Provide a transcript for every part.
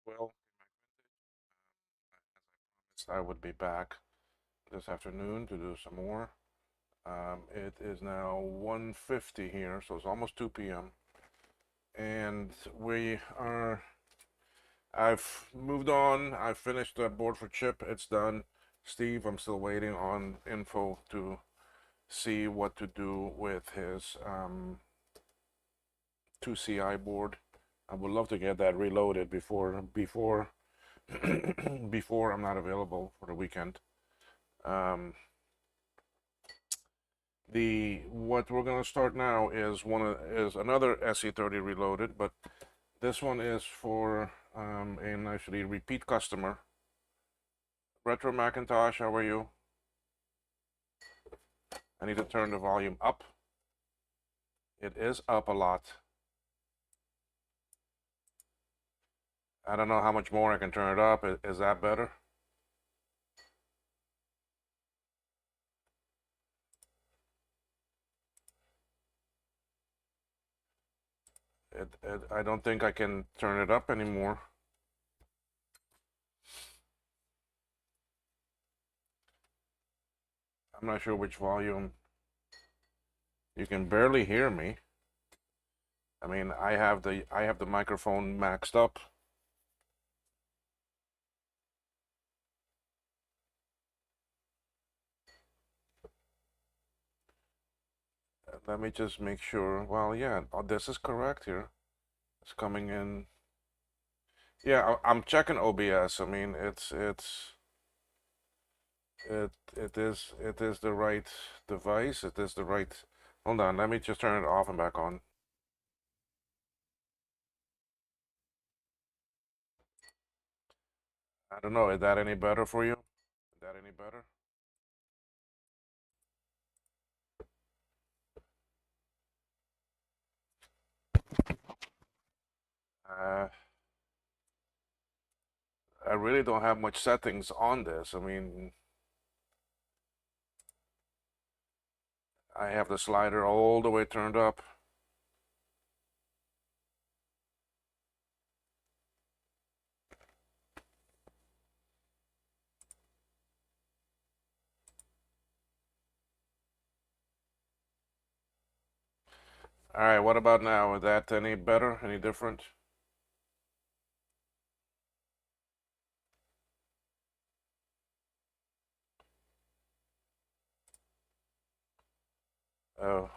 Well, I would be back this afternoon to do some more. It is now 1:50 here, so it's almost 2 p.m. And I've moved on. I've finished the board for Chip. It's done. Steve, I'm still waiting on info to see what to do with his 2CI board. I would love to get that reloaded before I'm not available for the weekend. Um, the what we're gonna start now is another SE30 reloaded, but this one is for an actually repeat customer. Retro Macintosh, how are you? I need to turn the volume up. It is up a lot. I don't know how much more I can turn it up. Is that better? I don't think I can turn it up anymore. I'm not sure which volume. You can barely hear me. I mean, I have the microphone maxed up. Let me just make sure. Well, yeah, this is correct here. It's coming in. Yeah, I'm checking OBS. I mean, it is the right device. It is the right. Hold on, let me just turn it off and back on. I don't know. Is that any better for you? Is that any better? Uh, I really don't have much settings on this. I mean, I have the slider all the way turned up. All right, what about now? Is that any better? Any different? Oh,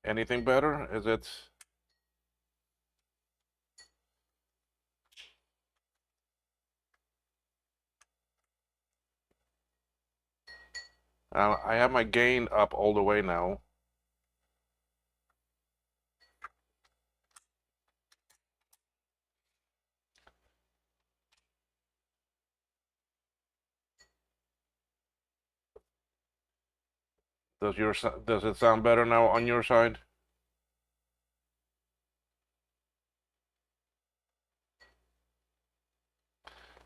anything better? Is it? I have my gain up all the way now. Does it sound better now on your side?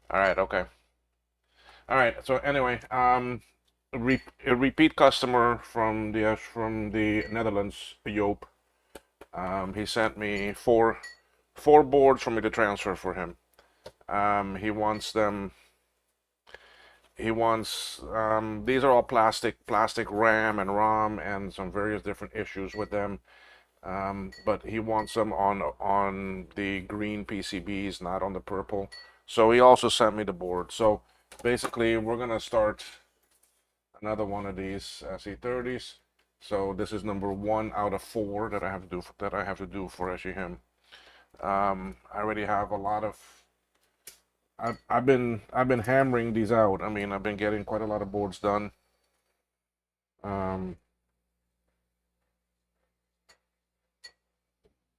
All right, okay. All right. So anyway, a repeat customer from the Netherlands, Joop. He sent me four boards for me to transfer for him. He wants them. He wants these are all plastic RAM and ROM and some various different issues with them. But he wants them on the green PCBs, not on the purple. So he also sent me the board. So basically, we're gonna start another one of these SE30s. So this is number 1 out of 4 that I have to do for actually him. I already have a lot of. I've been hammering these out. I mean, I've been getting quite a lot of boards done. Um,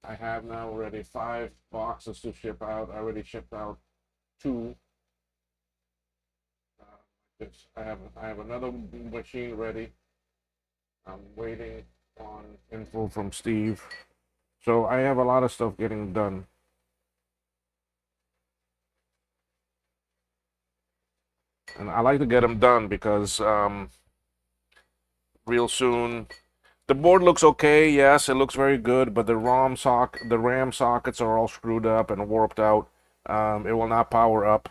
I have now already 5 boxes to ship out. I already shipped out 2. I have another machine ready. I'm waiting on info from Steve. So I have a lot of stuff getting done. And I like to get them done because real soon the board looks okay. Yes, it looks very good, but the RAM sockets are all screwed up and warped out. It will not power up.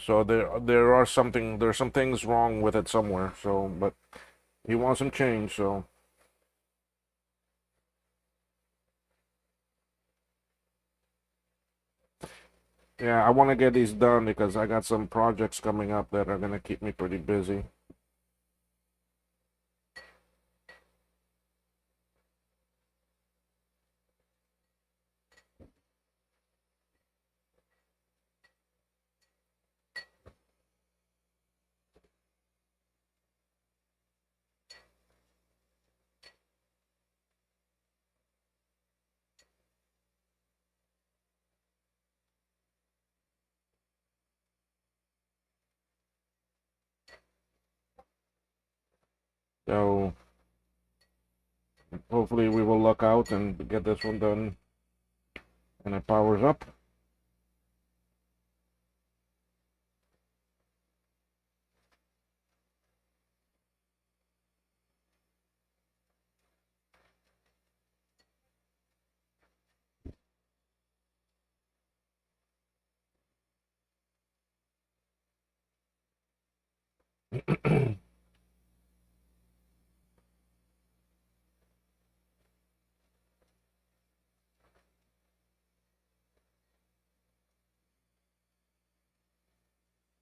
So there's some things wrong with it somewhere. So, but he wants some change. So yeah, I want to get these done because I got some projects coming up that are gonna keep me pretty busy. So hopefully we will luck out and get this one done and it powers up.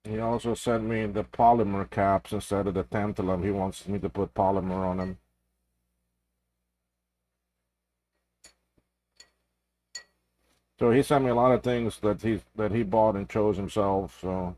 He also sent me the polymer caps instead of the tantalum. He wants me to put polymer on them. So he sent me a lot of things that he bought and chose himself. So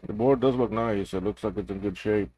the board does look nice. It looks like it's in good shape.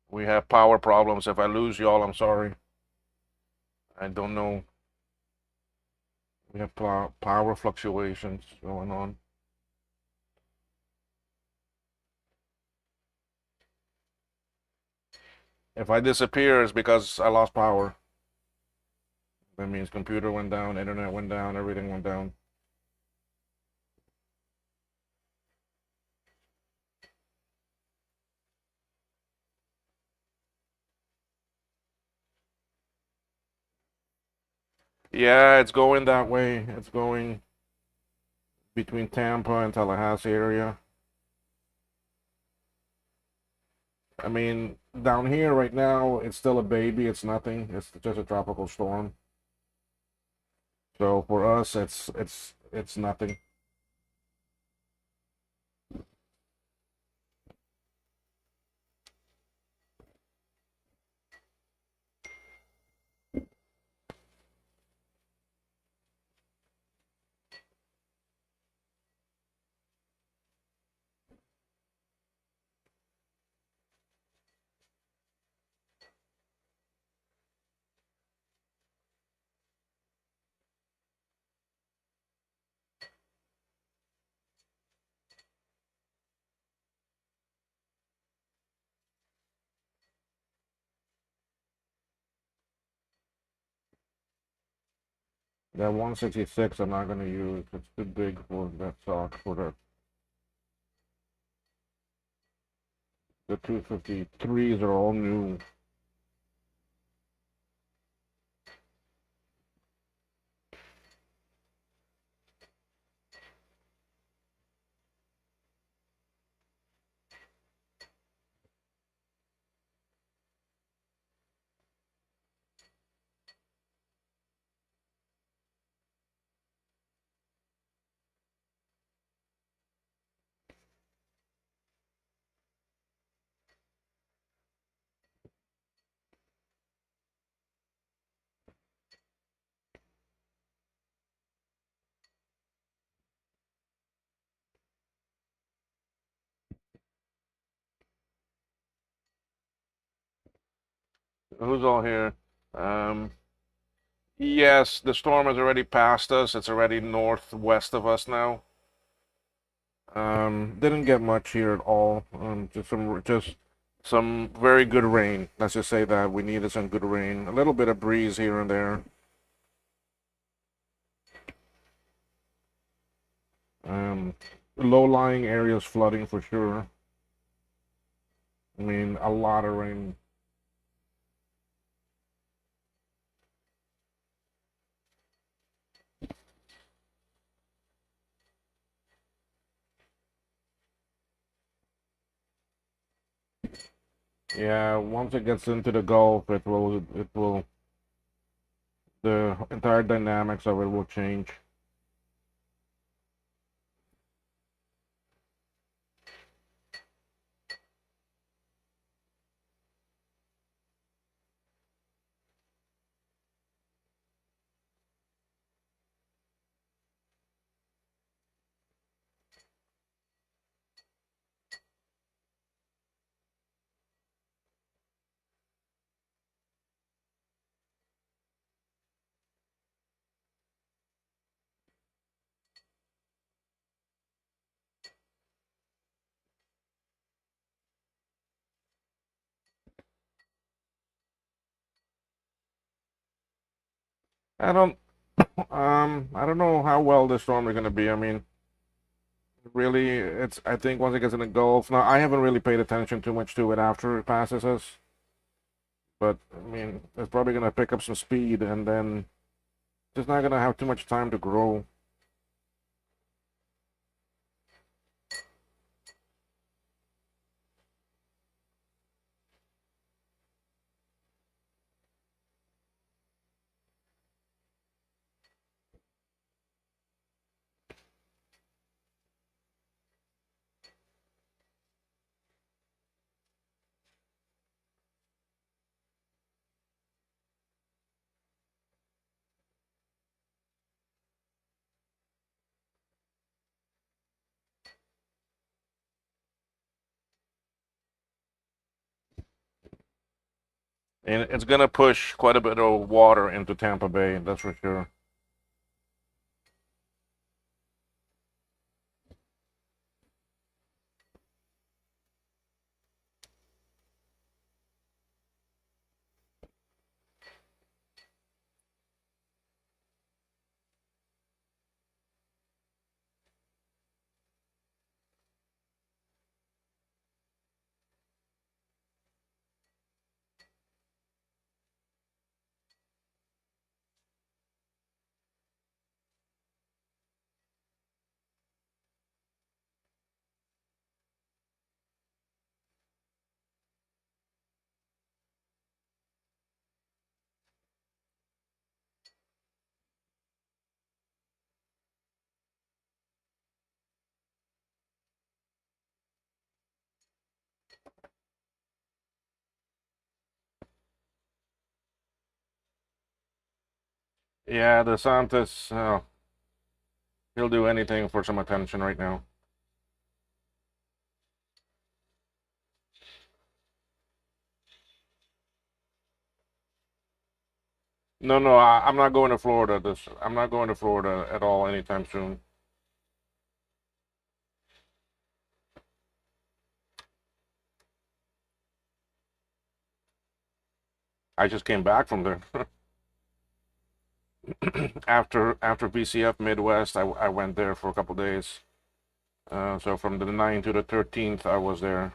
We have power problems. If I lose y'all, I'm sorry. I don't know. We have power fluctuations going on. If I disappear, it's because I lost power. That means computer went down, internet went down, everything went down. Yeah, it's going that way. It's going between Tampa and Tallahassee area. I mean, down here right now, it's still a baby. It's nothing. It's just a tropical storm. So for us, it's nothing. That 166 I'm not gonna use. It's too big for that sock. For the 253s are all new. Who's all here? Um, yes, the storm has already passed us. It's already northwest of us now. Didn't get much here at all. Just some very good rain. Let's just say that we needed some good rain. A little bit of breeze here and there. Um, Low-lying areas flooding for sure. I mean, a lot of rain. Yeah, once it gets into the Gulf, the entire dynamics of it will change. I don't, I don't know how well this storm is gonna be. I mean, really, I think once it gets in the Gulf, now I haven't really paid attention too much to it after it passes us, but I mean, it's probably gonna pick up some speed and then just not gonna have too much time to grow. And it's gonna push quite a bit of water into Tampa Bay, that's for sure. Yeah, DeSantis, he'll do anything for some attention right now. No, no, I'm not going to Florida. I'm not going to Florida at all anytime soon. I just came back from there. after VCF Midwest, I went there for a couple days. So from the 9th to the 13th, I was there.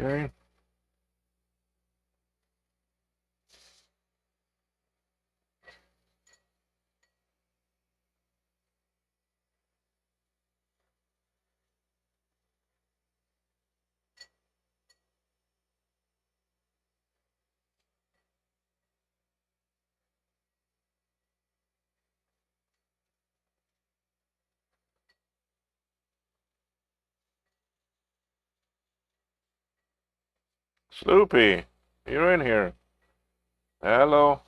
Okay. Sloopy, you're in here. Hello.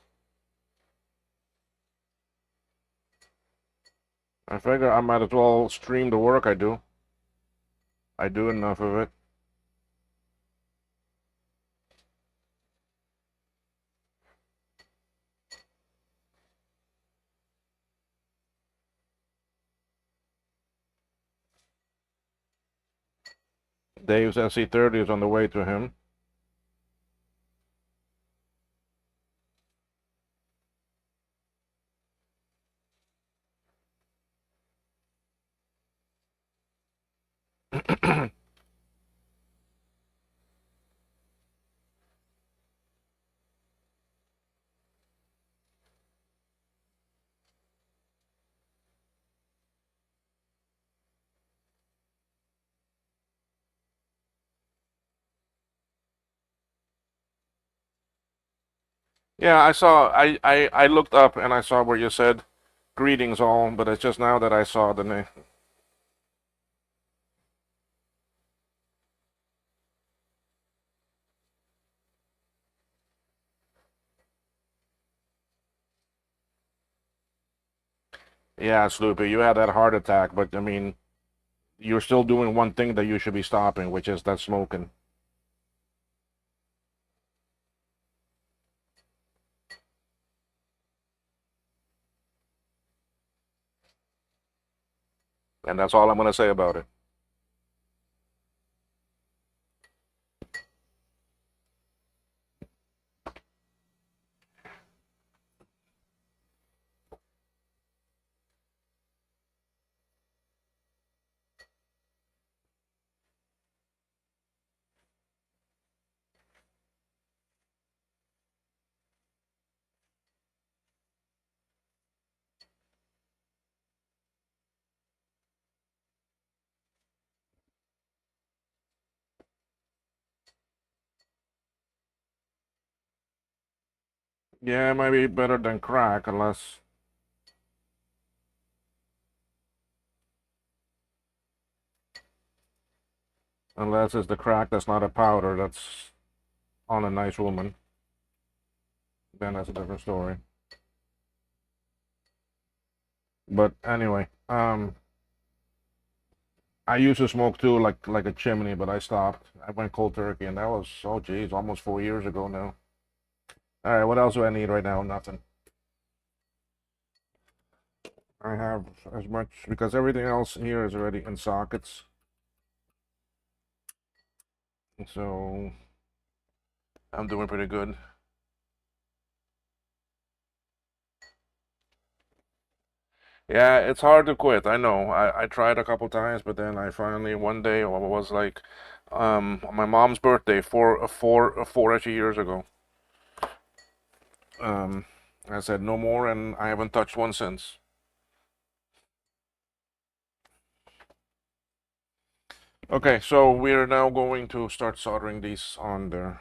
I figure I might as well stream the work I do. I do enough of it. Dave's SE30 is on the way to him. Yeah, I saw. I looked up and I saw where you said greetings all, but it's just now that I saw the name. Yeah, Sloopy, you had that heart attack, but I mean, you're still doing one thing that you should be stopping, which is that smoking. And that's all I'm gonna say about it. Yeah, it might be better than crack, unless it's the crack that's not a powder that's on a nice woman. Then that's a different story. But anyway, I used to smoke too, like a chimney, but I stopped. I went cold turkey, and that was, oh geez, almost 4 years ago now. All right, what else do I need right now? Nothing. I have as much because everything else here is already in sockets. So I'm doing pretty good. Yeah, it's hard to quit. I know. I tried a couple times, but then I finally one day was like, my mom's birthday four actually years ago. Um, I said no more, and I haven't touched one since. Okay, so we're now going to start soldering these on there.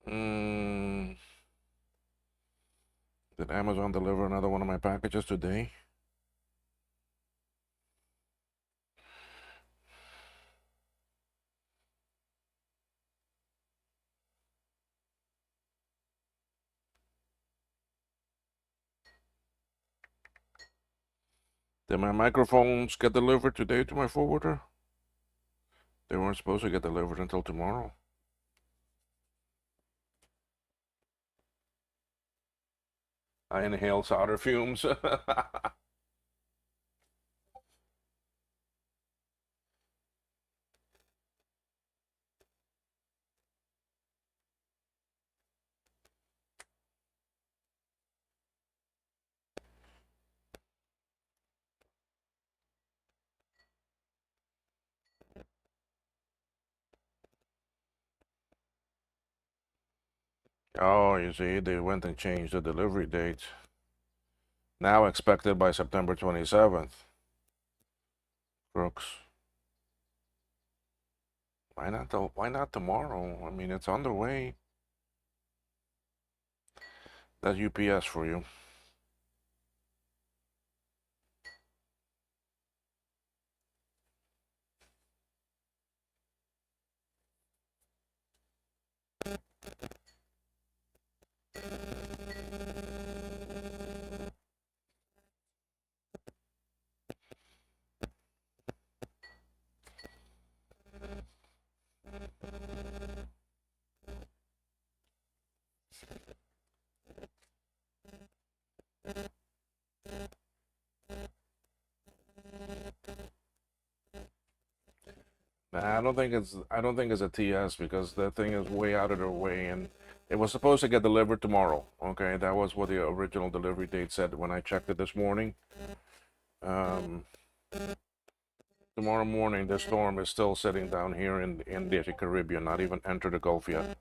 Mm, did Amazon deliver another one of my packages today? Did my microphones get delivered today to my forwarder? They weren't supposed to get delivered until tomorrow. I inhale solder fumes. Oh, you see, they went and changed the delivery date. Now expected by September 27th. Crooks. Why not tomorrow? I mean, it's on the way. That's UPS for you. I don't think it's a TS because that thing is way out of their way and it was supposed to get delivered tomorrow. Okay, that was what the original delivery date said when I checked it this morning. Um, Tomorrow morning, the storm is still sitting down here in the Caribbean, not even entered the Gulf yet.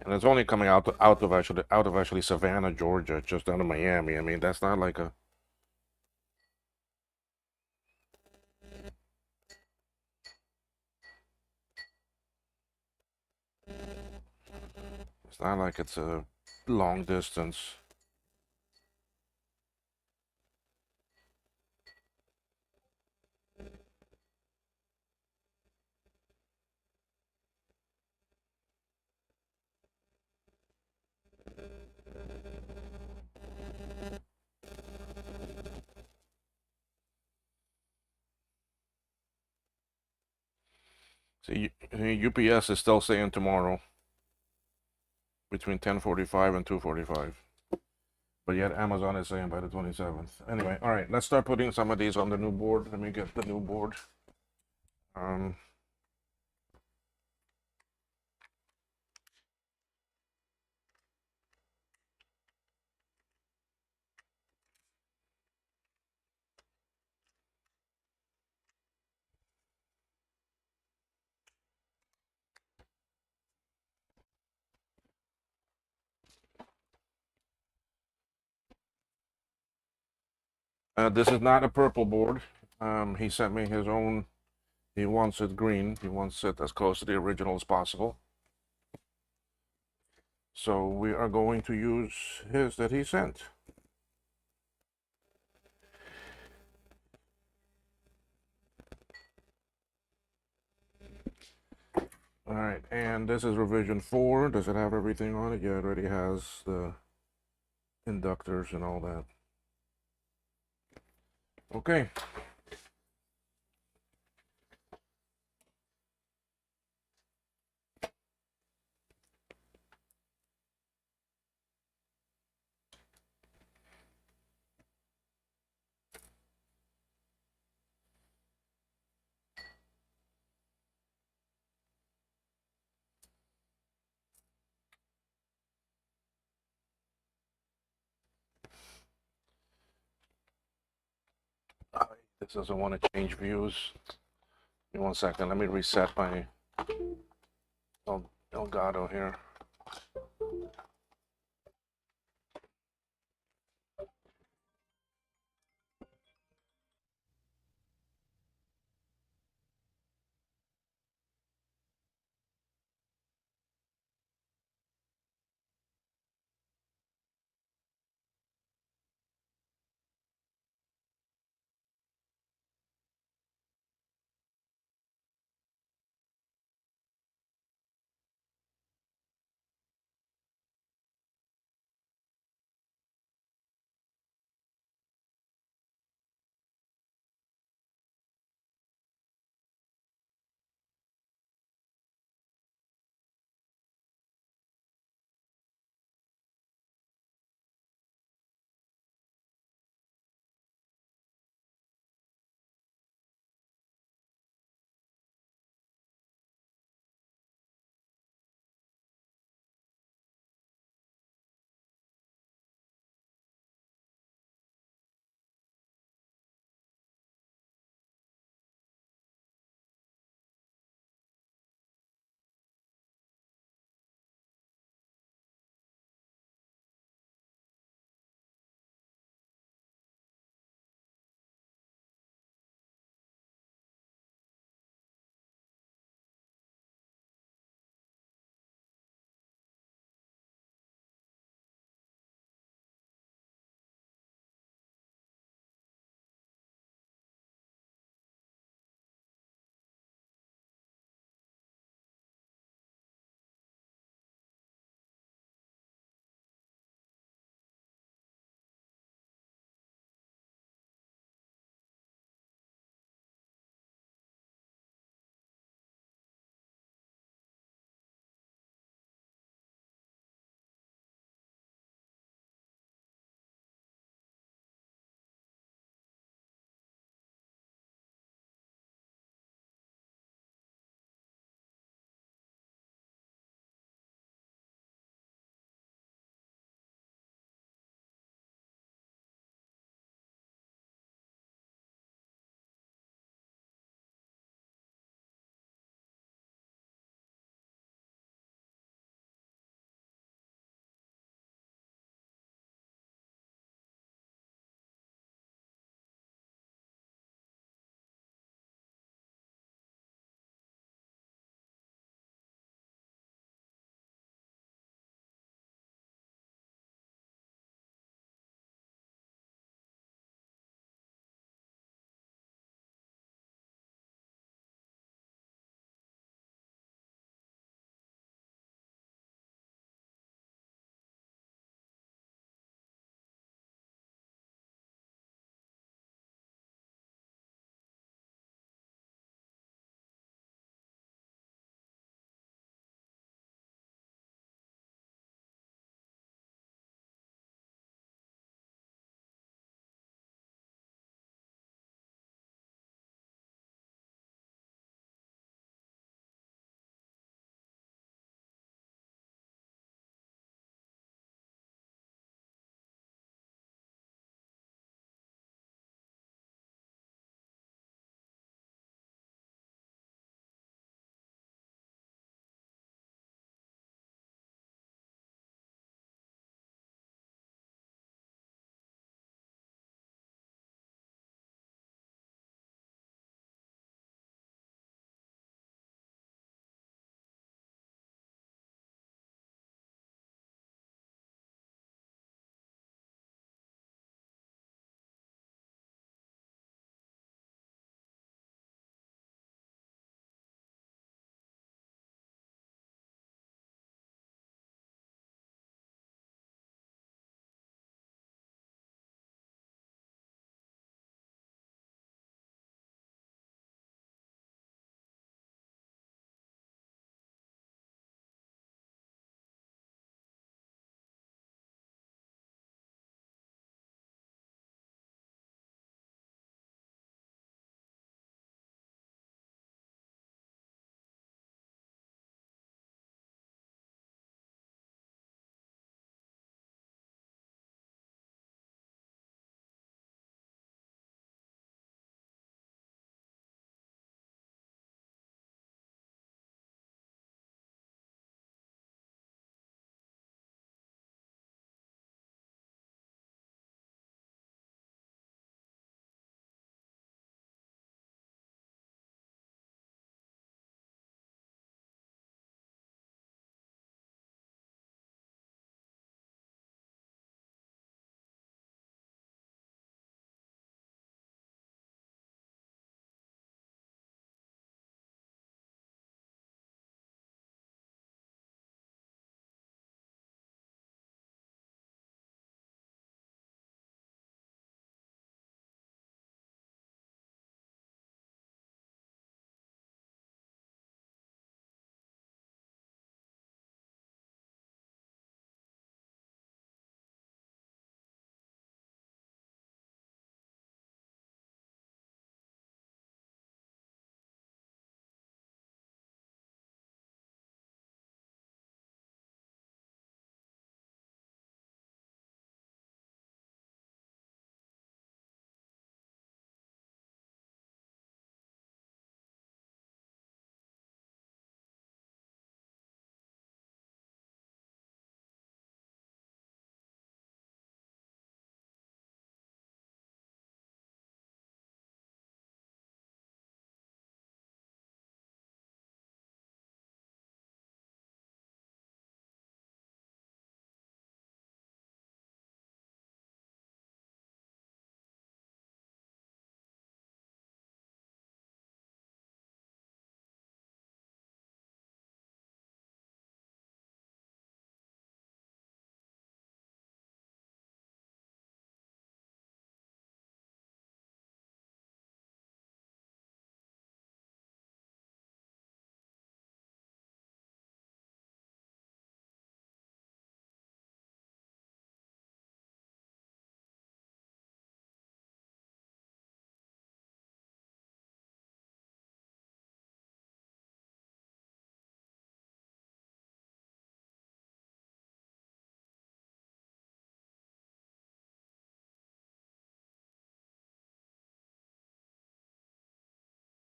And it's only coming out of actually Savannah, Georgia, just down to Miami. I mean, that's not like a it's not like it's a long distance. See, UPS is still saying tomorrow between 10:45 and 2:45. But yet Amazon is saying by the 27th. Anyway, all right, let's start putting some of these on the new board. Let me get the new board. Um, this is not a purple board. He sent me his own. He wants it green. He wants it as close to the original as possible. So we are going to use his that he sent. All right, and this is revision 4. Does it have everything on it? Yeah, it already has the inductors and all that. Okay. This doesn't want to change views. Give me 1 second. Let me reset my Elgato here.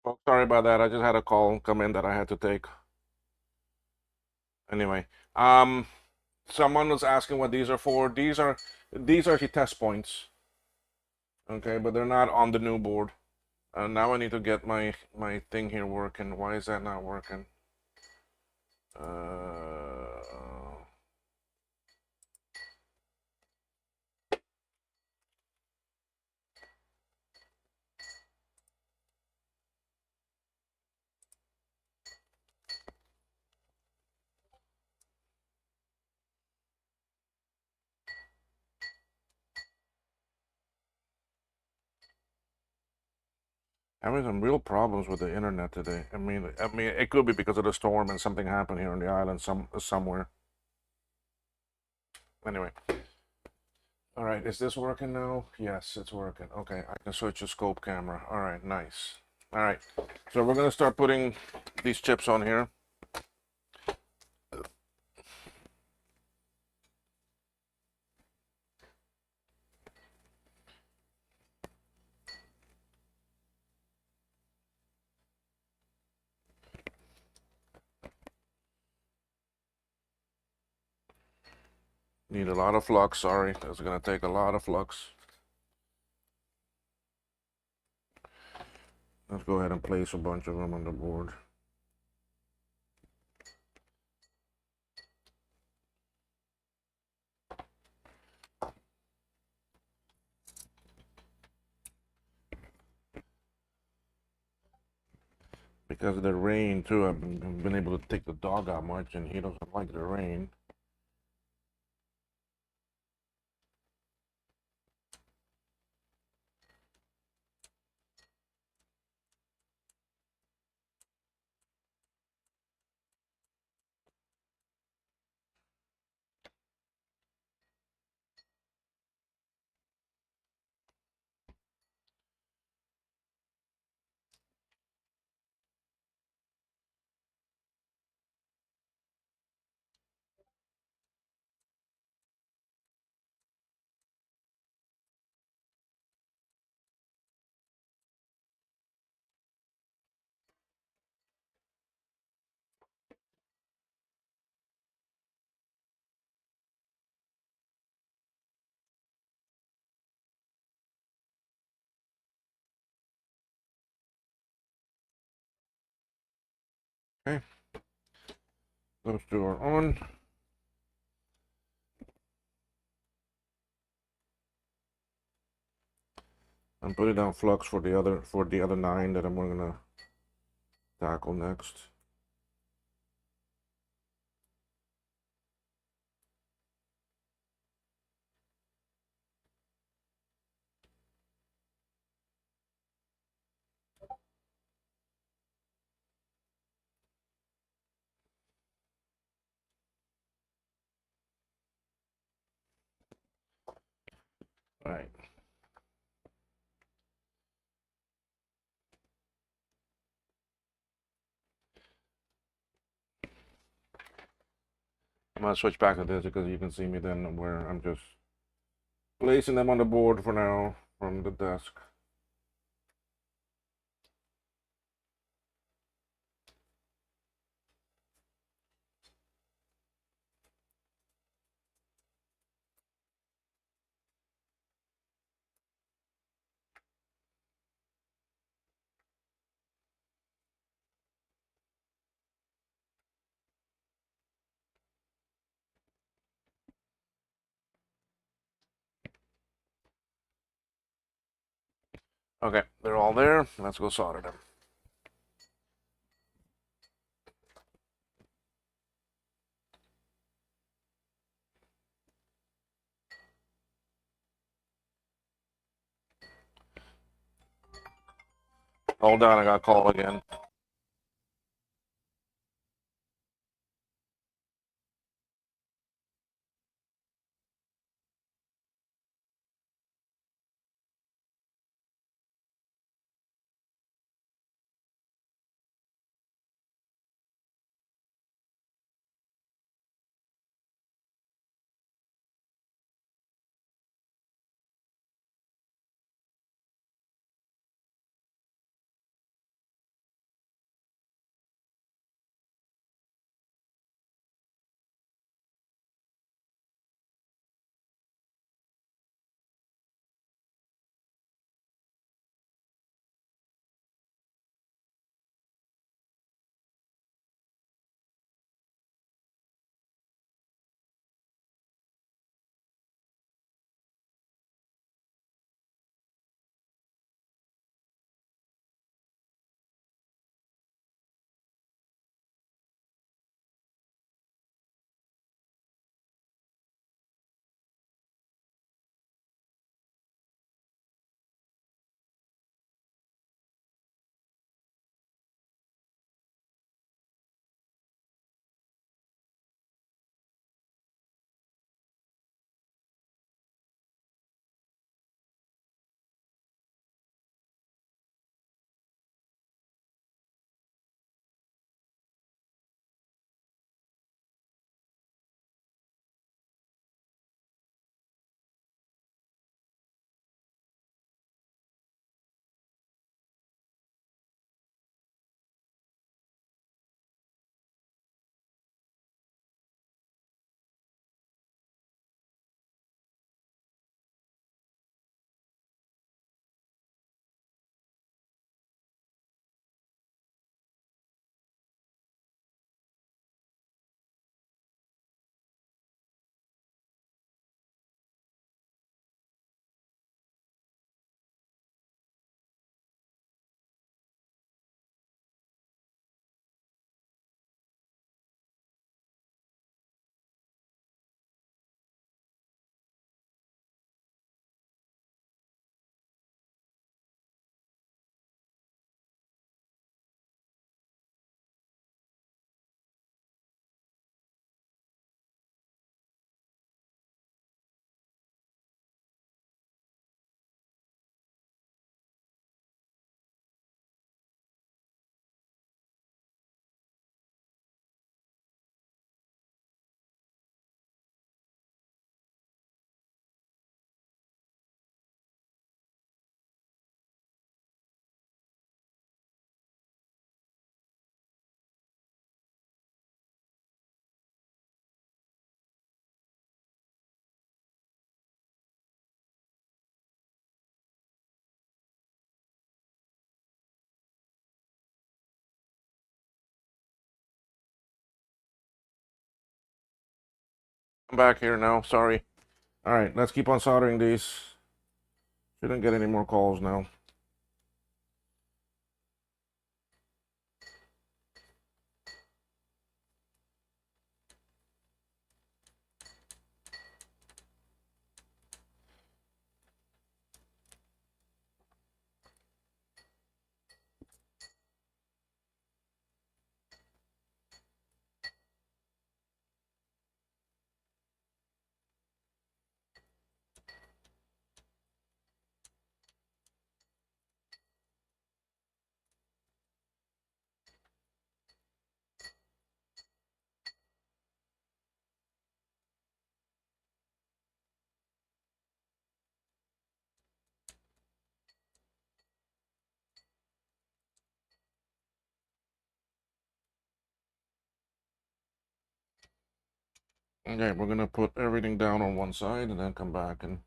Well, sorry about that. I just had a call come in that I had to take. Anyway, um, someone was asking what these are for. These are the test points. Okay, but they're not on the new board. Now I need to get my thing here working. Why is that not working? Uh, Having some real problems with the internet today. I mean, it could be because of the storm and something happened here on the island somewhere. Anyway, all right, is this working now? Yes, it's working. Okay, I can switch to scope camera. All right, nice. All right, so we're gonna start putting these chips on here. Need a lot of flux. Sorry, that's gonna take a lot of flux. Let's go ahead and place a bunch of them on the board. Because of the rain too, I've been able to take the dog out much, and he doesn't like the rain. Okay, those two are on. I'm putting down flux for the other 9 that I'm gonna tackle next. All right. I'm gonna switch back to this because you can see me then where I'm just placing them on the board for now from the desk. Okay, they're all there. Let's go solder them. Hold on, I got a call again. I'm back here now. Sorry. All right, let's keep on soldering these. Shouldn't get any more calls now. Okay, we're gonna put everything down on one side and then come back and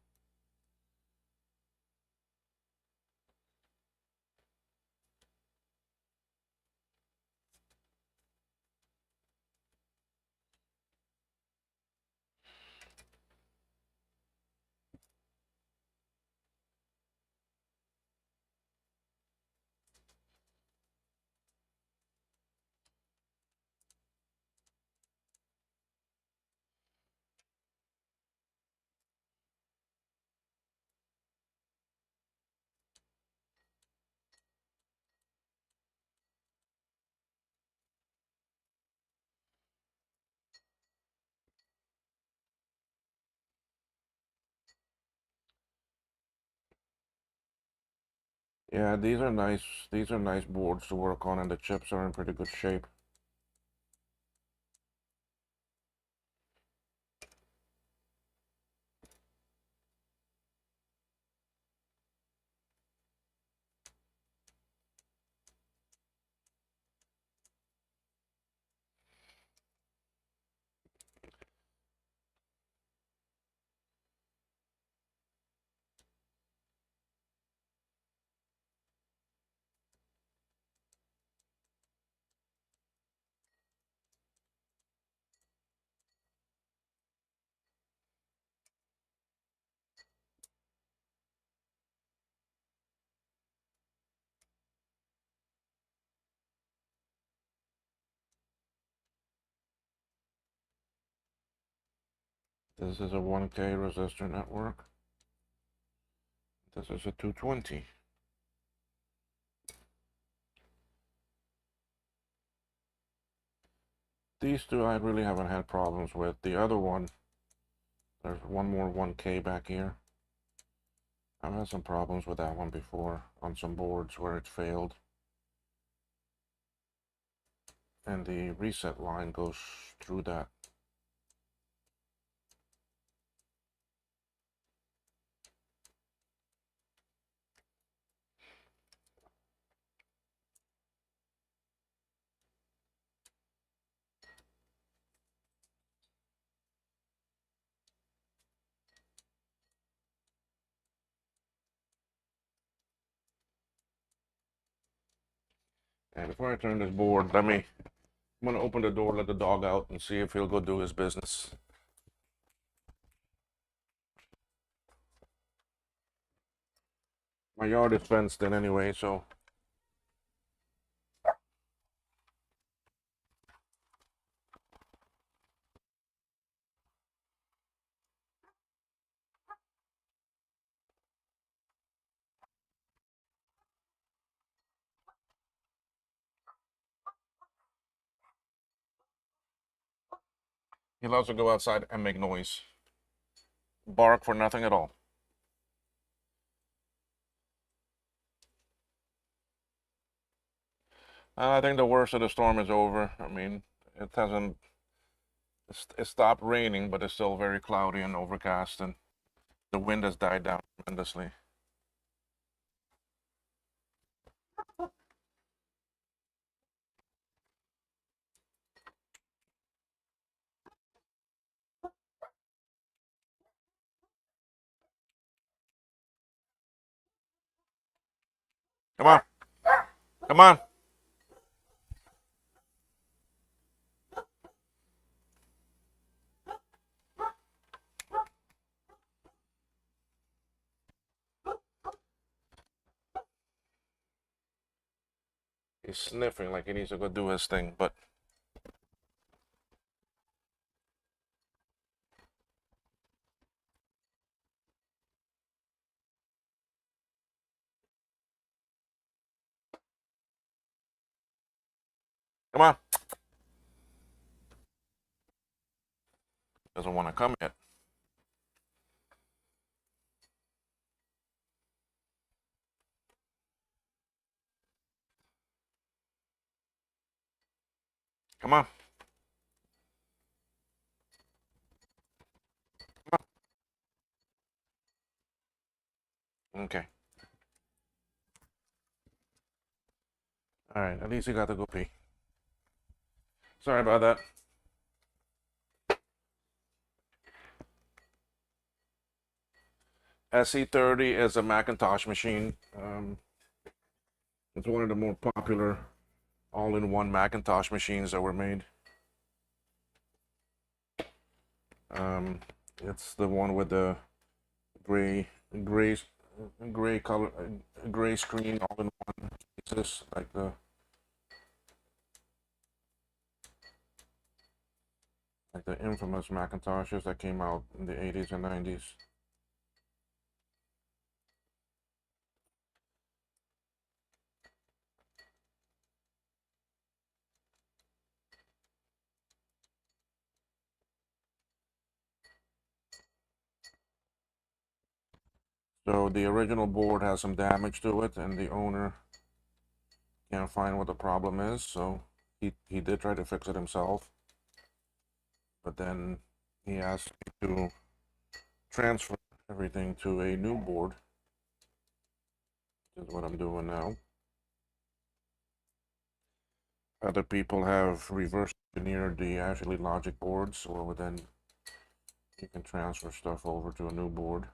yeah, these are nice. These are nice boards to work on, and the chips are in pretty good shape. This is a 1K resistor network. This is a 220. These two I really haven't had problems with. The other one, there's one more 1K back here. I've had some problems with that one before on some boards where it failed. And the reset line goes through that. And before I turn this board, I'm gonna open the door, let the dog out, and see if he'll go do his business. My yard is fenced in anyway, so. He loves to go outside and make noise. Bark for nothing at all. I think the worst of the storm is over. I mean, it hasn't, it stopped raining, but it's still very cloudy and overcast, and the wind has died down tremendously. Come on, come on. He's sniffing like he needs to go do his thing, but come on. Doesn't want to come yet. Come on. Okay. All right. At least he got to go pee. Sorry about that. SE30 is a Macintosh machine. It's one of the more popular all-in-one Macintosh machines that were made. Um, it's the one with the gray, gray, gray color, gray screen all-in-one pieces, like the infamous Macintoshes that came out in the 80s and 90s. So the original board has some damage to it, and the owner can't find what the problem is. So he did try to fix it himself, but then he asked me to transfer everything to a new board. This is what I'm doing now. Other people have reverse engineered the actually logic boards, so then you can transfer stuff over to a new board.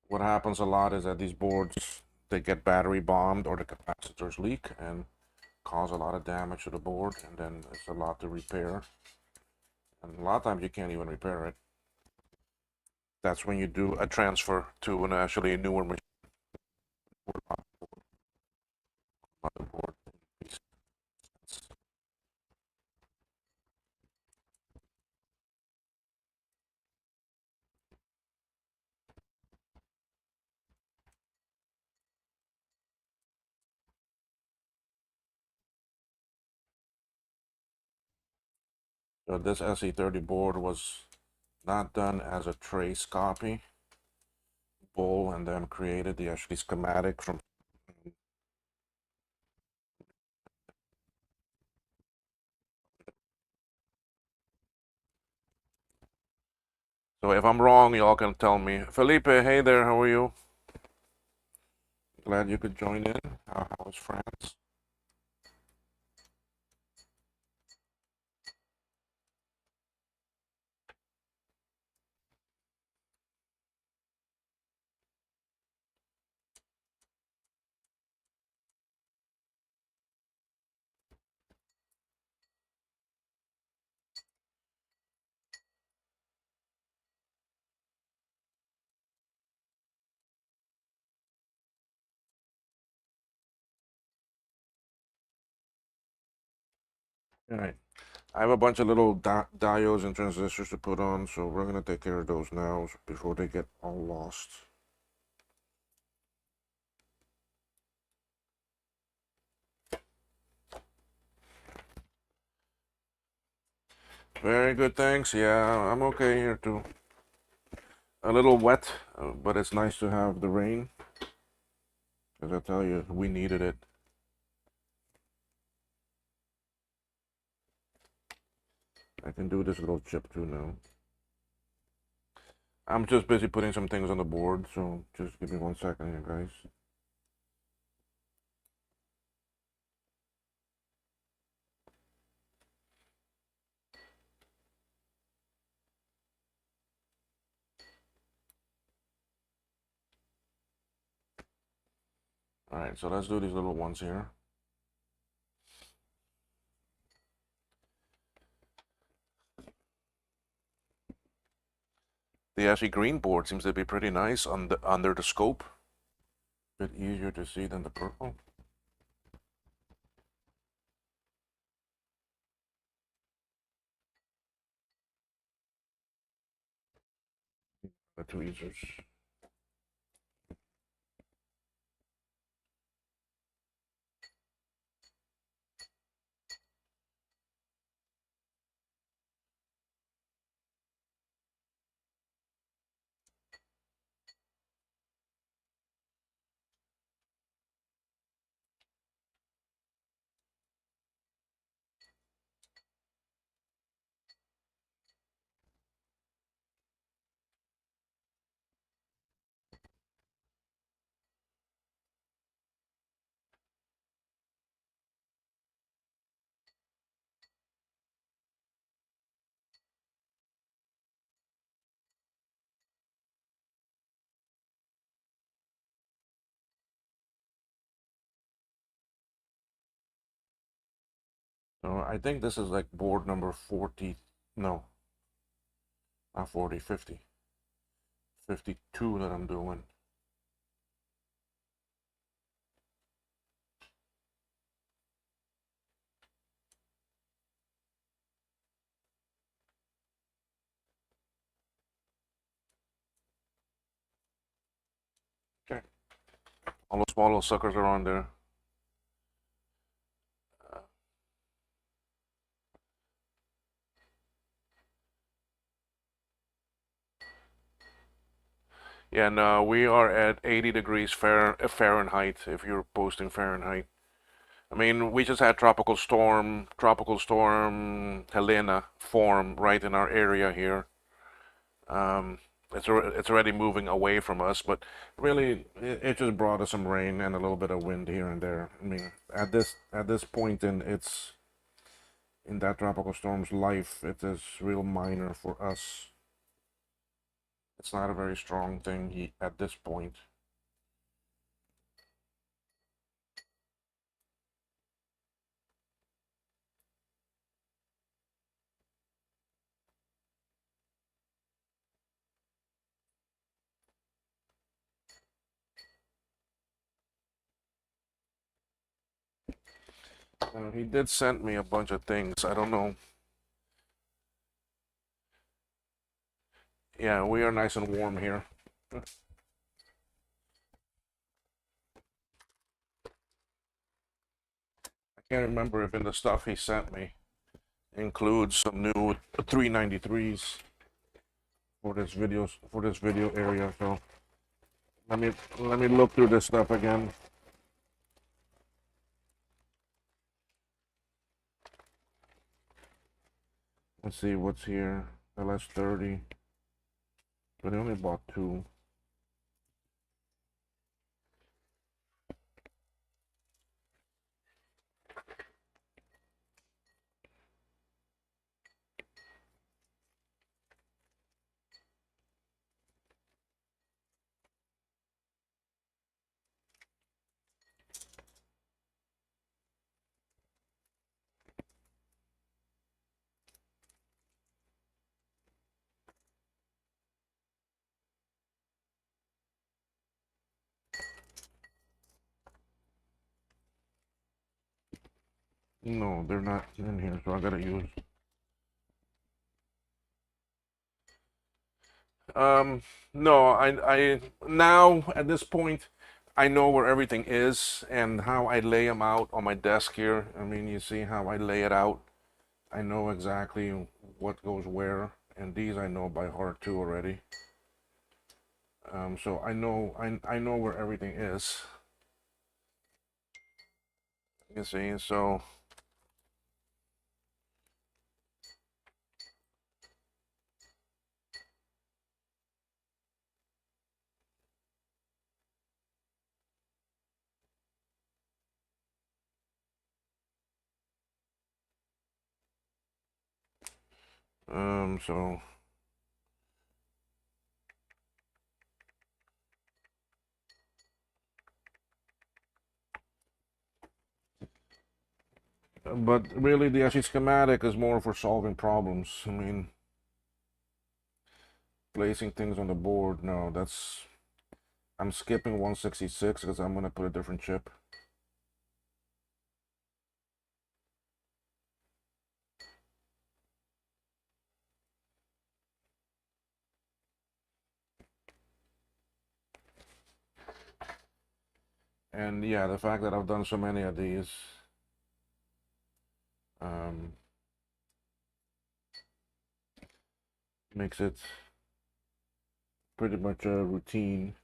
What happens a lot is that these boards, they get battery bombed or the capacitors leak and cause a lot of damage to the board, and then it's a lot to repair. And a lot of times you can't even repair it. That's when you do a transfer to an actually newer machine. Motherboard. So this SE30 board was not done as a trace copy. Bull and them created the actually schematic from. So if I'm wrong, y'all can tell me. Felipe, hey there, how are you? Glad you could join in. How is France? All right. I have a bunch of little diodes and transistors to put on, so we're going to take care of those now before they get all lost. Very good, thanks. Yeah, I'm okay here too. A little wet, but it's nice to have the rain. Because I tell you, we needed it. I can do this little chip too now. I'm just busy putting some things on the board, so just give me 1 second here, guys. All right, so let's do these little ones here. The actually green board seems to be pretty nice under the scope. bit easier to see than the purple. The tweezers. So I think this is like board number 40, no, not 40, 50. 52 that I'm doing. Okay. All those small little suckers are on there. Yeah, no, we are at 80 degrees Fahrenheit if you're posting Fahrenheit. I mean, we just had Tropical Storm Helena form right in our area here. Um, it's already moving away from us, but really, it just brought us some rain and a little bit of wind here and there. I mean, at this point in that tropical storm's life, it is real minor for us. It's not a very strong thing at this point. He did send me a bunch of things. I don't know. Yeah, we are nice and warm here. I can't remember if in the stuff he sent me includes some new 393s for this video area. So let me look through this stuff again. Let's see what's here. LS30, but I only bought two. No, they're not in here, so I gotta use. No, I now at this point, I know where everything is and how I lay them out on my desk here. I mean, you see how I lay it out. I know exactly what goes where, and these I know by heart too already. So I know where everything is. You see, so so but really the SE schematic is more for solving problems. I mean, placing things on the board, no, I'm skipping 166 because I'm going to put a different chip. And yeah, the fact that I've done so many of these makes it pretty much a routine.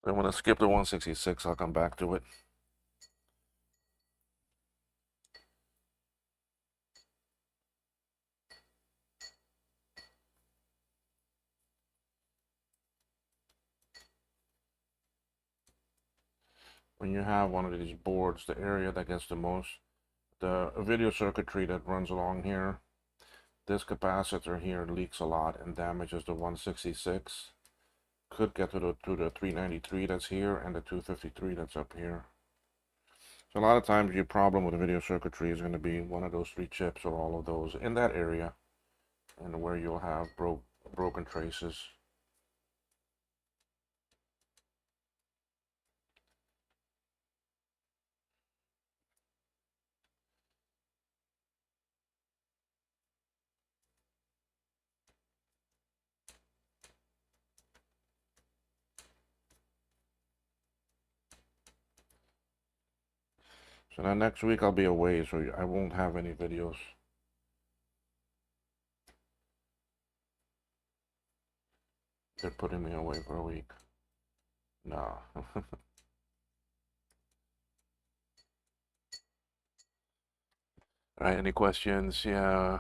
I'm going to skip the 166. I'll come back to it. When you have one of these boards, the area that gets the most, the video circuitry that runs along here, this capacitor here leaks a lot and damages the 166. Could get to the 393 that's here and the 253 that's up here. So a lot of times your problem with the video circuitry is going to be one of those three chips or all of those in that area, and where you'll have broken traces. So now next week I'll be away, so I won't have any videos. They're putting me away for a week. No. All right, any questions? Yeah,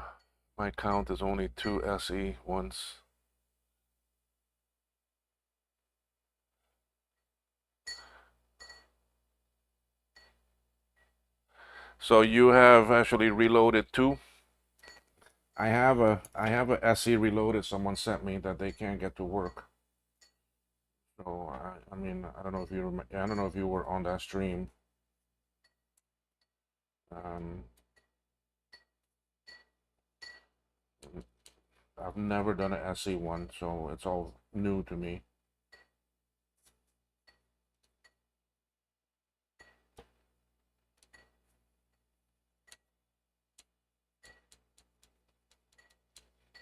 my count is only 2 SE once. So you have actually reloaded too? I have a SE reloaded someone sent me that they can't get to work. So I mean, I don't know if you were on that stream. I've never done an SE one, so it's all new to me.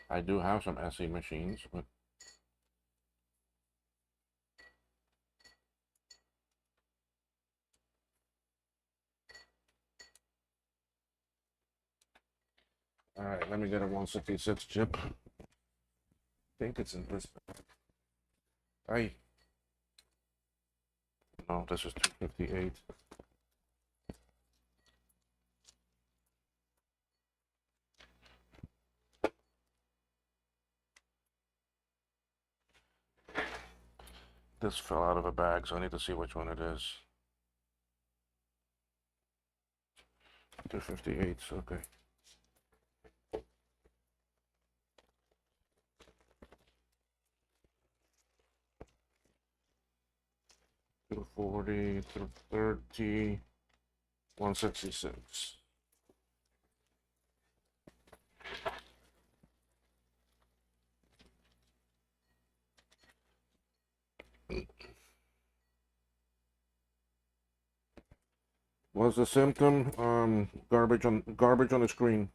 I do have some SE machines, but all right, let me get a 166 chip. I think it's in this bag. Hey. No, this is 258. This fell out of a bag, so I need to see which one it is. 258, okay. 240, 230, 166. What's the symptom? Garbage on the screen.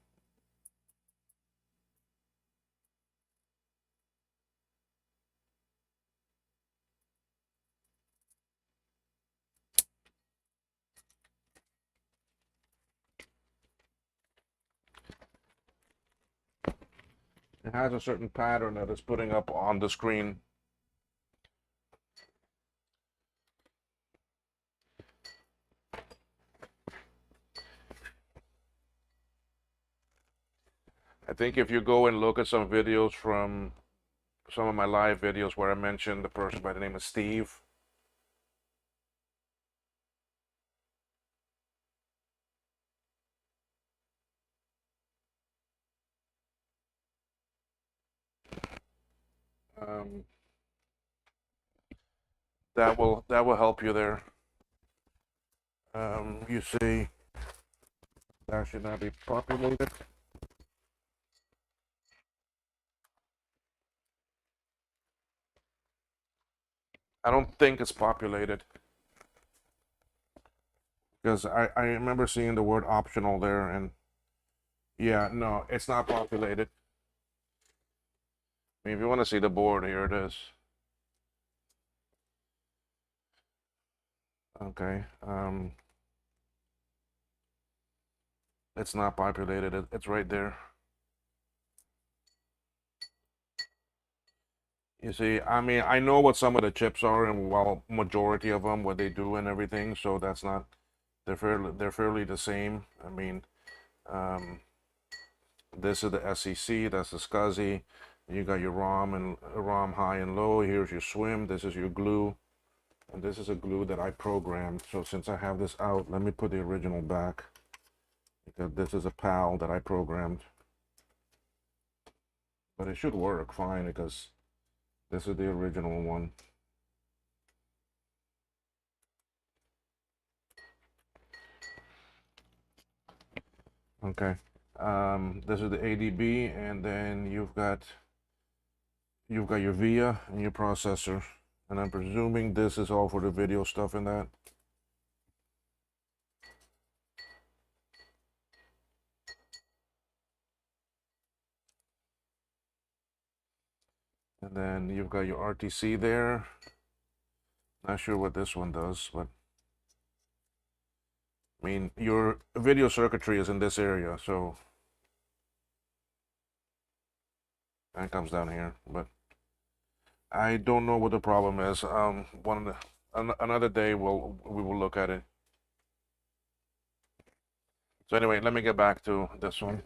it has a certain pattern that it's putting up on the screen. I think if you go and look at some videos from some of my live videos where I mentioned the person by the name of Steve, um, that will help you there. You see, that should not be populated. I don't think it's populated because I remember seeing the word optional there, and yeah, no, it's not populated. I mean, if you want to see the board, here it is. Okay, it's not populated. It's right there. You see, I mean, I know what some of the chips are, and well, majority of them, what they do and everything. So that's not. They're fairly the same. I mean, um, this is the SEC. That's the SCSI. You got your ROM and ROM high and low. Here's your swim. This is your glue, and this is a glue that I programmed. So since I have this out, let me put the original back because this is a PAL that I programmed. But it should work fine because this is the original one. Okay. This is the ADB, and then you've got your VIA and your processor, and I'm presuming this is all for the video stuff and that. And then you've got your RTC there. Not sure what this one does, but I mean, your video circuitry is in this area, so that comes down here. But I don't know what the problem is. Another day we will look at it. So anyway, let me get back to this one.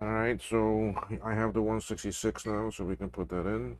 All right, so I have the 166 now, so we can put that in.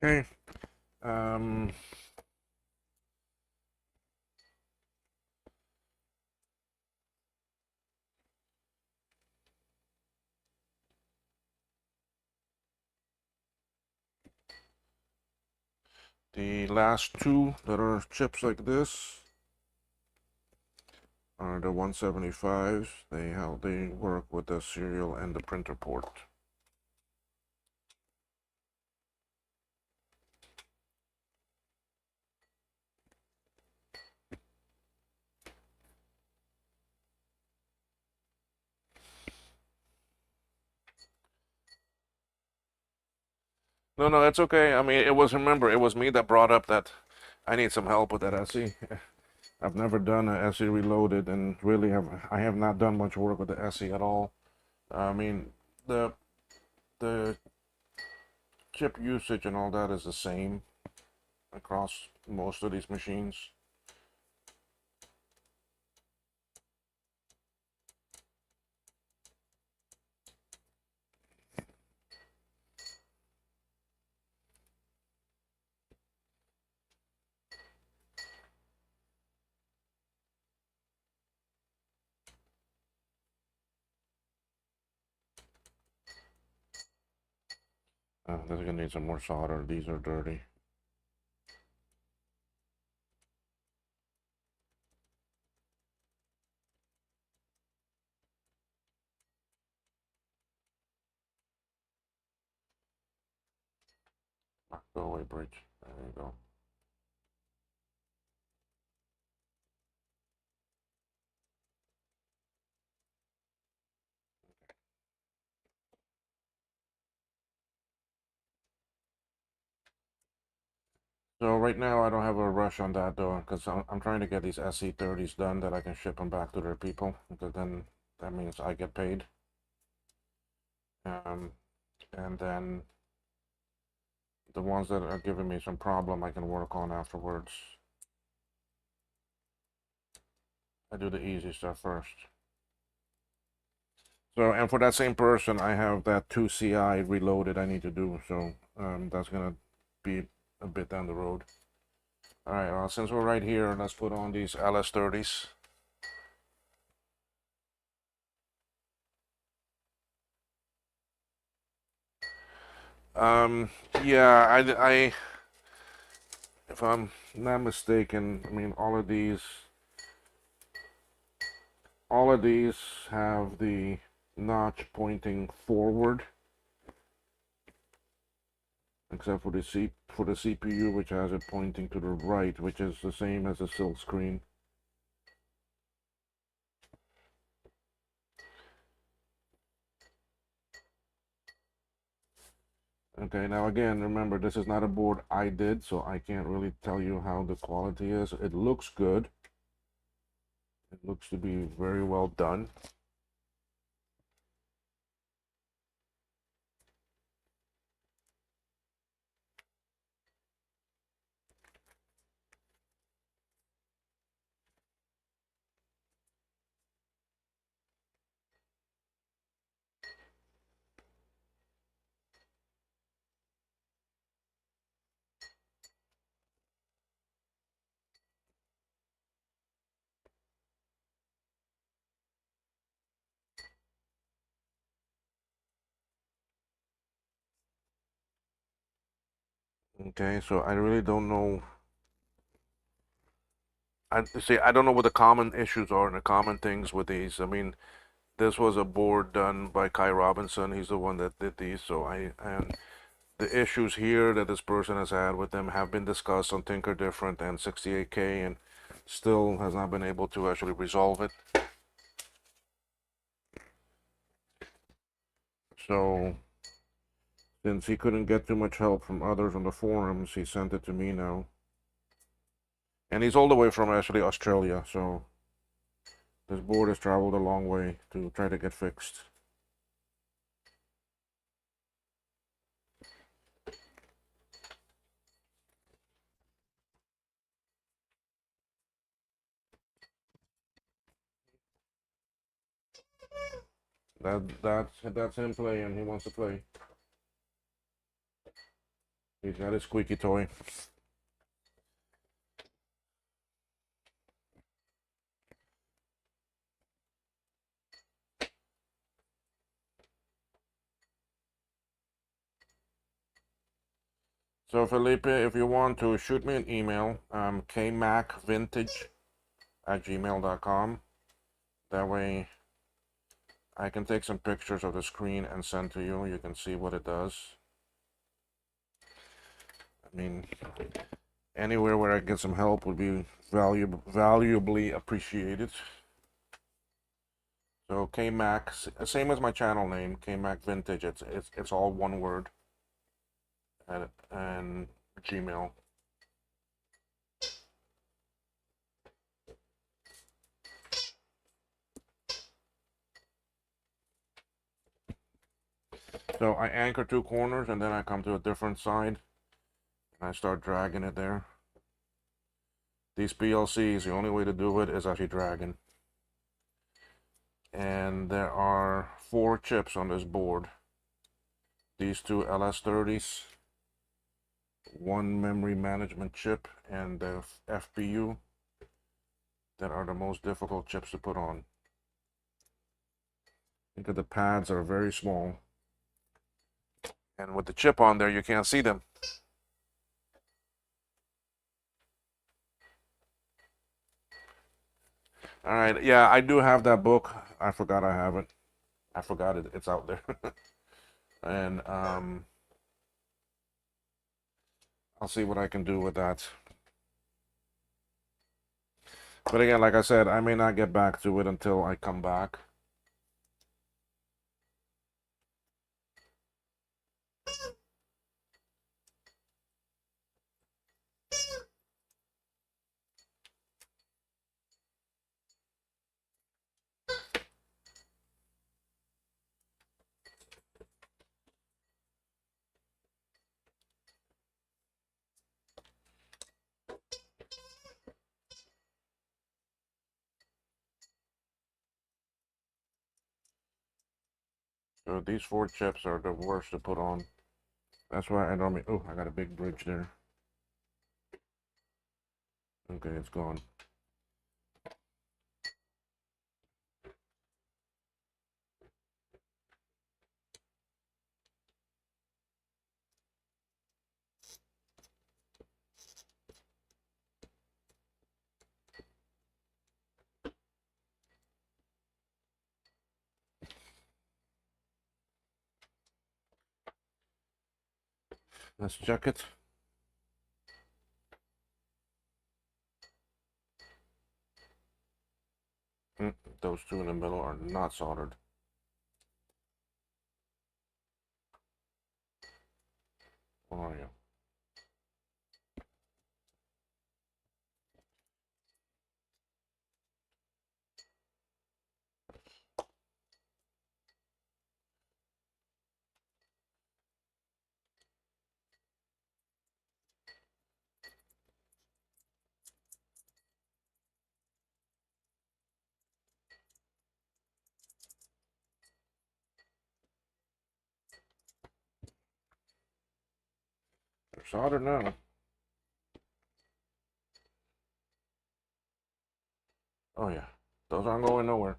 Okay. Um, the last two that are chips like this are the 175s. How they work with the serial and the printer port. No, no, that's okay. I mean, remember, it was me that brought up that I need some help with that SE. I've never done a SE reloaded, and really I have not done much work with the SE at all. I mean, the the chip usage and all that is the same across most of these machines. This is gonna need some more solder. These are dirty. Go away, bridge. There you go. So right now I don't have a rush on that though, because I'm trying to get these SE30s done that I can ship them back to their people, because then that means I get paid. And then the ones that are giving me some problem I can work on afterwards. I do the easy stuff first. So, and for that same person, I have that 2CI reloaded I need to do, so that's gonna be a bit down the road. All right, well, since we're right here, let's put on these LS30s. Yeah, if I'm not mistaken, I mean, all of these have the notch pointing forward, except for the CPU, which has it pointing to the right, which is the same as the silk screen. Okay, now again, remember, this is not a board I did, so I can't really tell you how the quality is. It looks good. It looks to be very well done. Okay, so I really don't know. I don't know what the common issues are and the common things with these. I mean, this was a board done by Kai Robinson. He's the one that did these. So and the issues here that this person has had with them have been discussed on Tinker Different and 68K, and still has not been able to actually resolve it. So since he couldn't get too much help from others on the forums, he sent it to me now. And he's all the way from actually Australia, so this board has traveled a long way to try to get fixed. That's him playing. He wants to play. He's got his squeaky toy. So Felipe, if you want to shoot me an email, kmacvintage@gmail.com. That way I can take some pictures of the screen and send to you. You can see what it does. I mean, anywhere where I get some help would be valuably appreciated. So KMac, same as my channel name, KMac Vintage. It's all one word. And Gmail. So I anchor two corners and then I come to a different side and I start dragging it there. These PLCs, the only way to do it is actually dragging. And there are 4 chips on this board. These 2 LS30s, 1 memory management chip, and the FPU that are the most difficult chips to put on. Think of the pads are very small. And with the chip on there, you can't see them. All right, yeah, I do have that book. I forgot I have it. I forgot it. It's out there. And I'll see what I can do with that. But again, like I said, I may not get back to it until I come back. So these 4 chips are the worst to put on. That's why I normally. Oh, I got a big bridge there. Okay, it's gone. Let's check it. Those two in the middle are not soldered. What are you? They're soldered now. Oh yeah, those aren't going nowhere.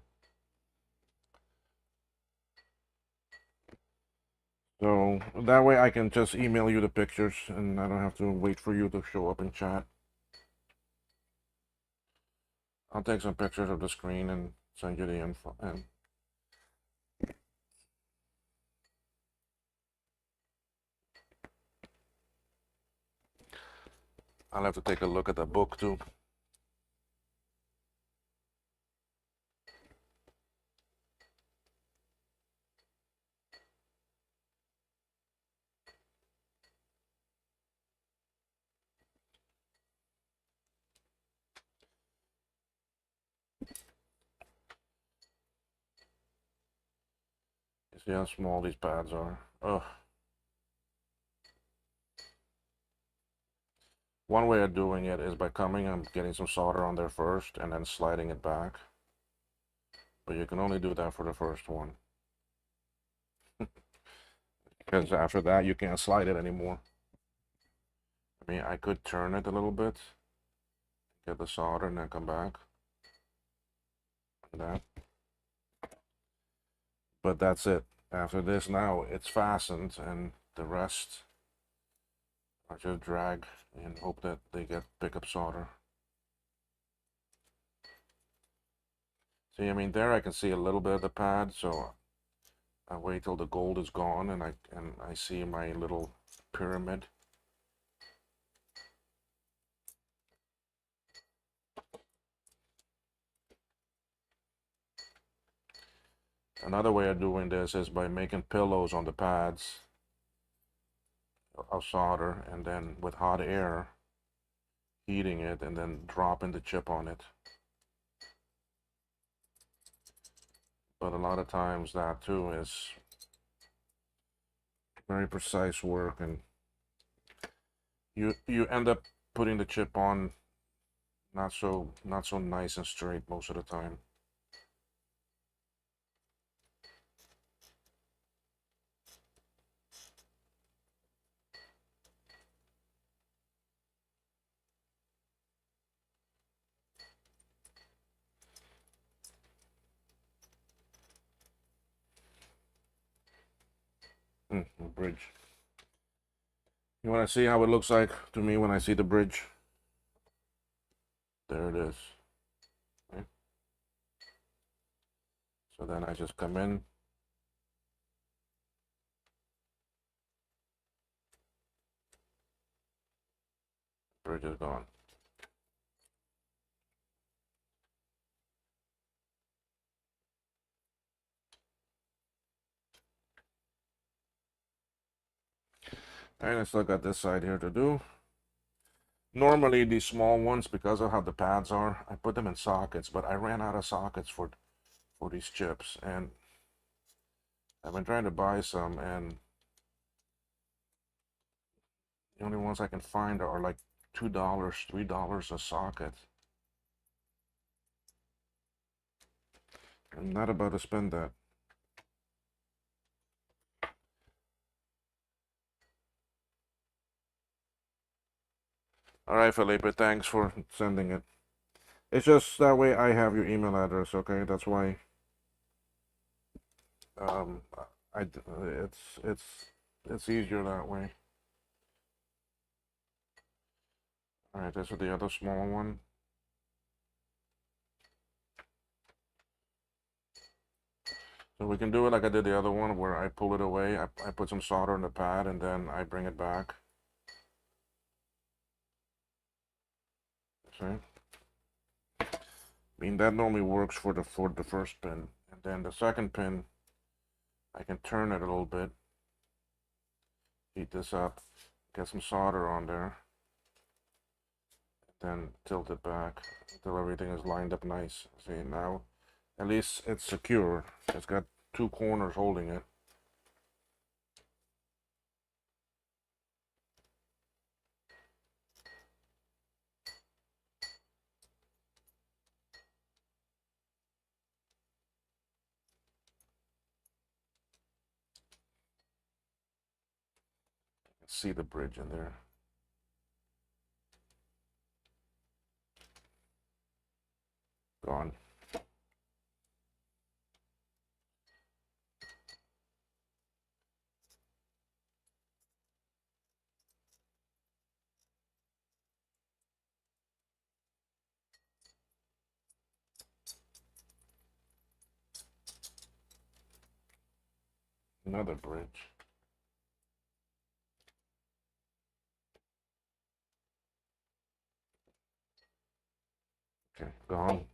So that way I can just email you the pictures and I don't have to wait for you to show up in chat. I'll take some pictures of the screen and send you the info. And I'll have to take a look at the book too. You see how small these pads are? Ugh. One way of doing it is by coming and getting some solder on there first and then sliding it back. But you can only do that for the first one. Because after that you can't slide it anymore. I mean, I could turn it a little bit, get the solder and then come back. Like that. But that's it. After this now it's fastened and the rest I just drag and hope that they pick up solder. See, I mean, there I can see a little bit of the pad, so I wait till the gold is gone and I see my little pyramid. Another way of doing this is by making pillows on the pads of solder and then with hot air heating it and then dropping the chip on it. But a lot of times that too is very precise work and you end up putting the chip on not so nice and straight most of the time. Bridge. You want to see how it looks like to me when I see the bridge? There it is. Okay. So then I just come in. Bridge is gone. And I still got this side here to do. Normally these small ones, because of how the pads are, I put them in sockets, but I ran out of sockets for these chips, and I've been trying to buy some, and the only ones I can find are like $2, $3 a socket. I'm not about to spend that. All right, Felipe, thanks for sending it. It's just that way I have your email address, okay? That's why um I it's easier that way. All right, this is the other small one. So we can do it like I did the other one, where I pull it away, I put some solder in the pad, and then I bring it back. See? I mean, that normally works for the first pin, and then the second pin, I can turn it a little bit, heat this up, get some solder on there, then tilt it back until everything is lined up nice. See, now at least it's secure. It's got two corners holding it. See the bridge in there. Gone. Another bridge. Okay, gone.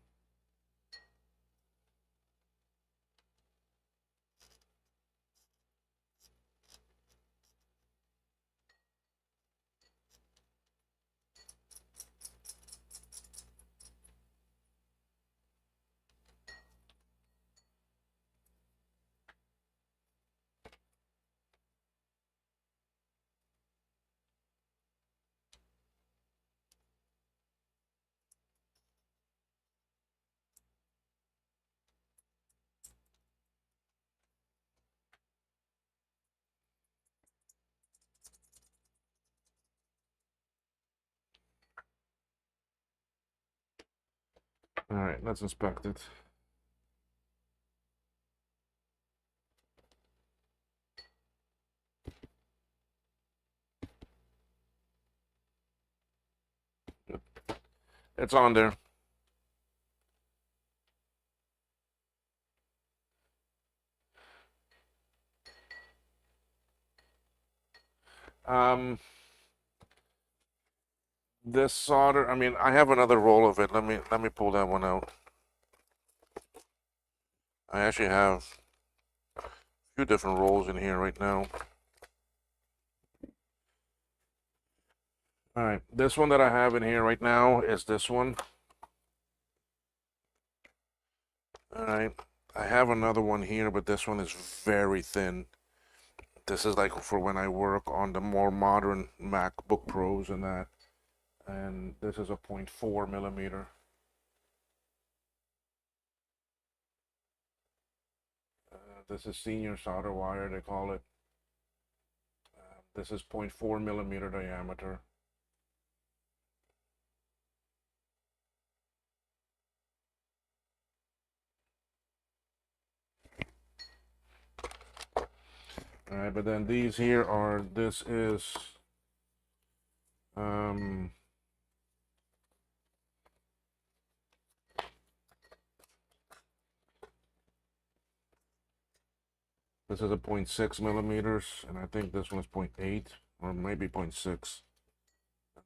All right, let's inspect it. It's on there. Um, this solder, I mean, I have another roll of it. Let me pull that one out. I actually have a few different rolls in here right now. All right, this one that I have in here right now is this one. All right, I have another one here, but this one is very thin. This is like for when I work on the more modern MacBook Pros and that. And this is a 0.4 millimeter. This is senior solder wire, they call it. This is 0.4 millimeter diameter. All right, but then these here are, this is Um, this is a 0.6 millimeters, and I think this one is 0.8 or maybe 0.6.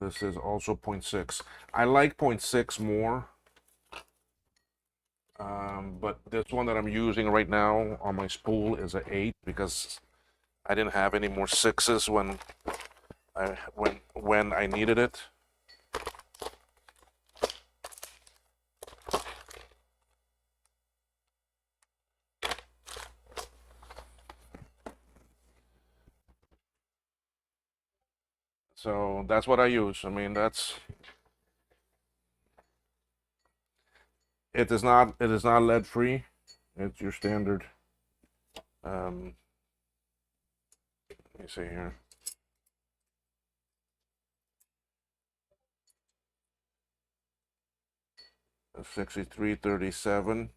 This is also 0.6. I like 0.6 more, but this one that I'm using right now on my spool is a 8 because I didn't have any more 6s when I needed it. So that's what I use. I mean, it is not lead free. It's your standard. Let me see here. A 6337.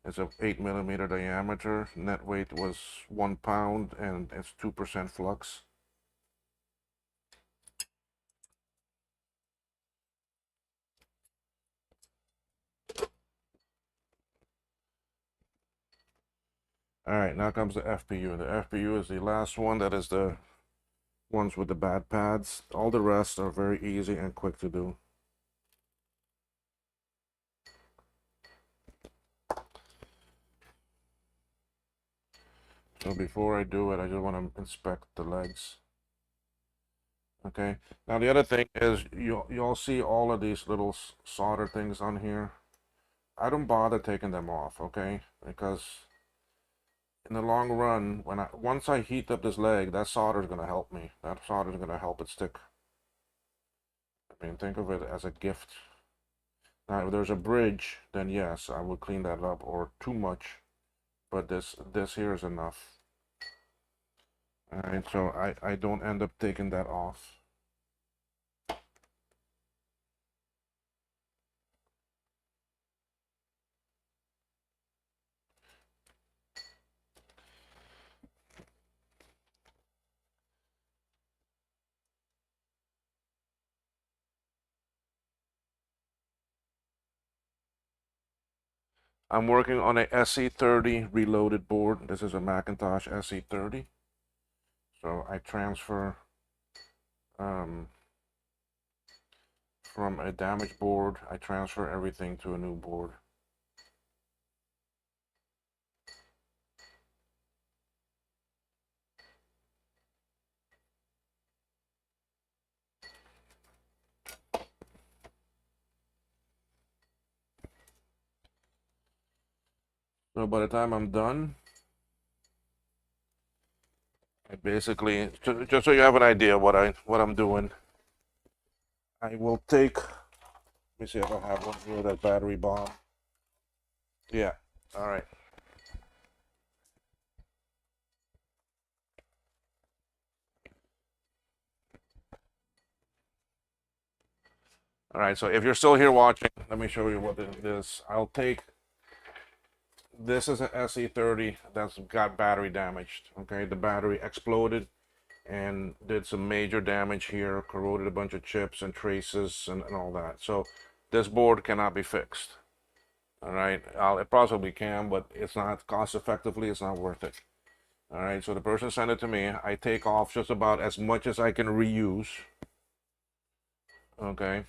It's a 8 millimeter diameter. Net weight was 1 pound, and it's 2% flux. All right, now comes the FPU. The FPU is the last one. That is the ones with the bad pads. All the rest are very easy and quick to do. So before I do it, I just want to inspect the legs. Okay. Now the other thing is you'll see all of these little solder things on here. I don't bother taking them off, okay? Because in the long run, once I heat up this leg, that solder is gonna help me. That solder is gonna help it stick. I mean, think of it as a gift. Now, if there's a bridge, then yes, I would clean that up, or too much. But this here is enough. All right, so I don't end up taking that off. I'm working on a SE30 reloaded board. This is a Macintosh SE30. So I transfer from a damaged board, I transfer everything to a new board. So by the time I'm done, I basically, just so you have an idea what I'm doing, I will take, let me see if I have one here, that battery bomb. Yeah, all right. All right, so if you're still here watching, let me show you what it is. I'll take, this is an SE30 that's got battery damaged, okay? The battery exploded and did some major damage here, corroded a bunch of chips and traces and all that. So this board cannot be fixed. All right, it possibly can, but it's not cost effectively, it's not worth it. All right, so the person sent it to me. I take off just about as much as I can reuse. Okay,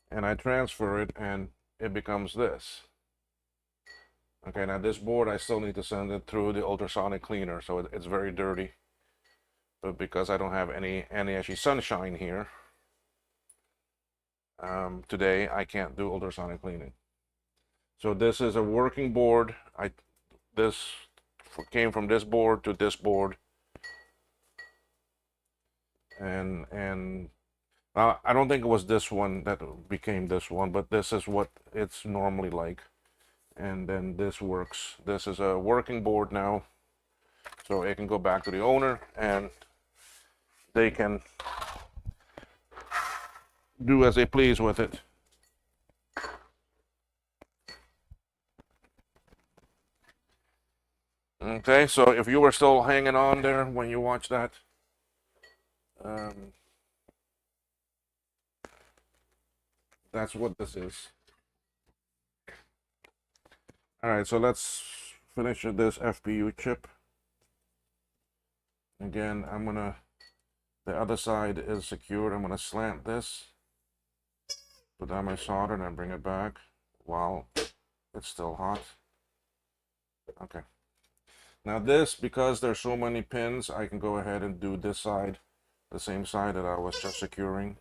and I transfer it and it becomes this. Okay, now this board I still need to send it through the ultrasonic cleaner, so it's very dirty. But because I don't have any actually sunshine here today, I can't do ultrasonic cleaning. So this is a working board. This came from this board to this board, and I don't think it was this one that became this one, but this is what it's normally like. And then this works. This is a working board now, so it can go back to the owner and they can do as they please with it. Okay, so if you were still hanging on there when you watch that, Um, that's what this is. All right, so let's finish this FPU chip. Again, the other side is secured. I'm gonna slant this, put down my solder, and then bring it back while it's still hot. Okay. Now this, because there's so many pins, I can go ahead and do this side, the same side that I was just securing.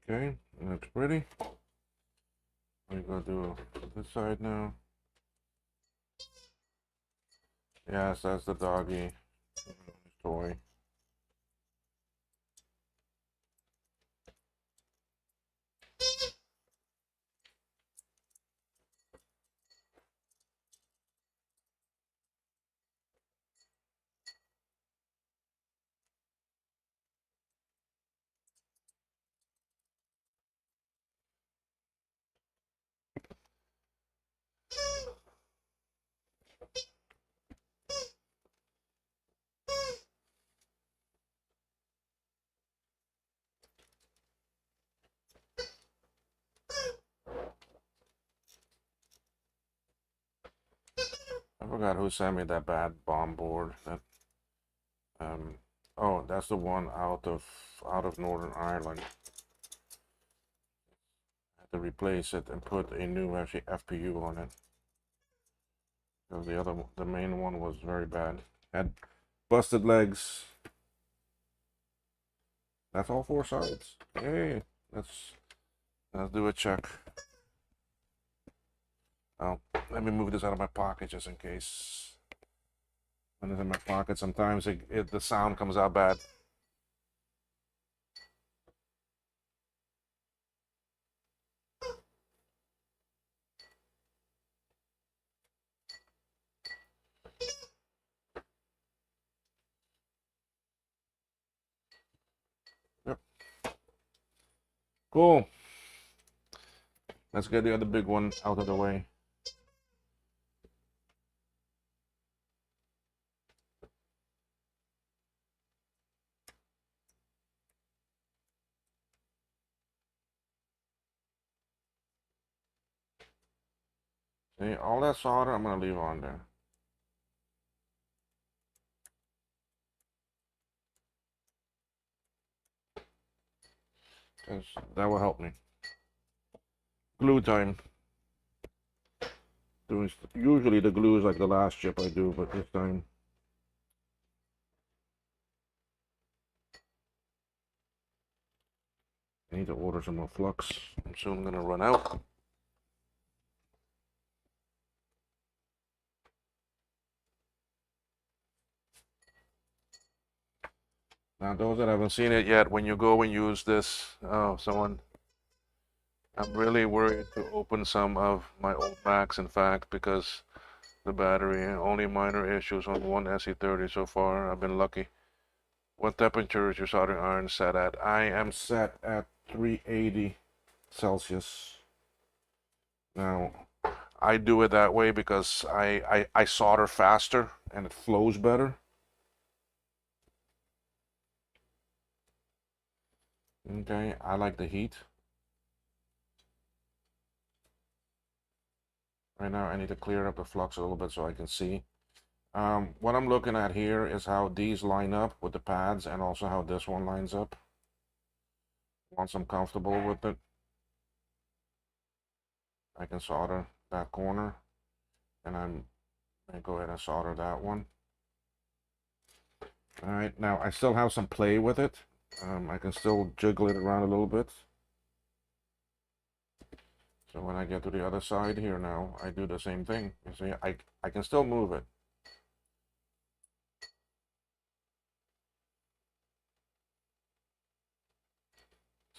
Okay, looks pretty. We go do this side now. Yes, that's the doggy toy. I forgot who sent me that bad bomb board. That oh, that's the one out of Northern Ireland. I had to replace it and put a new actually FPU on it. Because the main one was very bad. Had busted legs. That's all four sides. Hey, let's do a check. Oh, let me move this out of my pocket just in case. When it's in my pocket, sometimes the sound comes out bad. Yep. Cool. Let's get the other big one out of the way. See, all that solder I'm gonna leave on there. Because that will help me. Glue time. Usually the glue is like the last chip I do, but this time. I need to order some more flux. I'm soon gonna run out. Now, those that haven't seen it yet, when you go and use this, oh, I'm really worried to open some of my old Macs, in fact, because the battery, only minor issues on one SE30 so far. I've been lucky. What temperature is your soldering iron set at? I am set at 380 Celsius. Now, I do it that way because I solder faster and it flows better. Okay, I like the heat. Right now I need to clear up the flux a little bit so I can see. What I'm looking at here is how these line up with the pads and also how this one lines up. Once I'm comfortable with it, I can solder that corner, and I'm going to go ahead and solder that one. All right, now I still have some play with it. I can still jiggle it around a little bit. So when I get to the other side here now, I do the same thing. You see, I can still move it.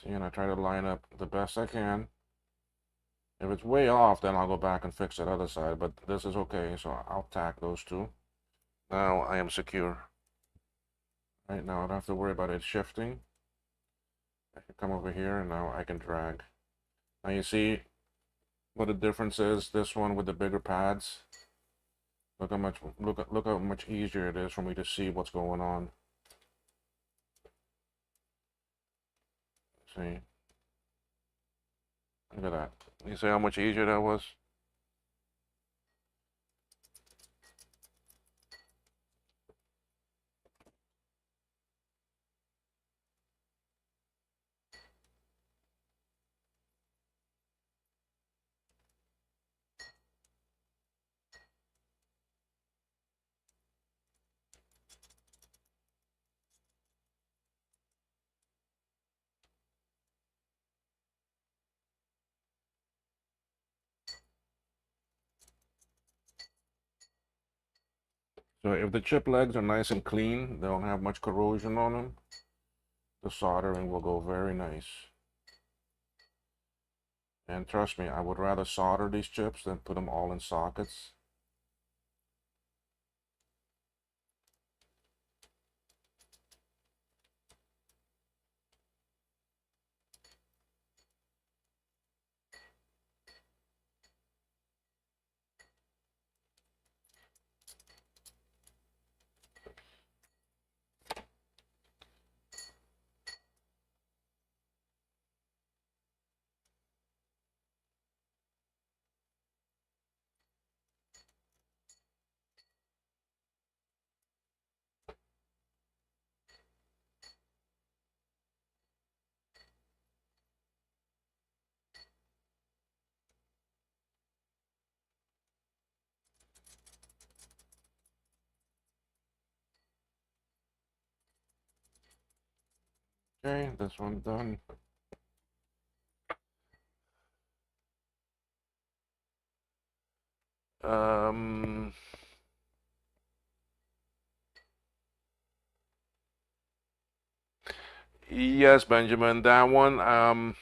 See, and I try to line up the best I can. If it's way off, then I'll go back and fix that other side, but this is okay, so I'll tack those two. Now I am secure. Right now I don't have to worry about it shifting. I can come over here and now I can drag. Now you see what the difference is, this one with the bigger pads. Look how much easier it is for me to see what's going on. See? Look at that. You see how much easier that was? So if the chip legs are nice and clean, they don't have much corrosion on them, the soldering will go very nice. And trust me, I would rather solder these chips than put them all in sockets. Okay, this one's done. Um, yes, Benjamin, that one,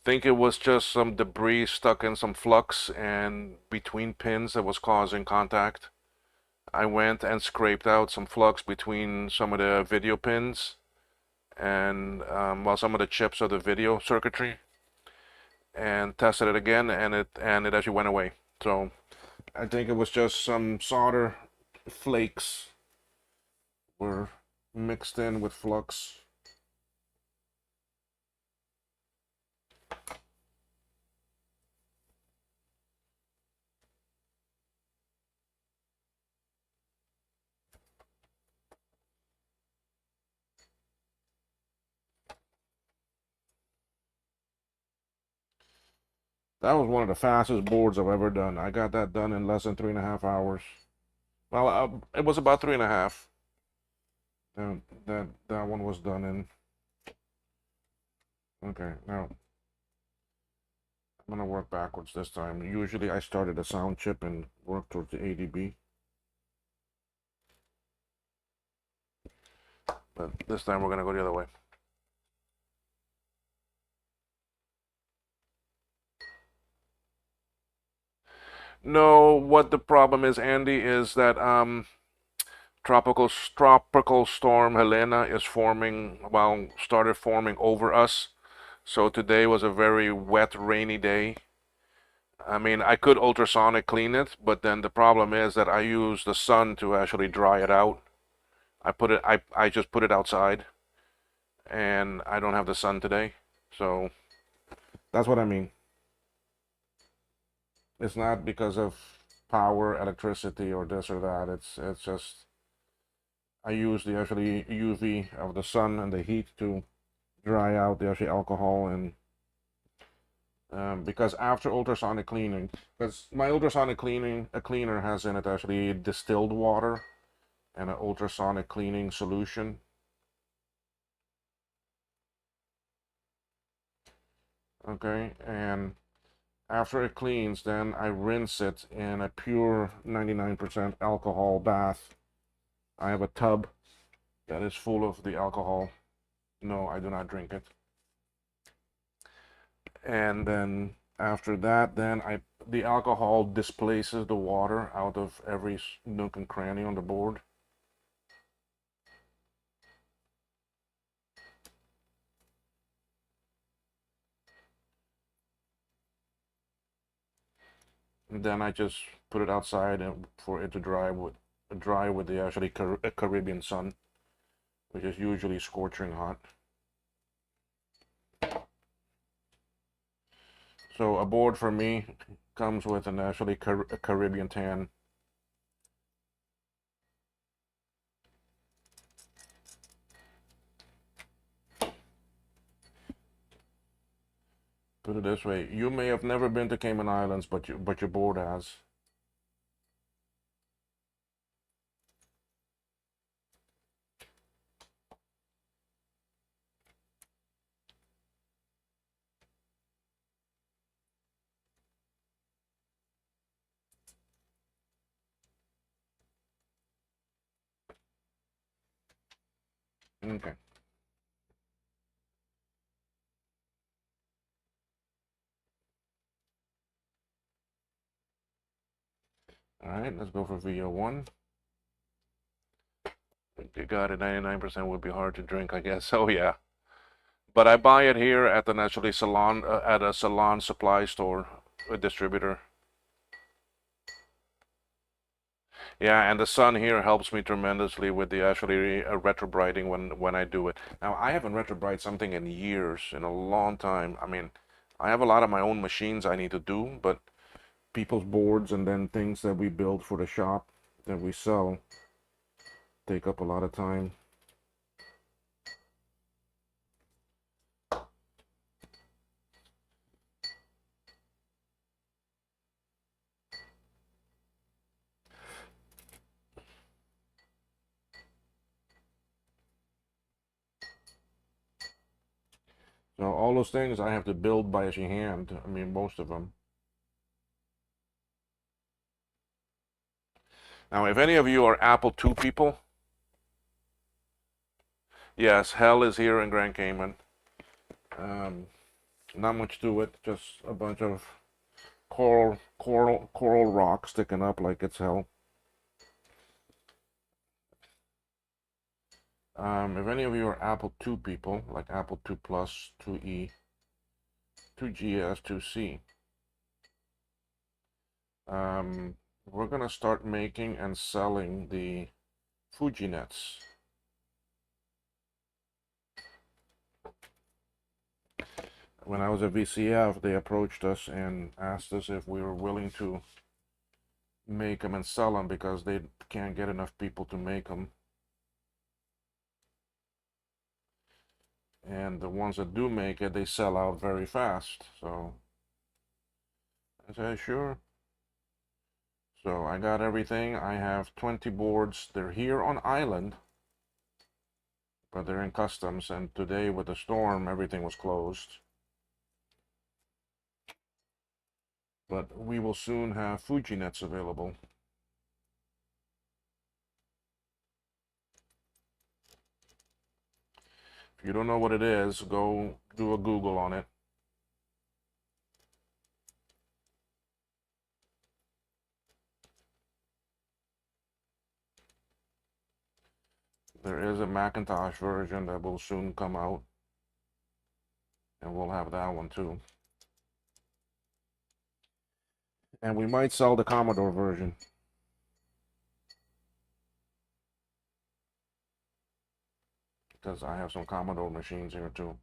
think it was just some debris stuck in some flux and between pins that was causing contact. I went and scraped out some flux between some of the video pins and well, some of the chips of the video circuitry, and tested it again, and it actually went away. So I think it was just some solder flakes were mixed in with flux. That was one of the fastest boards I've ever done. I got that done in less than 3.5 hours. Well, it was about 3.5. That one was done in. Okay, now I'm gonna work backwards this time. Usually I start at a sound chip and work towards the ADB. But this time we're gonna go the other way. No, what the problem is, Andy, is that tropical storm Helena is forming, well, started forming over us. So today was a very wet, rainy day. I mean, I could ultrasonic clean it, but then the problem is that I use the sun to actually dry it out. I just put it outside, and I don't have the sun today, so that's what I mean. It's not because of power, electricity, or this or that. It's just I use the actually UV of the sun and the heat to dry out the actually alcohol, and because after ultrasonic cleaning, because my ultrasonic cleaning a cleaner has in it actually distilled water and an ultrasonic cleaning solution. Okay, and after it cleans, then I rinse it in a pure 99% alcohol bath. I have a tub that is full of the alcohol. No, I do not drink it. And then after that, then the alcohol displaces the water out of every nook and cranny on the board. And then I just put it outside and for it to dry with the actually Caribbean sun, which is usually scorching hot. So a board for me comes with an actually Caribbean tan. Put it this way: you may have never been to Cayman Islands, but your board has. Okay. All right, let's go for VO1. You got it. 99% would be hard to drink, I guess. Oh yeah. But I buy it here at the naturally salon at a salon supply store, a distributor. Yeah, and the sun here helps me tremendously with the actually retrobrighting when I do it. Now I haven't retrobright something in years, in a long time. I mean, I have a lot of my own machines I need to do, but people's boards and then things that we build for the shop that we sell take up a lot of time. So all those things I have to build by hand. I mean, most of them. Now, if any of you are Apple II people, yes, hell is here in Grand Cayman. Um, Not much to it, just a bunch of coral rock sticking up like it's hell. If any of you are Apple II people, like Apple II Plus, 2E, 2GS, 2C, we're gonna start making and selling the Fuji nets. When I was at VCF, they approached us and asked us if we were willing to make them and sell them because they can't get enough people to make them. And the ones that do make it, they sell out very fast. So I said, sure. So I got everything. I have 20 boards. They're here on island, but they're in customs. And today with the storm, everything was closed. But we will soon have Fuji nets available. If you don't know what it is, go do a Google on it. There is a Macintosh version that will soon come out, and we'll have that one too. And we might sell the Commodore version. Because I have some Commodore machines here too.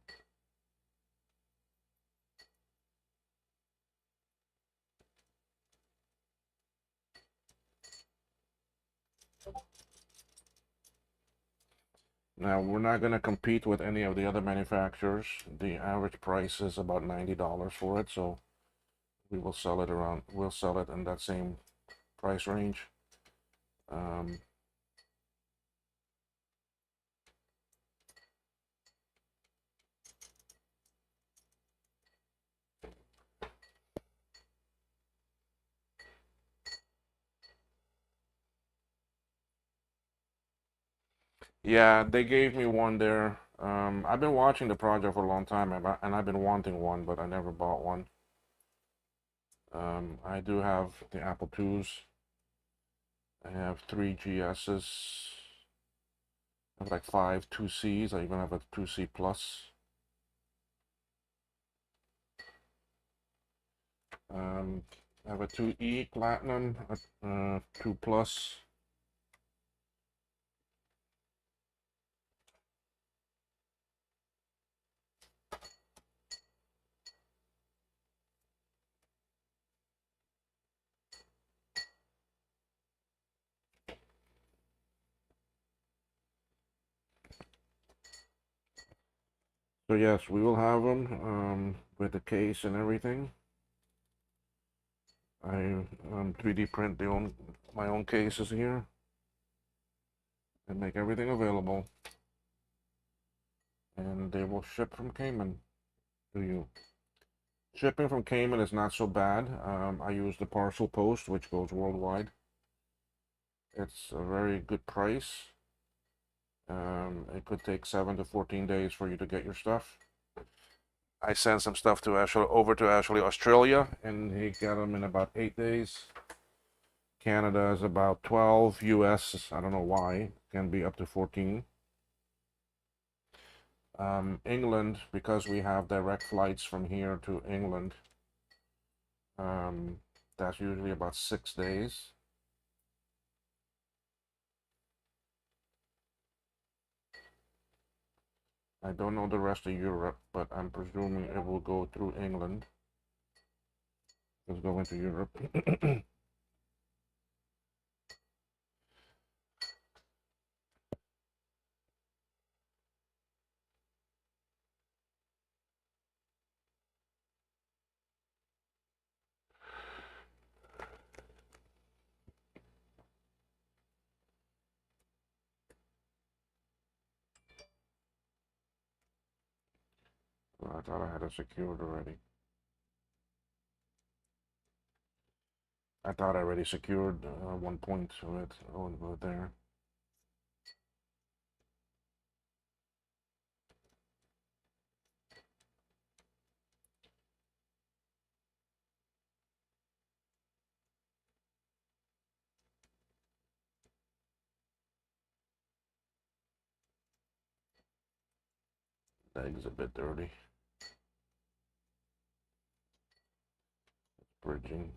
Now, we're not going to compete with any of the other manufacturers. The average price is about $90 for it, so we'll sell it in that same price range. Um, yeah, they gave me one there. I've been watching the project for a long time, and I've been wanting one, but I never bought one. I do have the Apple IIs. I have three GSs. I have like five 2Cs. I even have a 2C Plus. I have a 2E Platinum, a 2 Plus. So yes, we will have them with the case and everything. I 3D print my own cases here and make everything available, and they will ship from Cayman to you. Shipping from Cayman is not so bad. I use the parcel post, which goes worldwide. It's a very good price. It could take 7 to 14 days for you to get your stuff. I sent some stuff to over to Australia, and he got them in about 8 days. Canada is about 12. US, I don't know why, can be up to 14. England, because we have direct flights from here to England, um, that's usually about 6 days. I don't know the rest of Europe, but I'm presuming it will go through England. Let's go into Europe. Well, I thought I had it secured already. I thought I already secured 1 point of it over there. The egg's a bit dirty. Bridging.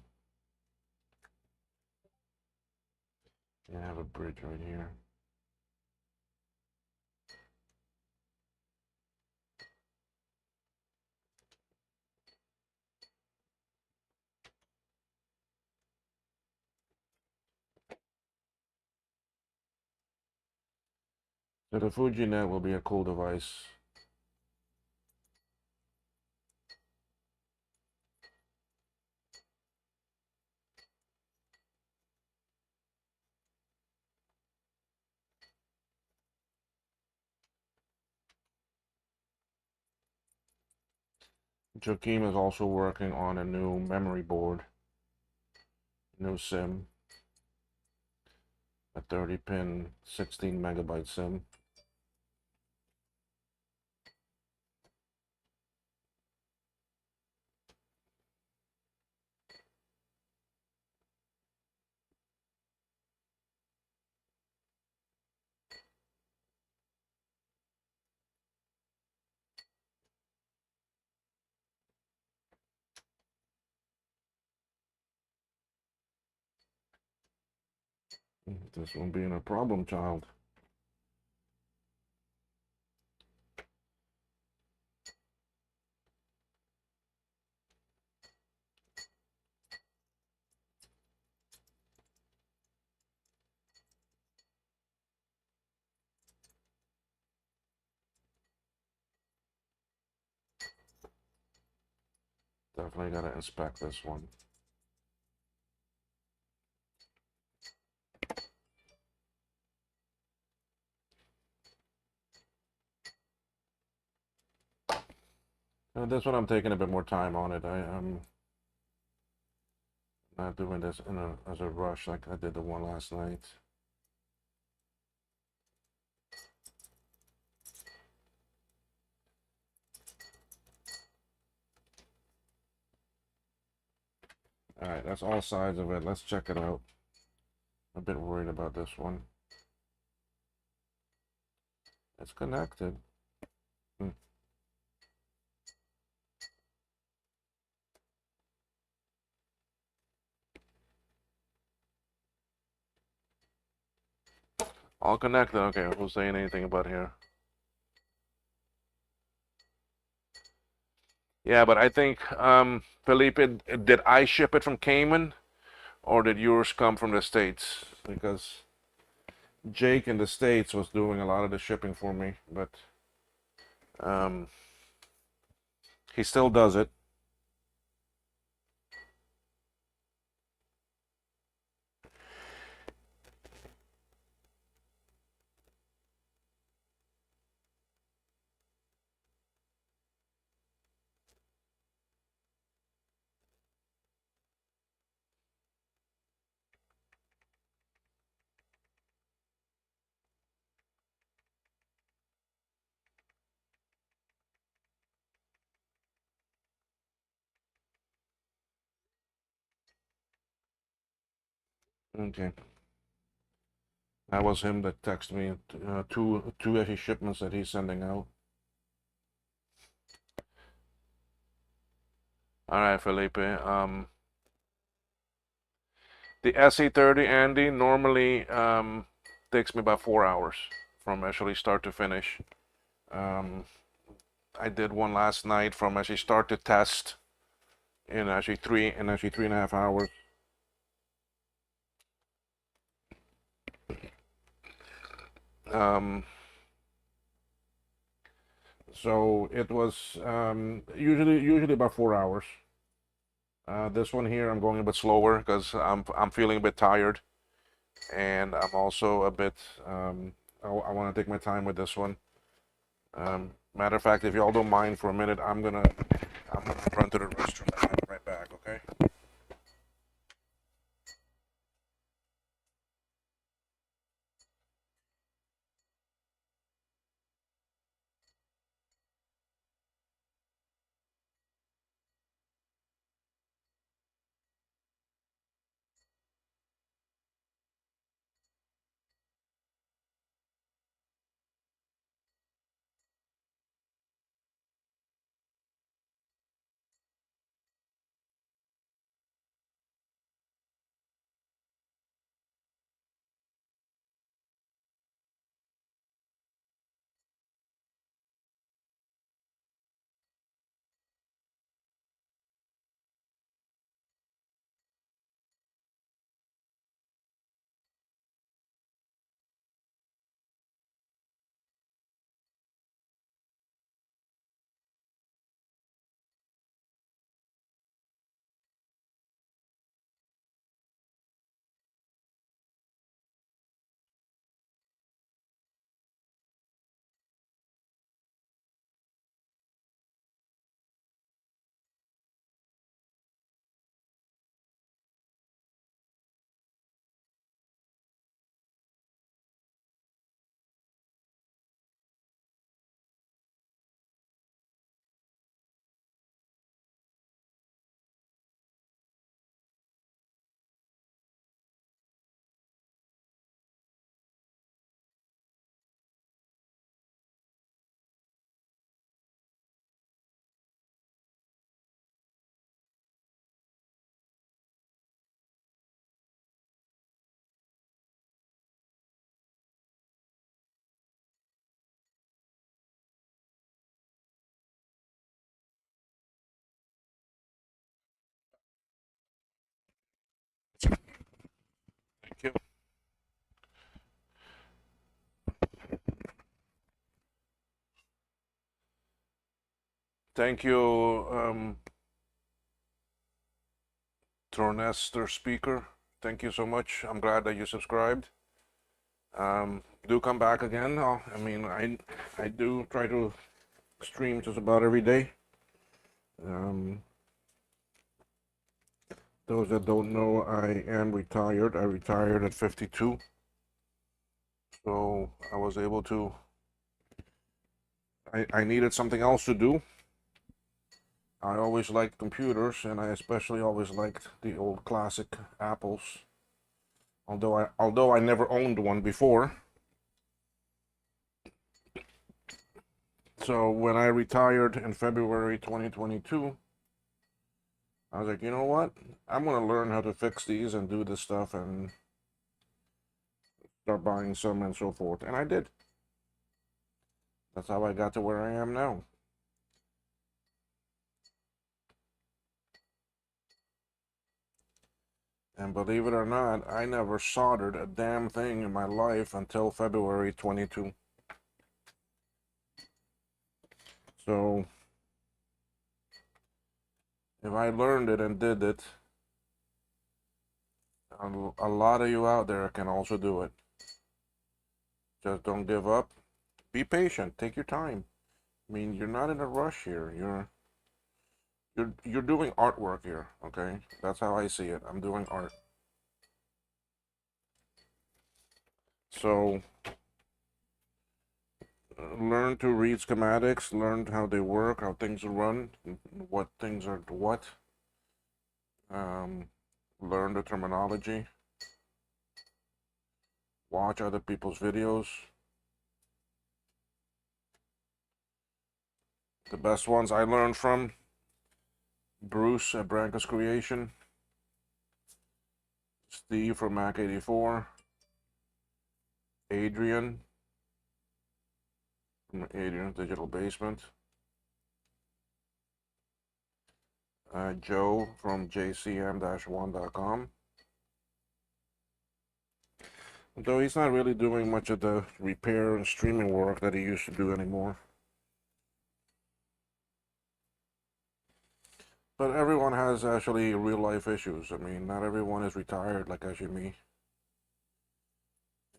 Yeah, I have a bridge right here. So the FujiNet will be a cool device. Joaquim is also working on a new memory board, new SIM, a 30-pin, 16 megabyte SIM. This one being a problem child. Definitely gotta inspect this one. This one I'm taking a bit more time on it. I'm not doing this as a rush like I did the one last night. All right, that's all sides of it. Let's check it out. I'm a bit worried about this one. It's connected. Hmm. All connected. Okay, who's saying anything about here? Yeah, but I think, Felipe, did I ship it from Cayman or did yours come from the States? Because Jake in the States was doing a lot of the shipping for me, but um, he still does it. Okay. That was him that texted me two SE shipments that he's sending out. All right, Felipe. The SE30, Andy, normally takes me about 4 hours from actually start to finish. Um, I did one last night from actually start to test in actually 3.5 hours. Um, so it was usually about 4 hours. This one here, I'm going a bit slower because I'm feeling a bit tired, and I'm also a bit. I want to take my time with this one. Matter of fact, if y'all don't mind for a minute, I'm gonna run to the restroom and I'll be right back. Okay. Thank you. Thank you. Tornester speaker. Thank you so much. I'm glad that you subscribed. Do come back again. I mean, I do try to stream just about every day. Um, those that don't know, I am retired. I retired at 52. So I was able to, I needed something else to do. I always liked computers, and I especially always liked the old classic Apples. Although I never owned one before. So when I retired in February 2022, I was like, you know what? I'm gonna learn how to fix these and do this stuff and start buying some and so forth. And I did. That's how I got to where I am now. And believe it or not, I never soldered a damn thing in my life until February 22. So if I learned it and did it, a lot of you out there can also do it. Just don't give up. Be patient. Take your time. I mean, you're not in a rush here. You're doing artwork here, okay? That's how I see it. I'm doing art. So learn to read schematics, learn how they work, how things run, what things are what. Learn the terminology. Watch other people's videos. The best ones I learned from Bruce at Branca's Creation, Steve from Mac 84, Adrian from Adrian's Digital Basement, Joe from jcm-1.com. Though he's not really doing much of the repair and streaming work that he used to do anymore. But everyone has actually real life issues. I mean, not everyone is retired like actually me.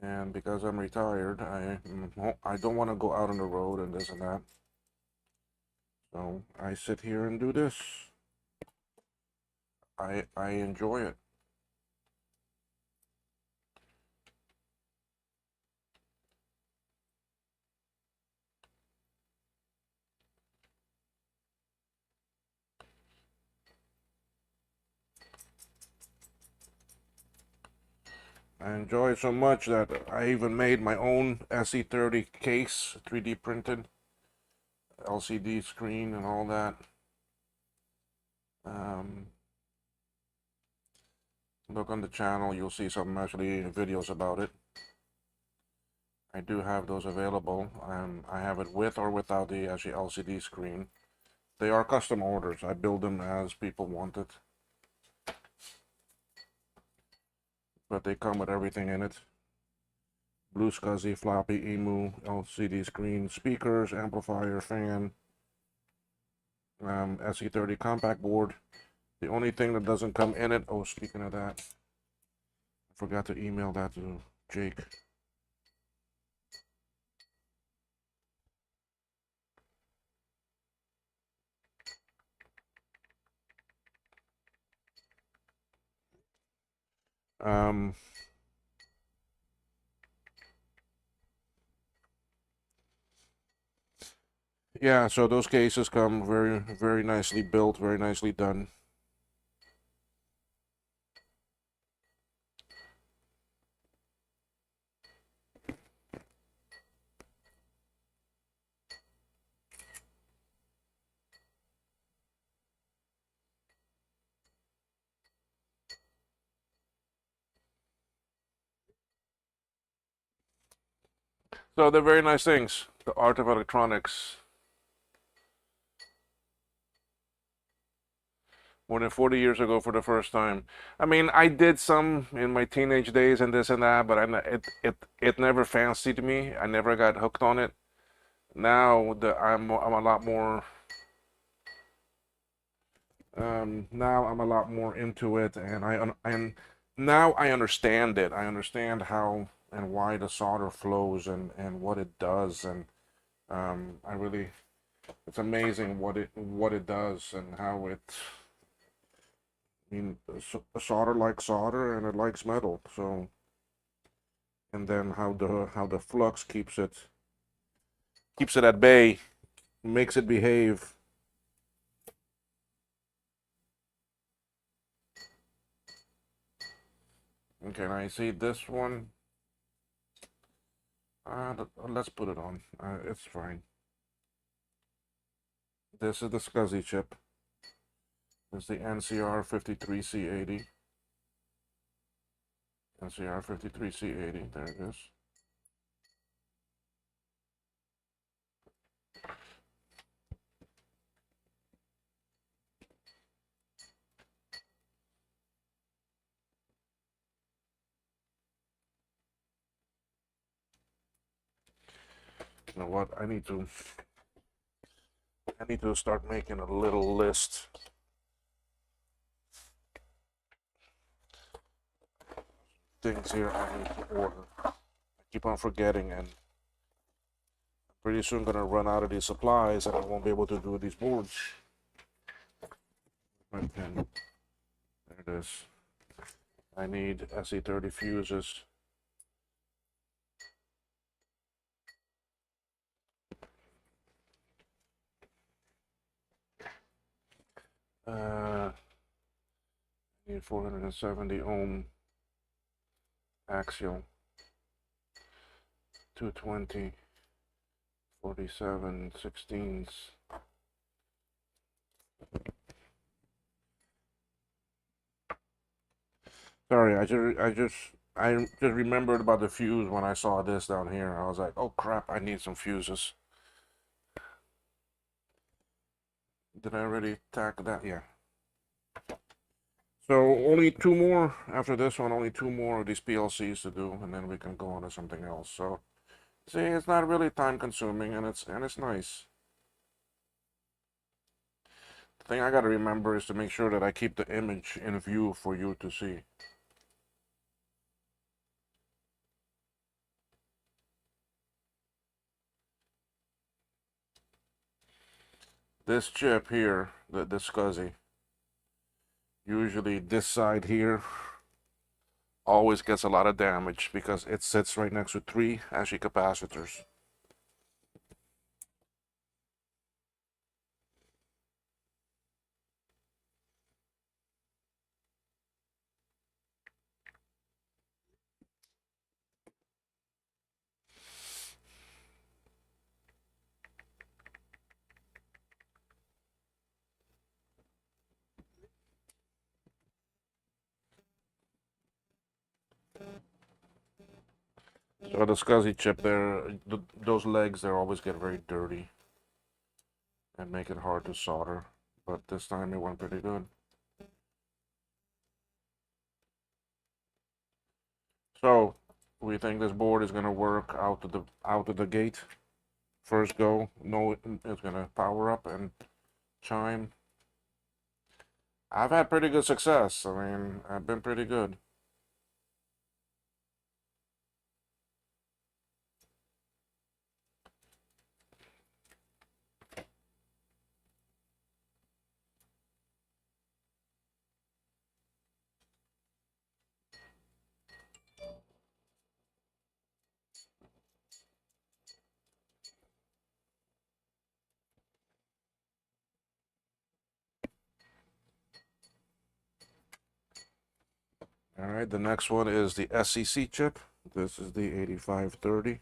And because I'm retired, I don't want to go out on the road and this and that. So I sit here and do this. I enjoy it. I enjoy it so much that I even made my own SE30 case, 3D printed, LCD screen and all that. Look on the channel, you'll see some actually videos about it. I do have those available. I have it with or without the actually LCD screen. They are custom orders. I build them as people want it. But they come with everything in it. Blue SCSI, floppy, EMU, LCD screen, speakers, amplifier, fan, SE30 compact board. The only thing that doesn't come in it, oh, speaking of that, I forgot to email that to Jake. Yeah, so those cases come very, very nicely built, very nicely done. So they're very nice things. The art of electronics. More than 40 years ago for the first time. I mean, I did some in my teenage days and this and that, but it never fancied me. I never got hooked on it. Now I'm a lot more Now I'm a lot more into it, and now I understand it. I understand how and why the solder flows and what it does, and I really it's amazing what it does and how it. I mean, solder likes solder and it likes metal, so and then how the flux keeps it at bay, makes it behave. Okay, now you see this one. Let's put it on. It's fine. This is the SCSI chip. It's the NCR53C80. NCR53C80. There it is. You know what? I need to start making a little list. Things here I need to order. I keep on forgetting, and pretty soon gonna run out of these supplies, and I won't be able to do these boards. My pen. There it is. I need SE30 fuses. I need 470 ohm axial, 220, 47 16ths. Sorry, I just remembered about the fuse when I saw this down here. I was like, oh crap, I need some fuses. Did I already tack that? Yeah. So only two more after this one, only two more of these PLCs to do, and then we can go on to something else. So see, it's not really time consuming, and it's nice. The thing I gotta remember is to make sure that I keep the image in view for you to see. This chip here, the SCSI, usually this side here always gets a lot of damage because it sits right next to three ASHI capacitors. So the SCSI chip there, those legs there always get very dirty and make it hard to solder. But this time it went pretty good. So we think this board is gonna work out of the gate. First go, no, it's gonna power up and chime. I've had pretty good success. I mean, I've been pretty good. All right, the next one is the SEC chip. This is the 8530.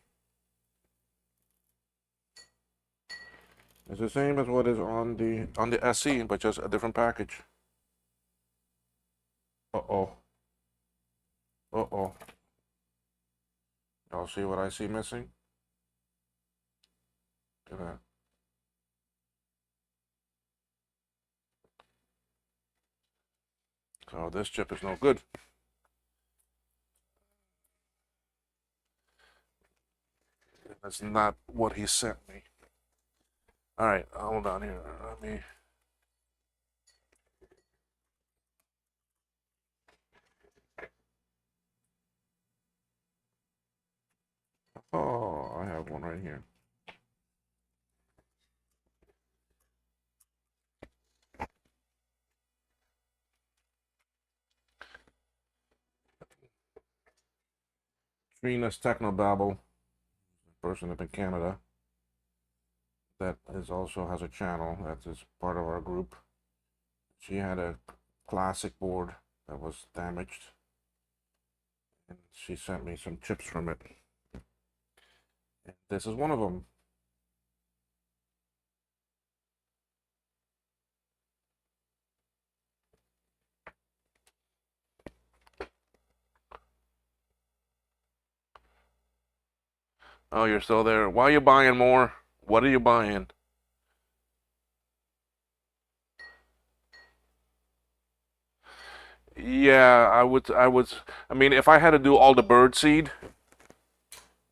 It's the same as what is on the SE, but just a different package. Uh-oh. Uh-oh. Y'all see what I see missing? Look at that. So this chip is no good. That's not what he sent me. All right, hold on here. Let me. another one right here. Trina's Technobabble, person up in Canada, that is also has a channel that is part of our group. She had a classic board that was damaged, and she sent me some chips from it. And this is one of them. Oh, you're still there. Why are you buying more? What are you buying? Yeah, I mean, if I had to do all the bird seed,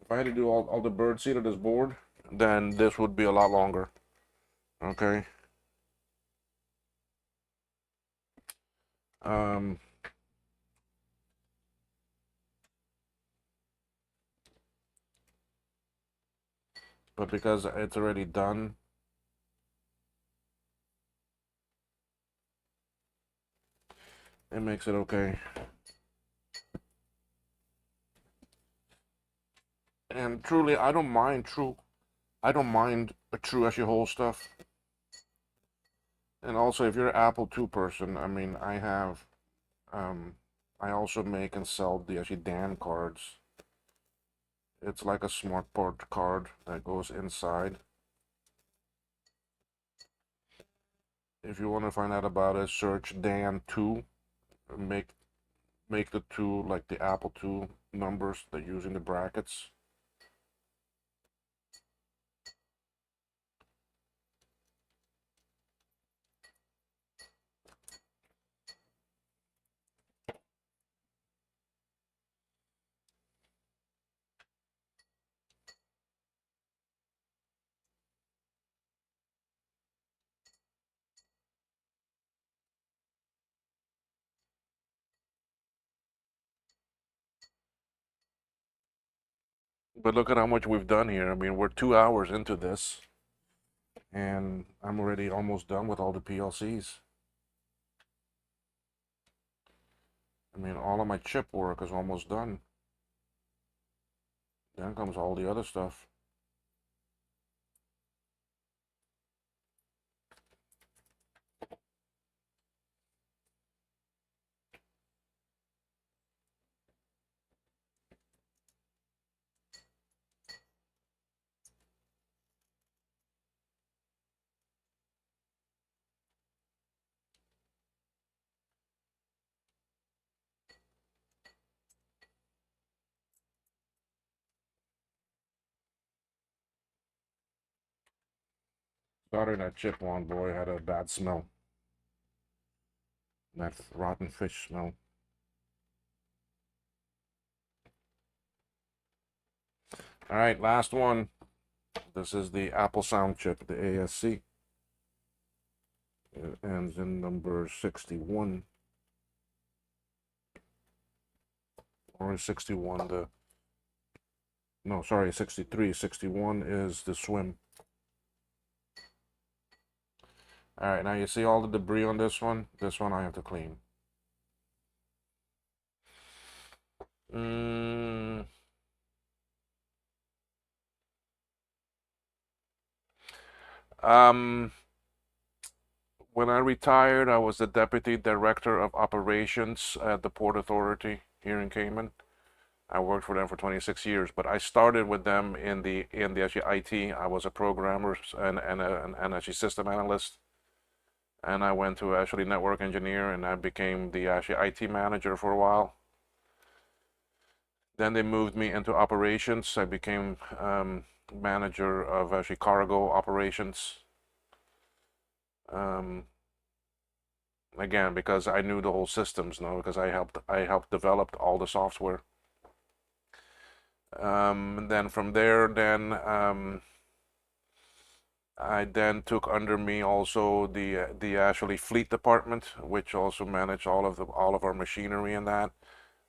if I had to do all the bird seed of this board, then this would be a lot longer. Okay. Um, but because it's already done, it makes it okay. And truly, I don't mind a true as you whole stuff. And also, if you're an Apple II person, I mean, I also make and sell the actually Dan cards. It's like a smart board card that goes inside. If you want to find out about it, search Dan 2. Make make the 2 like the Apple II numbers they're using the brackets. But look at how much we've done here. I mean, we're 2 hours into this, and I'm already almost done with all the PLCs. I mean, all of my chip work is almost done. Then comes all the other stuff. Starting that chip one, boy, had a bad smell. That rotten fish smell. All right, last one. This is the Apple Sound chip, the ASC. It ends in number 61. Or 61, no, sorry, 63. 61 is the swim. All right, now you see all the debris on this one? This one I have to clean. Mm, um, when I retired, I was the Deputy Director of Operations at the Port Authority here in Cayman. I worked for them for 26 years, but I started with them in the actually IT. I was a programmer and actually system analyst, and I went to actually network engineer, and I became the actually IT manager for a while. Then they moved me into operations. I became manager of actually cargo operations. Um, again, because I knew the whole systems, because I helped develop all the software. And then from there, I then took under me also the actually fleet department, which also managed all of our machinery and that.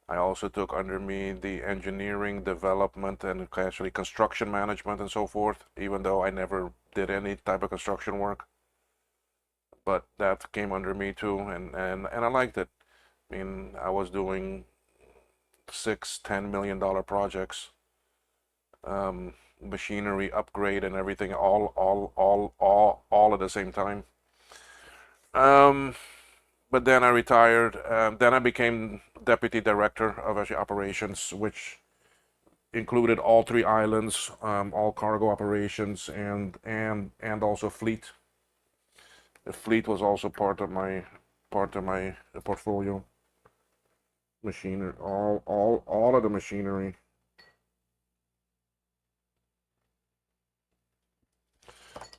I also took under me the engineering, development, and actually construction management and so forth, even though I never did any type of construction work. But that came under me too, and I liked it. I mean, I was doing $6, $10 million projects, machinery upgrade and everything, all at the same time. Um, but then I retired. Then I became deputy director of actually operations, which included all three islands, all cargo operations, and also fleet. The fleet was also part of my portfolio. Machinery, all of the machinery.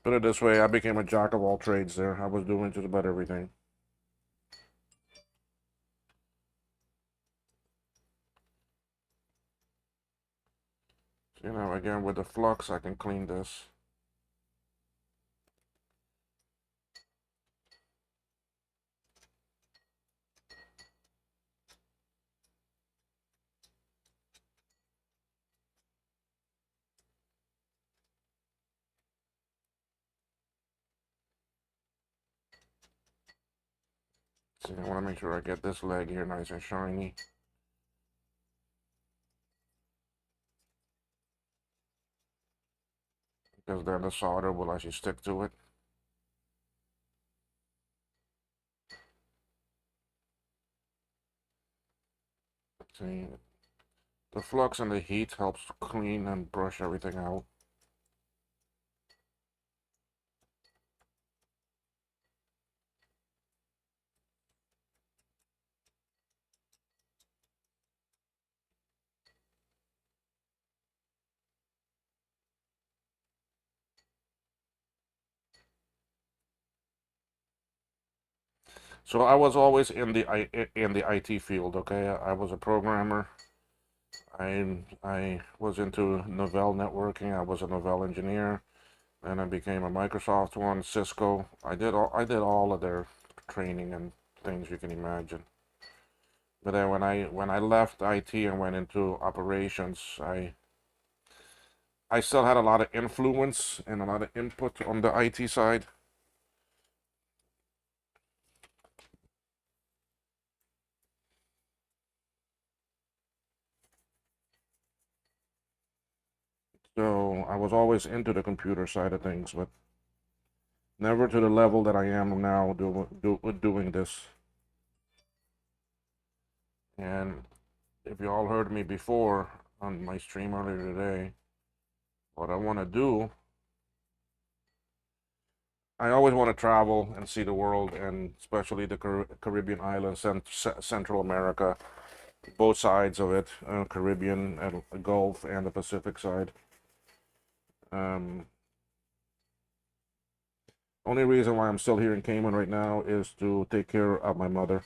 Put it this way, I became a jack of all trades there. I was doing just about everything. Again, with the flux, I can clean this. See, I want to make sure I get this leg here nice and shiny. Because then the solder will actually stick to it. See, the flux and the heat helps clean and brush everything out. So I was always in the IT field. Okay, I was a programmer. I was into Novell networking. I was a Novell engineer. Then I became a Microsoft one, Cisco. I did all of their training and things you can imagine. But then when I left IT and went into operations, I still had a lot of influence and a lot of input on the IT side. So I was always into the computer side of things, but never to the level that I am now doing this. And if you all heard me before on my stream earlier today, what I want to do, I always want to travel and see the world, and especially the Caribbean islands and Central America, both sides of it, Caribbean and Gulf and the Pacific side. Um, Only reason why I'm still here in Cayman right now is to take care of my mother.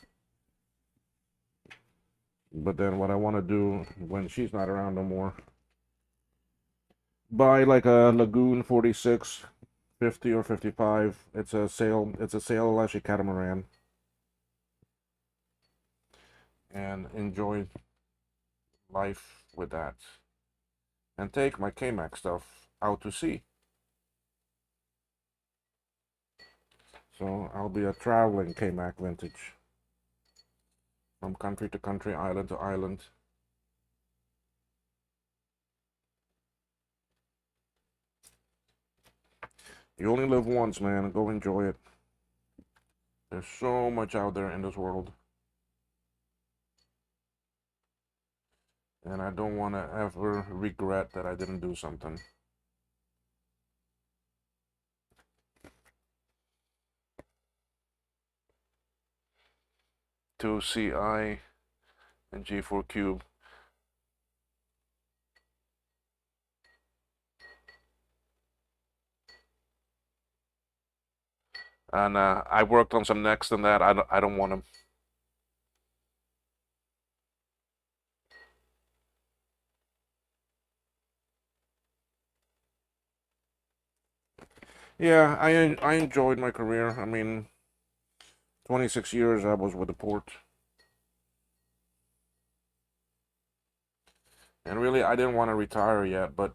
But then what I want to do when she's not around no more, buy like a Lagoon 46, 50 or 55. It's a sail actually catamaran, and enjoy life with that. And take my K-Mac stuff out to sea. So I'll be a traveling K-Mac vintage. From country to country, island to island. You only live once, man. Go enjoy it. There's so much out there in this world. And I don't want to ever regret that I didn't do something. To CI and G4 Cube. And I worked on some next and that. I don't want them. Yeah, I enjoyed my career. I mean, 26 years I was with the port. And really, I didn't want to retire yet, but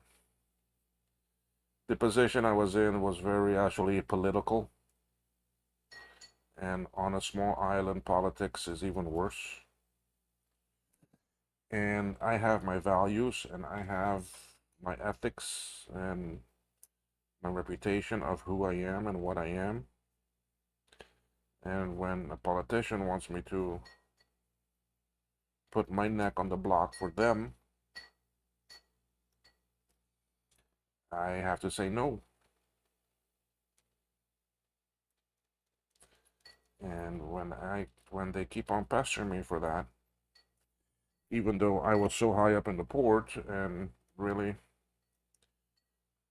the position I was in was very actually political. And on a small island, politics is even worse. And I have my values and I have my ethics and my reputation of who I am and what I am. And when a politician wants me to put my neck on the block for them, I have to say no. And when they keep on pestering me for that, even though I was so high up in the port and really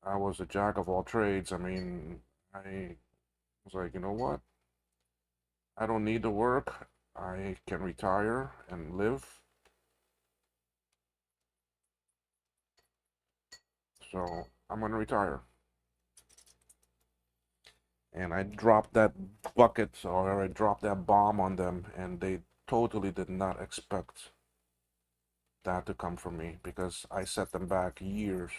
I was a jack of all trades, I mean, I was like, you know what? I don't need to work. I can retire and live. So I'm gonna retire. And I dropped that bucket or I dropped that bomb on them, and they totally did not expect that to come from me because I set them back years.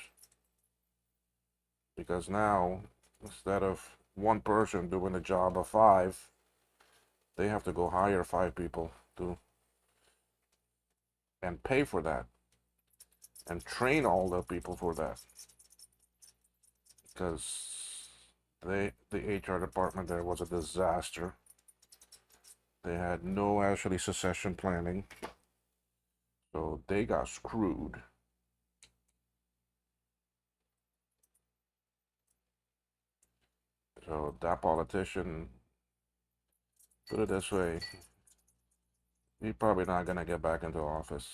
Because now, instead of one person doing the job of five, they have to go hire five people to and pay for that and train all the people for that because the HR department there was a disaster. They had no actually succession planning, so they got screwed. So that politician, put it this way, he's probably not gonna get back into office.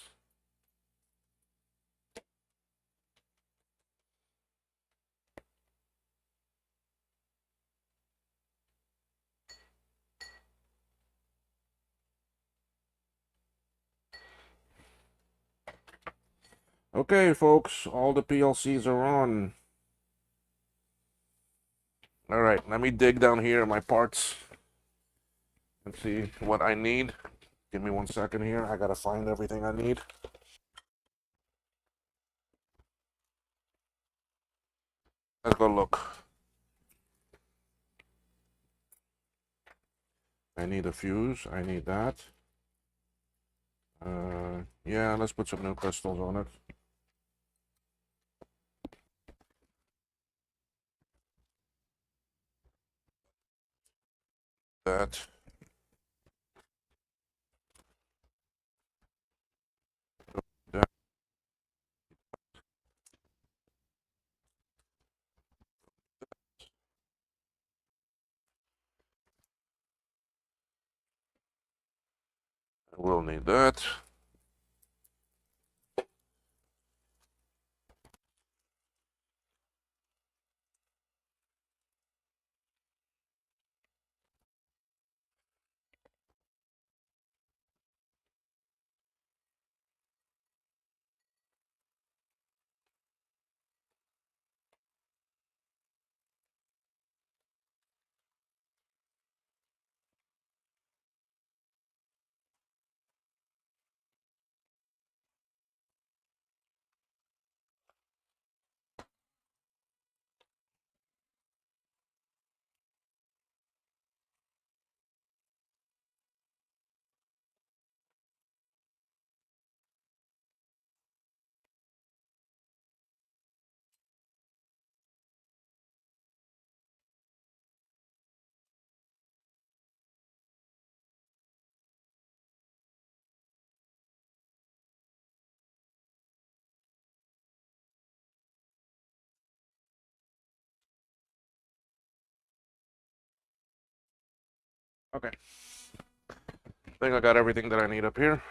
Okay, folks, all the PLCs are on. All right, let me dig down here in my parts and see what I need. Give me 1 second here. I gotta find everything I need. Let's go look. I need a fuse. I need that. Yeah, let's put some new crystals on it. That. That. We'll need that. Okay. I think I got everything that I need up here.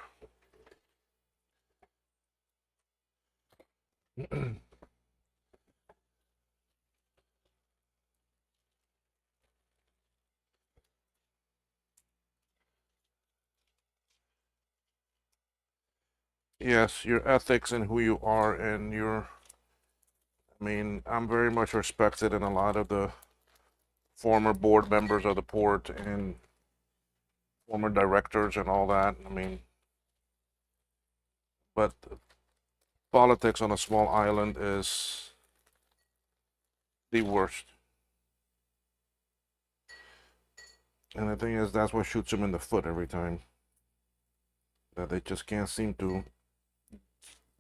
Yes, your ethics and who you are and your, I mean, I'm very much respected in a lot of the former board members of the port and former directors and all that. I mean, but Politics on a small island is the worst. And the thing is, that's what shoots them in the foot every time. That they just can't seem to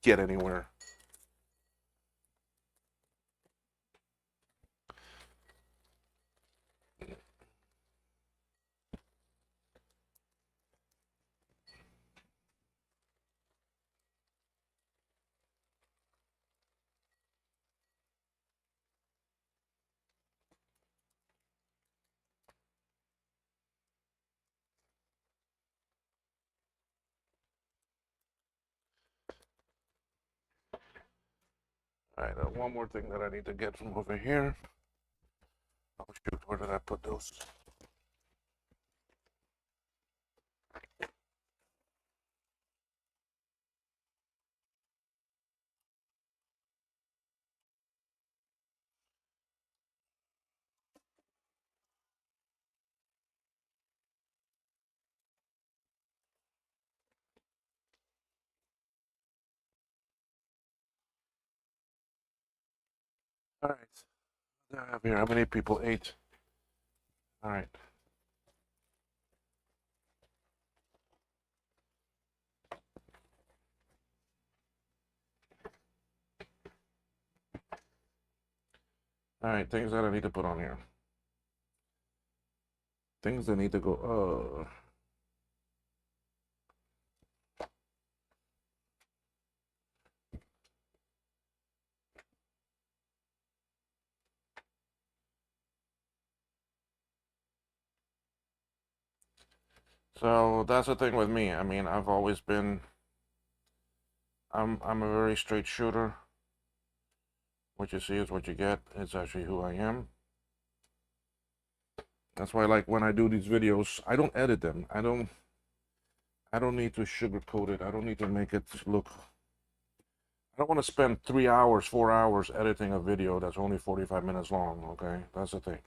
get anywhere. All right, one more thing that I need to get from over here. Oh shoot, where did I put those? All right, I have here. How many people? 8. All right. All right, things that I need to put on here. Things that need to go. So that's the thing with me. I mean, I've always been. I'm a very straight shooter. What you see is what you get. It's actually who I am. That's why, like, when I do these videos, I don't edit them. I don't need to sugarcoat it. I don't need to make it look. I don't want to spend 3 hours, 4 hours editing a video that's only 45 minutes long. Okay, that's the thing.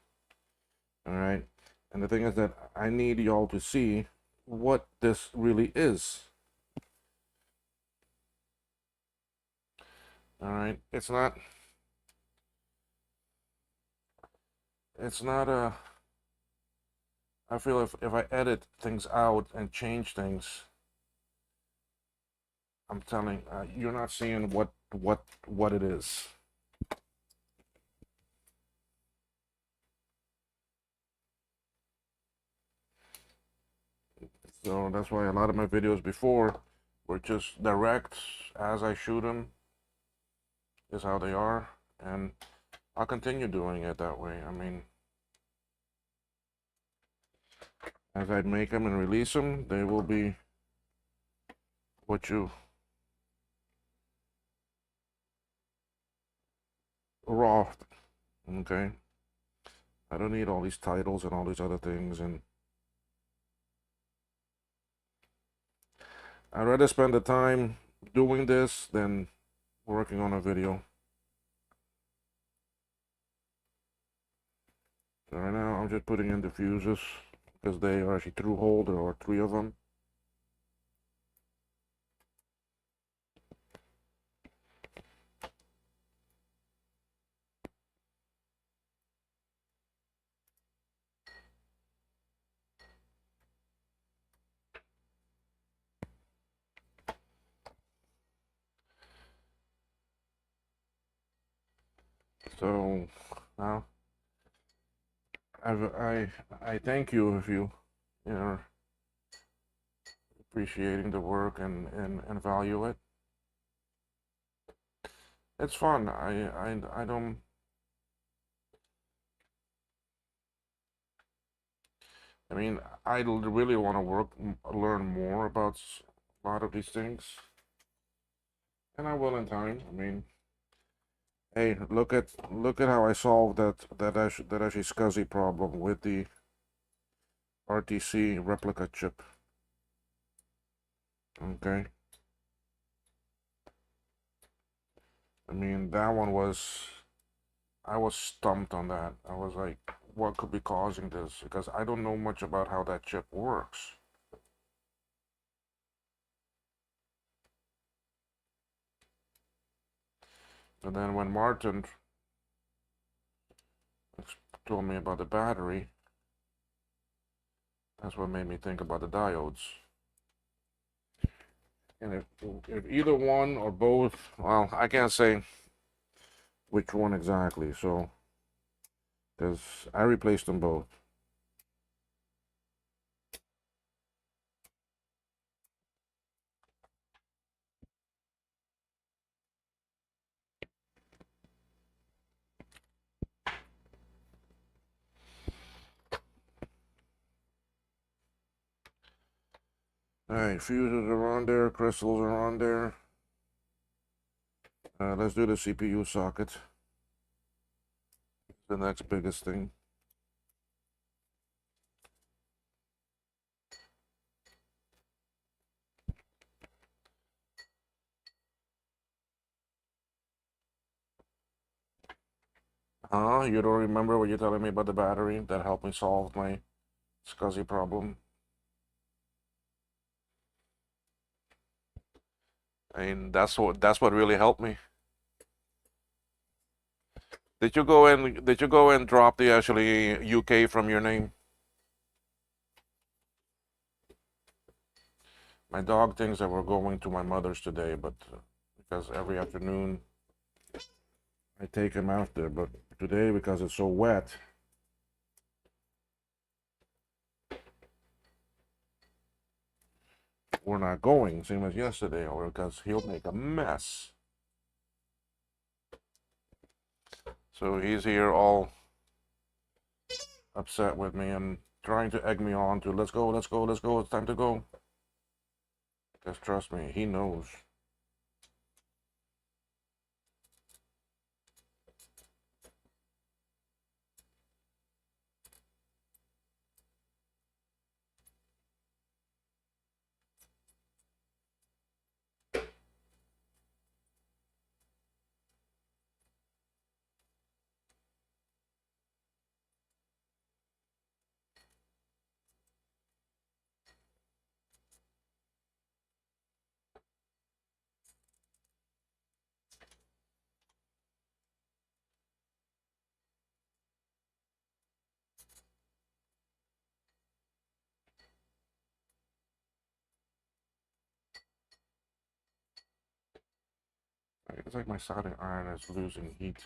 All right, and the thing is that I need y'all to see what this really is. All right, it's not. It's not a. I feel if I edit things out and change things, I'm telling you're not seeing what it is. So that's why a lot of my videos before were just direct as I shoot them is how they are, and I'll continue doing it that way. I mean, as I make them and release them, they will be what you raw. Okay, I don't need all these titles and all these other things, and I'd rather spend the time doing this than working on a video. So right now I'm just putting in the fuses because they are actually through hole. There are 3 of them. So now I thank you if you know appreciating the work and value it. It's fun. I don't. I mean, I really want to learn more about a lot of these things, and I will in time. I mean, hey, look at how I solved that actually SCSI problem with the RTC replica chip. Okay. I mean, that one was, I was stumped on that. I was like, what could be causing this? Because I don't know much about how that chip works. And then when Martin told me about the battery, that's what made me think about the diodes. And if either one or both, well, I can't say which one exactly, so, because I replaced them both. Alright, fuses are on there, crystals are on there. Let's do the CPU socket. The next biggest thing. Huh? You don't remember what you're telling me about the battery that helped me solve my SCSI problem? I mean, that's what really helped me. Did you go and drop the actually UK from your name? My dog thinks that we're going to my mother's today, but because every afternoon I take him out there, but today because it's so wet, we're not going, same as yesterday, or because he'll make a mess. So he's here all upset with me and trying to egg me on to let's go, let's go, let's go, it's time to go. Because trust me, he knows. It's like my soldering iron is losing heat.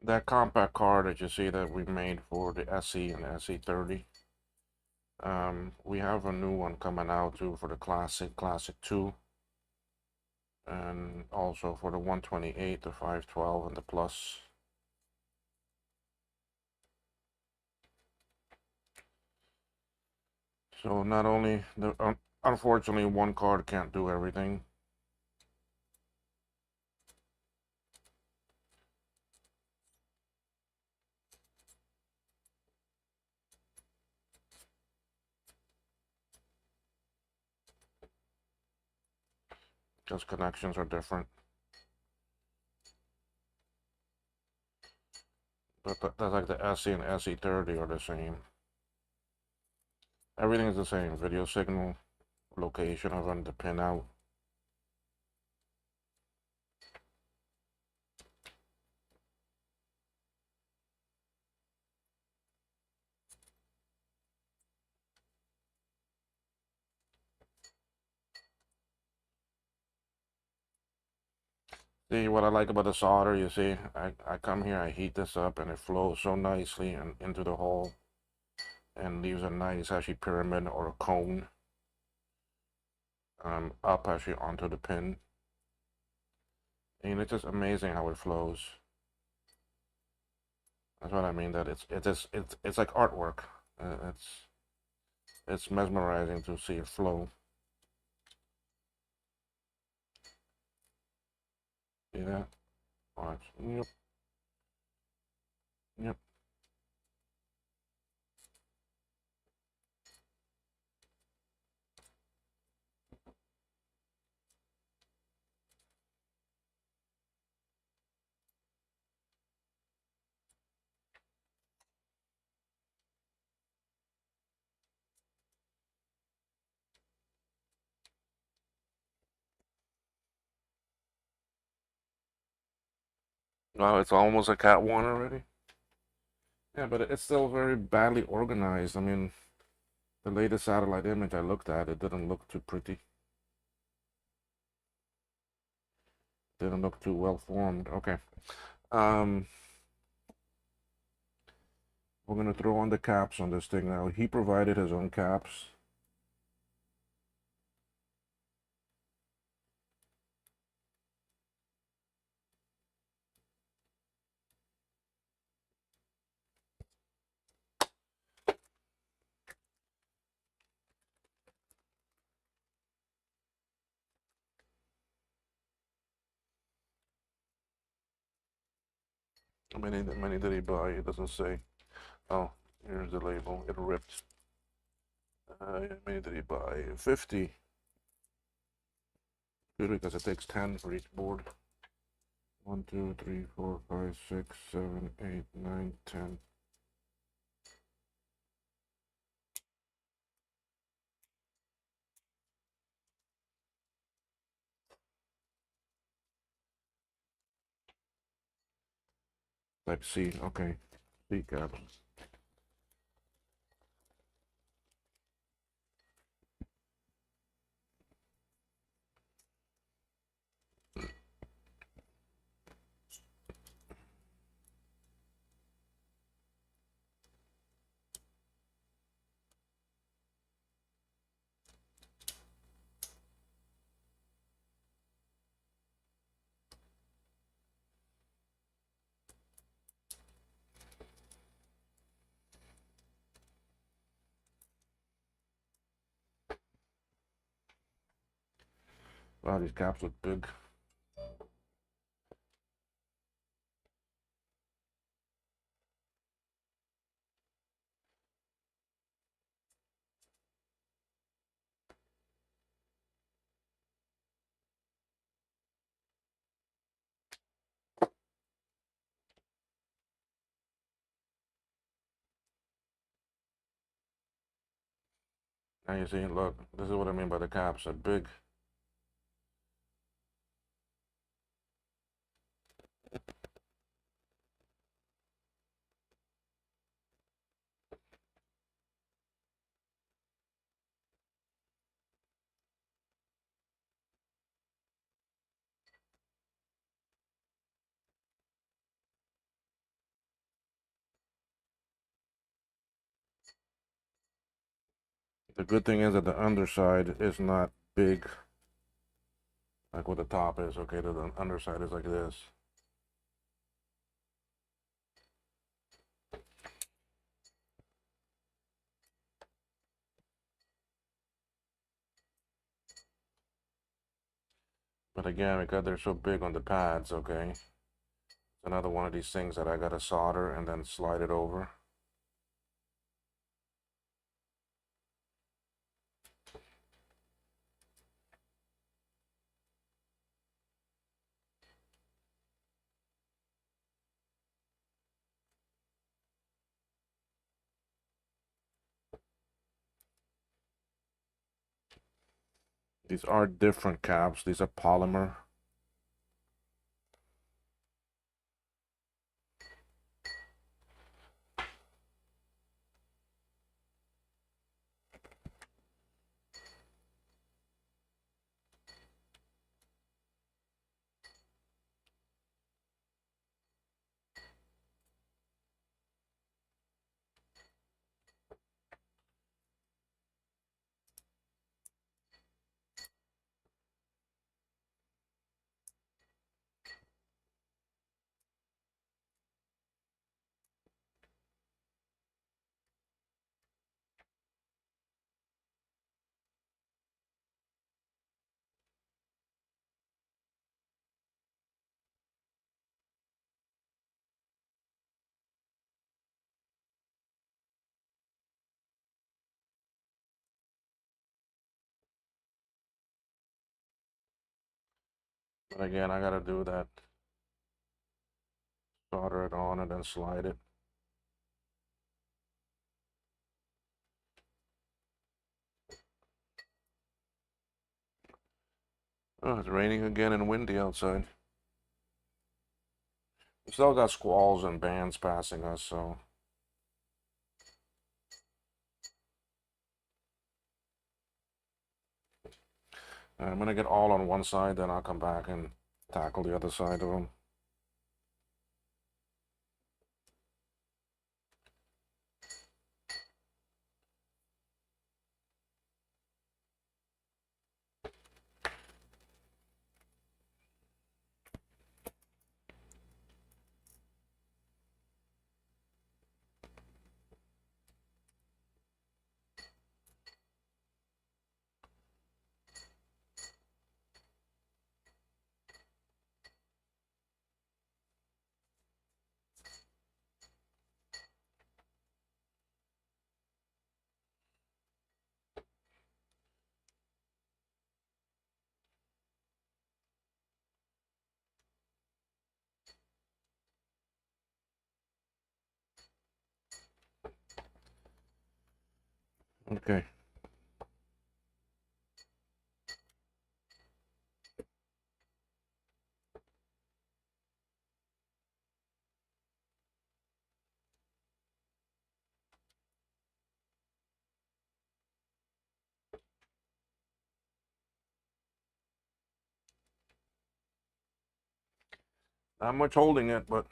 That compact car that you see that we made for the SE and SE30, we have a new one coming out too for the Classic 2, and also for the 128, the 512, and the Plus. So not only unfortunately one card can't do everything. Because connections are different. But that's like the SE and SE30 are the same. Everything is the same. Video signal, location of the pin out. See what I like about the solder, you see, I come here, I heat this up and it flows so nicely and into the hole. and leaves a nice actually pyramid or a cone up actually onto the pin. And it's just amazing how it flows. That's what I mean. That it's like artwork. It's mesmerizing to see it flow. See that? Watch. Yep. Yep. Wow, it's almost a Cat 1 already. Yeah, but it's still very badly organized. I mean, the latest satellite image I looked at, it didn't look too pretty. Didn't look too well formed. Okay. Um, we're gonna throw on the caps on this thing now. He provided his own caps. How many did he buy? It doesn't say. Oh, here's the label. It ripped. How many did he buy? 50. Good, because it takes 10 for each board. 1, 2, 3, 4, 5, 6, 7, 8, 9, 10. Type C. Okay. C caps. Wow, these caps look big. Now you see, look, this is what I mean by the caps. They're big. The good thing is that the underside is not big like what the top is. Okay, the underside is like this. But again, because they're so big on the pads, okay, it's another one of these things that I gotta solder and then slide it over. These are different caps. These are polymer. But again, I gotta do that. Solder it on and then slide it. Oh, it's raining again and windy outside. We still got squalls and bands passing us, so. I'm gonna get all on one side, then I'll come back and tackle the other side of them. Okay. Not much holding it, but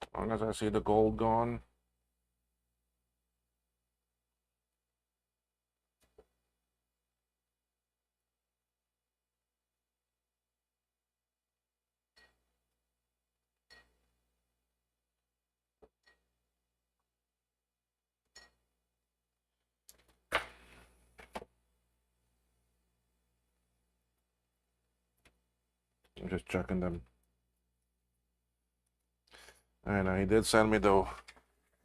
as long as I see the gold gone. I'm just checking them. And he did send me the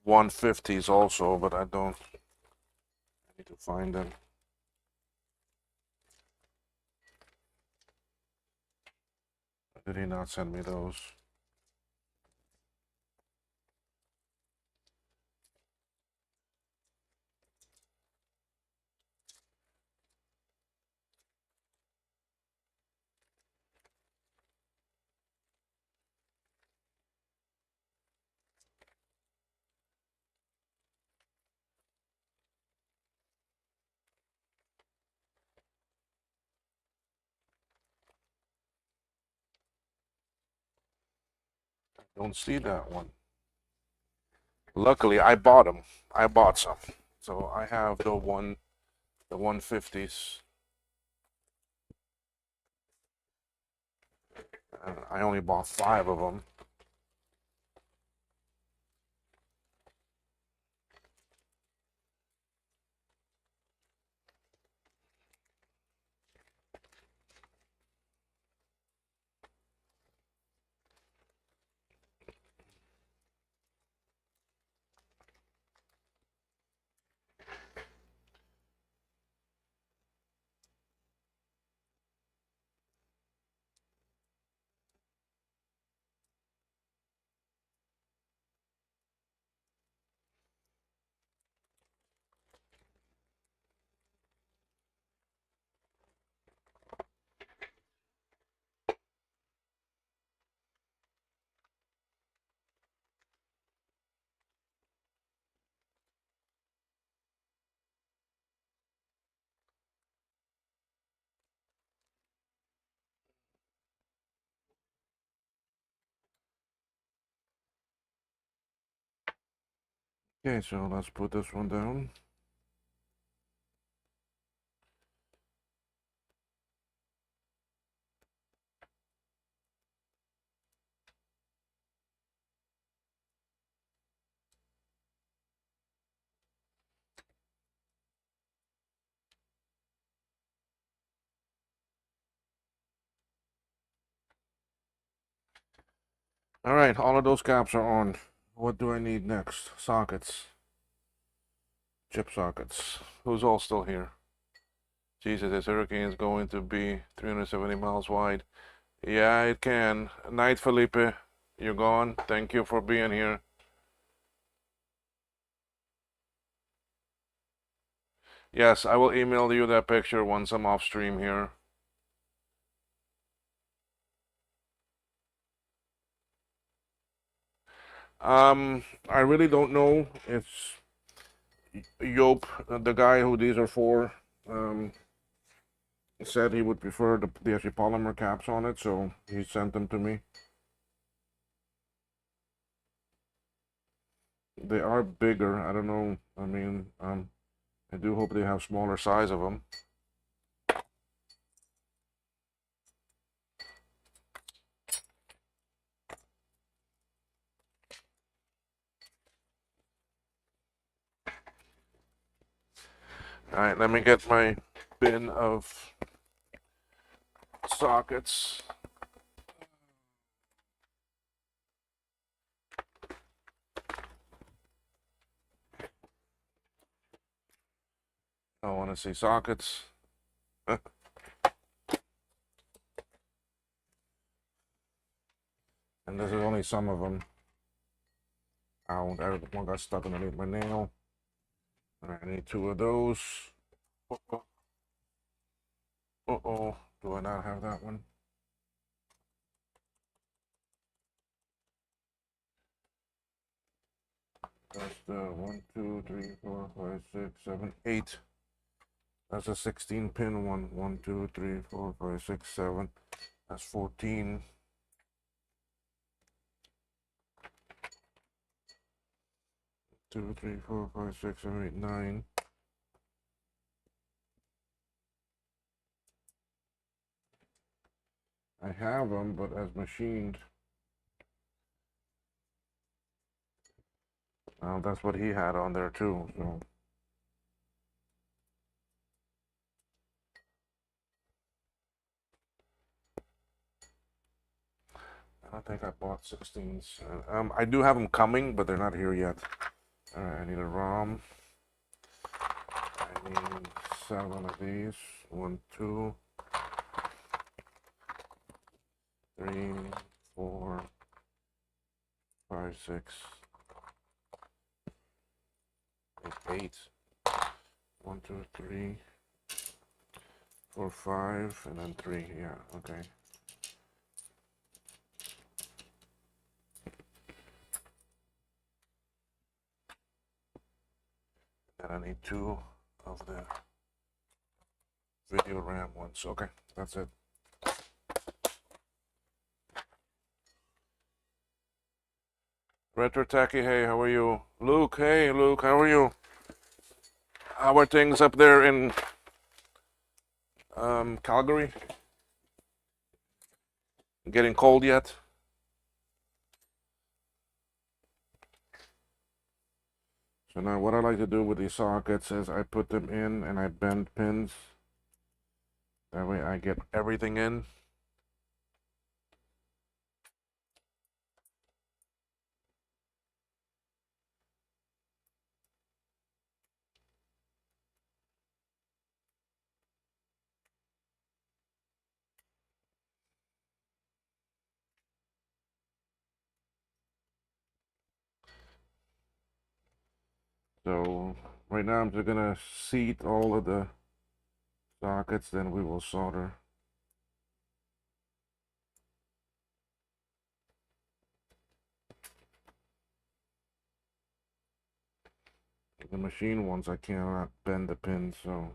150s also, but I need to find them. Did he not send me those? Don't see that one. Luckily, I bought them. I bought some, so I have the 150s. I only bought 5 of them. Okay, so let's put this one down. All right, all of those caps are on. What do I need next? Sockets. Chip sockets. Who's all still here? Jesus, this hurricane is going to be 370 miles wide. Yeah, it can. Night, Felipe. You're gone. Thank you for being here. Yes, I will email you that picture once I'm off stream here. I really don't know. It's Yop, the guy who these are for, said he would prefer the actually polymer caps on it, so he sent them to me. They are bigger. I don't know. I mean, I do hope they have smaller size of them. All right, let me get my bin of sockets. I want to see sockets. And this is only some of them. Ow, that one got stuck underneath my nail. All right, I need two of those. Uh-oh. Uh-oh. Do I not have that one? That's the 1, 2, 3, 4, 5, 6, 7, 8. That's a 16 pin one. 1, 2, 3, 4, 5, 6, 7. That's 14. Two, three, four, five, six, seven, 8, 9. I have them, but as machined. That's what he had on there too. So I don't think I bought 16s. I do have them coming, but they're not here yet. All right, I need a ROM. I need 7 of these. 1, 2, 3, 4, 5, 6, 8. 1, 2, 3, 4, 5, and then 3. Yeah, okay. And I need 2 of the video RAM ones. Okay, that's it. Retro Tacky, hey, how are you? Luke, hey, Luke, how are you? How are things up there in Calgary? Getting cold yet? So now what I like to do with these sockets is I put them in and I bend pins. That way I get everything in. So right now I'm just gonna seat all of the sockets, then we will solder. The machine ones I cannot bend the pins, so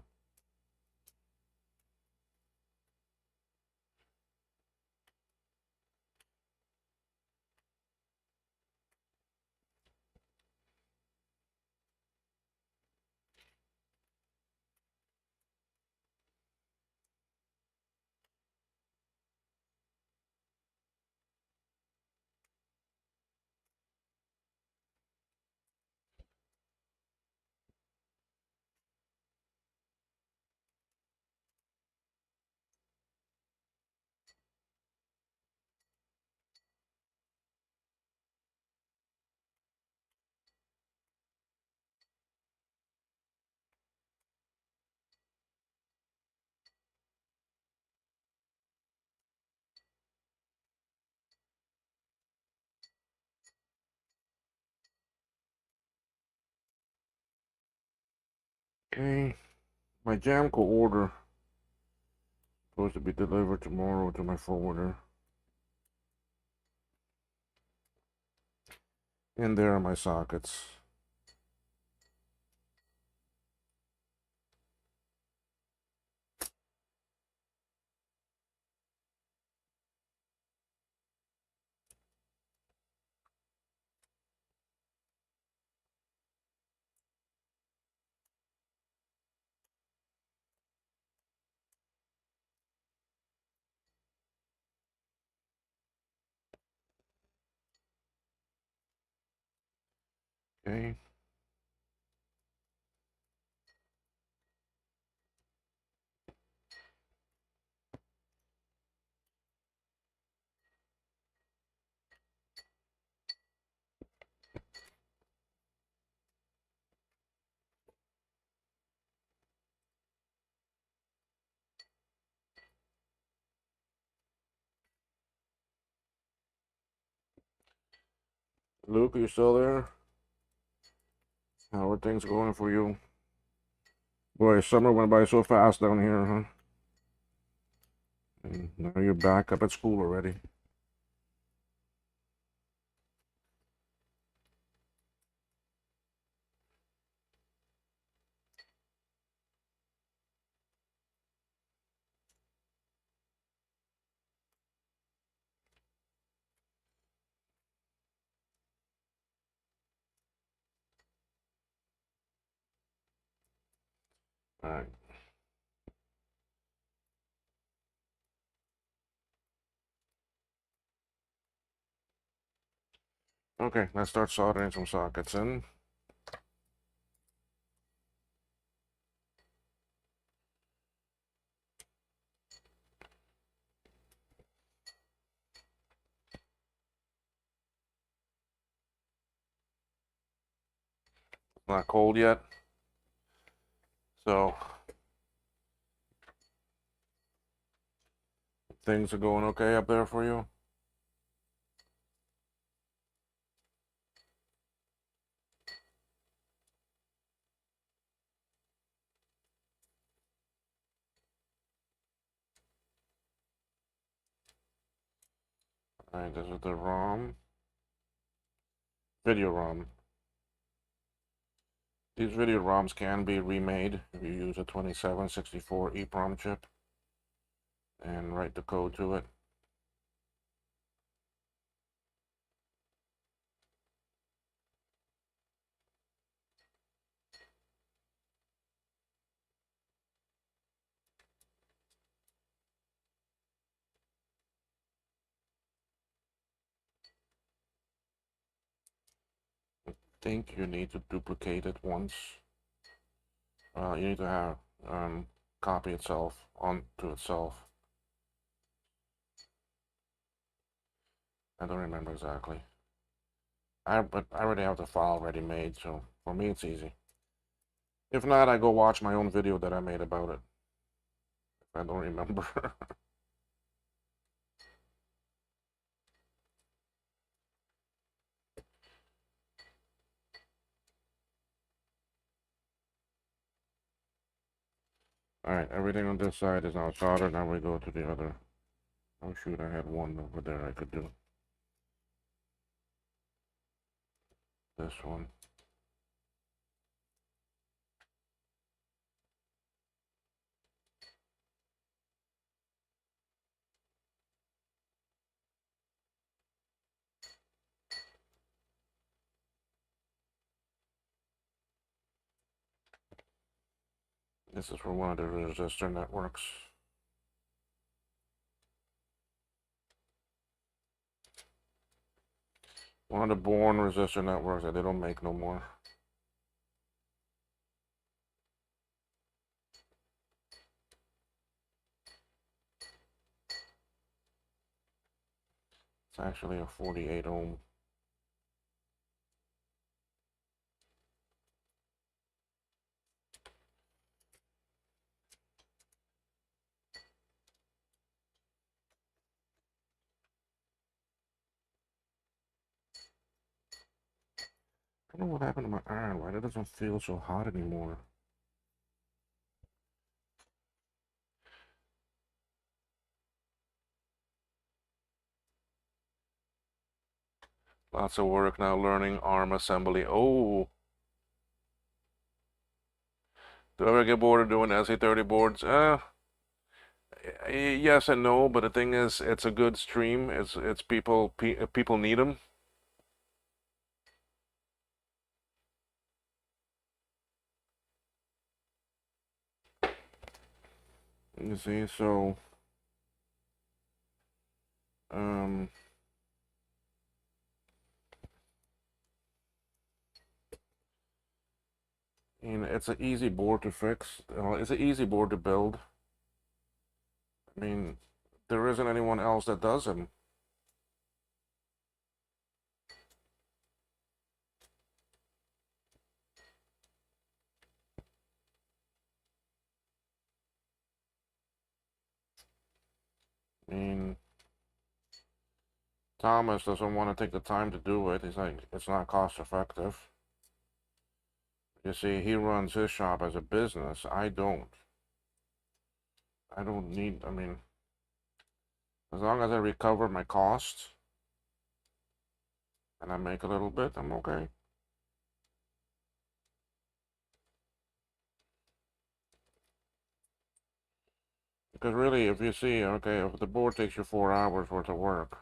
Okay, my Jamco order supposed to be delivered tomorrow to my forwarder. And there are my sockets. Okay. Luke, are you still there? How are things going for you? Boy, summer went by so fast down here, huh? And now you're back up at school already. All right. Okay, let's start soldering some sockets in. Not cold yet, so things are going okay up there for you. All right, this is the ROM, video ROM. These video ROMs can be remade if you use a 2764 EEPROM chip and write the code to it. I think you need to duplicate it once. You need to have copy itself onto itself. I don't remember exactly. But I already have the file ready made, so for me it's easy. If not, I go watch my own video that I made about it. If I don't remember. Alright, everything on this side is now soldered. Now we go to the other. Oh shoot, I had one over there I could do. This one. This is for one of the resistor networks. One of the born resistor networks that they don't make no more. It's actually a 48 ohm. I don't know what happened to my iron. Why it doesn't feel so hot anymore. Lots of work now learning ARM assembly. Oh, do I ever get bored of doing SE30 boards? Yes and no, but the thing is, it's a good stream. It's people need them. You see, so um, it's an easy board to fix. It's an easy board to build. I mean, there isn't anyone else that does them. I mean, Thomas doesn't want to take the time to do it. He's like, it's not cost effective. You see, he runs his shop as a business. I don't. I don't need, I mean, as long as I recover my costs and I make a little bit, I'm okay. Because really, if you see, okay, if the board takes you 4 hours worth of work,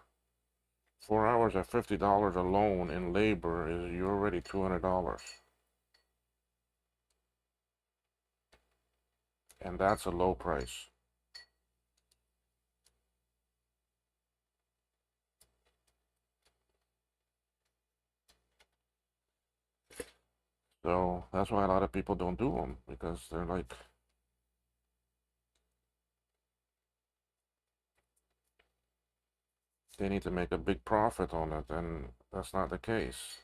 4 hours at $50 alone in labor is you're already $200. And that's a low price. So that's why a lot of people don't do them, because they're like, they need to make a big profit on it, and that's not the case.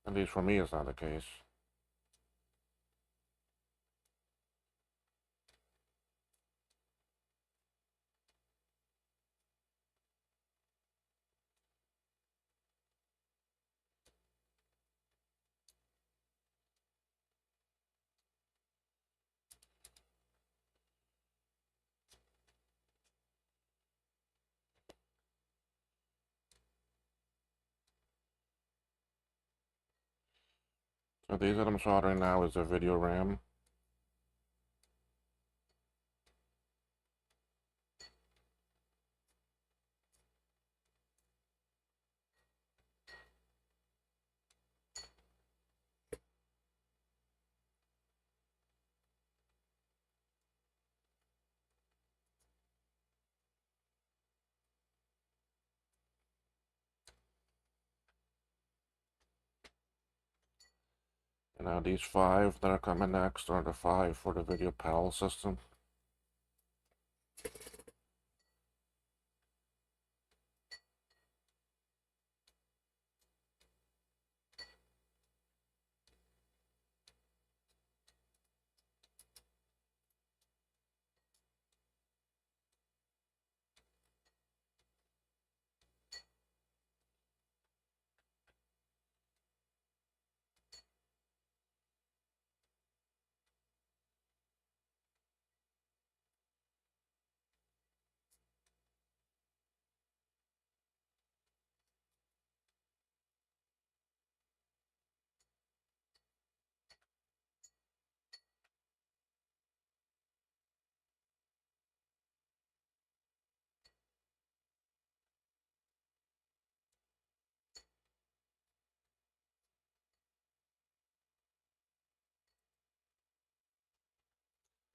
At least for me, it's not the case. So these that I'm soldering now is a video RAM. And now these 5 that are coming next are the 5 for the video panel system.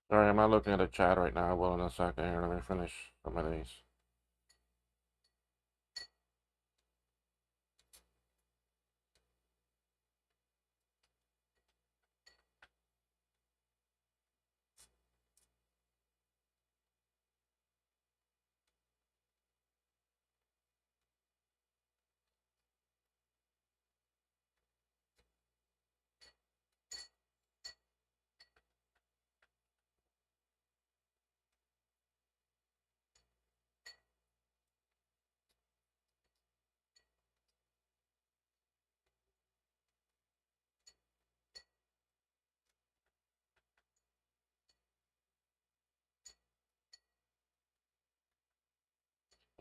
Sorry, I'm not looking at the chat right now. Well, in a second here, let me finish some of these.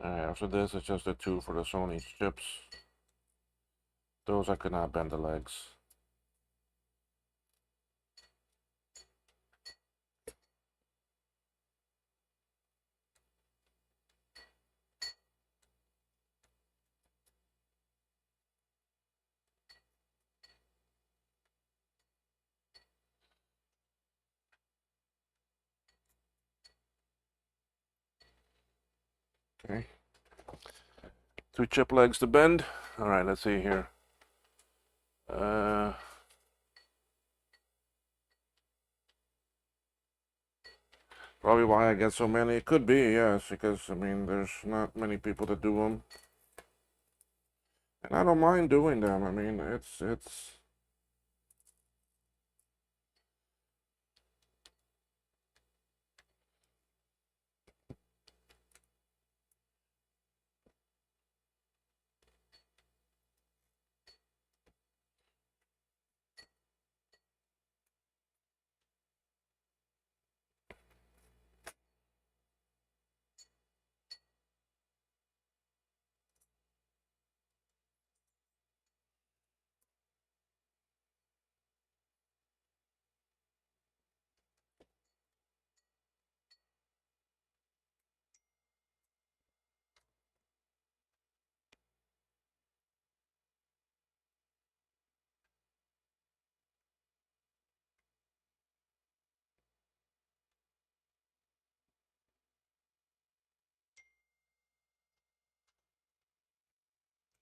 After this, it's just the two for the Sony chips. Those I could not bend the legs. Okay. Two chip legs to bend. All right, let's see here. Probably why I get so many. It could be, yes, because I mean, there's not many people that do them, and I don't mind doing them. I mean, it's.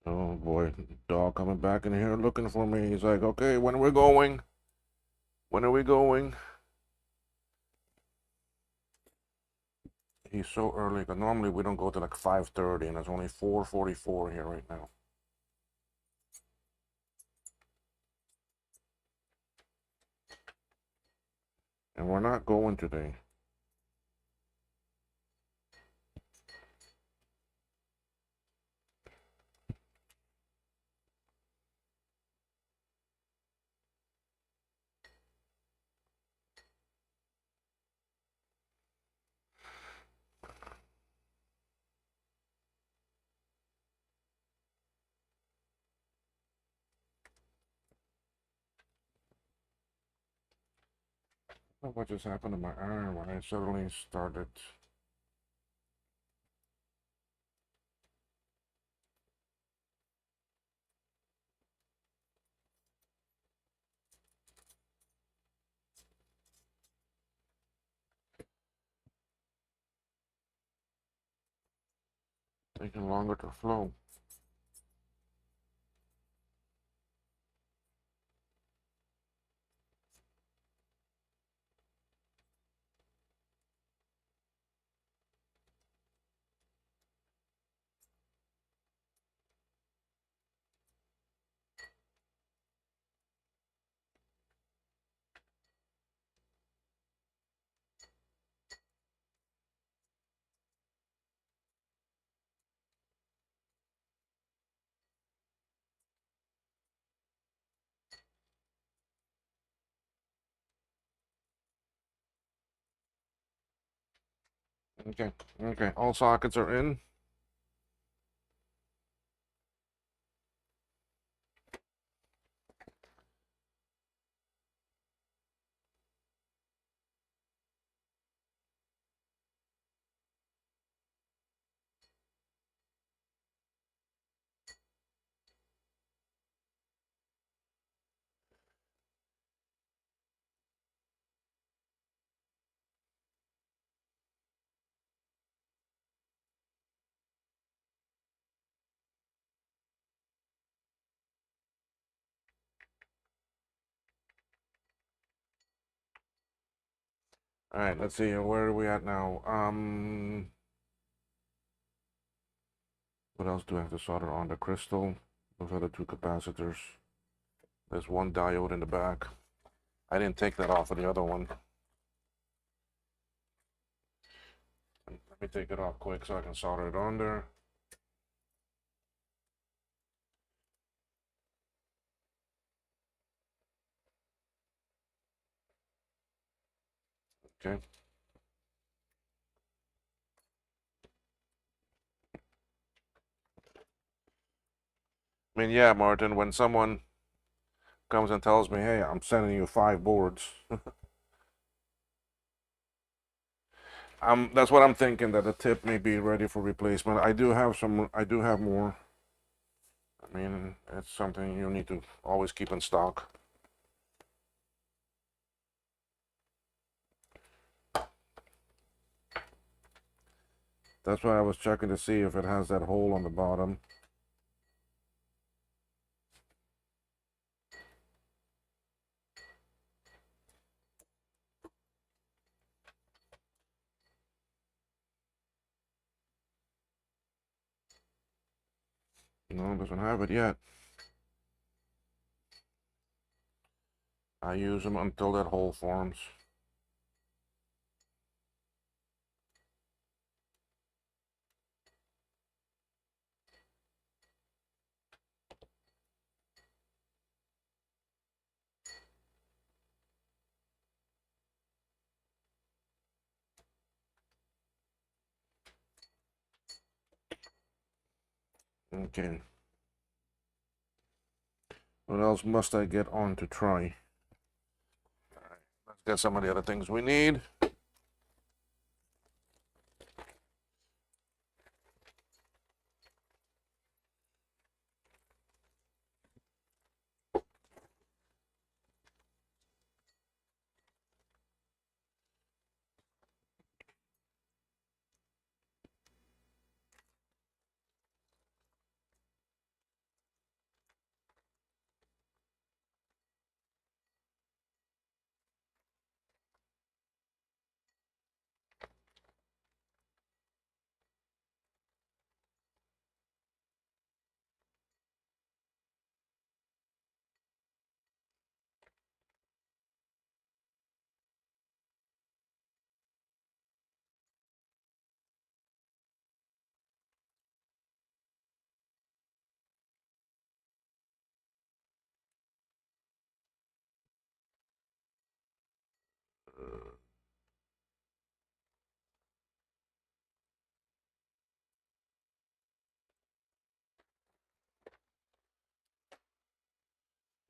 Oh boy, dog coming back in here looking for me. He's like, okay, when are we going? When are we going? He's so early, because normally we don't go to like 5:30, and it's only 4:44 here right now. And we're not going today. I don't know what just happened to my arm when I suddenly started. Taking longer to flow. Okay, okay, all sockets are in. All right, let's see, where are we at now? What else do I have to solder on? The crystal. Those are the two capacitors. There's one diode in the back. I didn't take that off of the other one. Let me take it off quick so I can solder it on there. Okay. I mean, yeah, Martin, when someone comes and tells me, hey, I'm sending you 5 boards, that's what I'm thinking, that the tip may be ready for replacement. I do have more. I mean, it's something you need to always keep in stock. That's why I was checking to see if it has that hole on the bottom. No, it doesn't have it yet. I use them until that hole forms. Okay. What else must I get on to try? Alright, let's get some of the other things we need.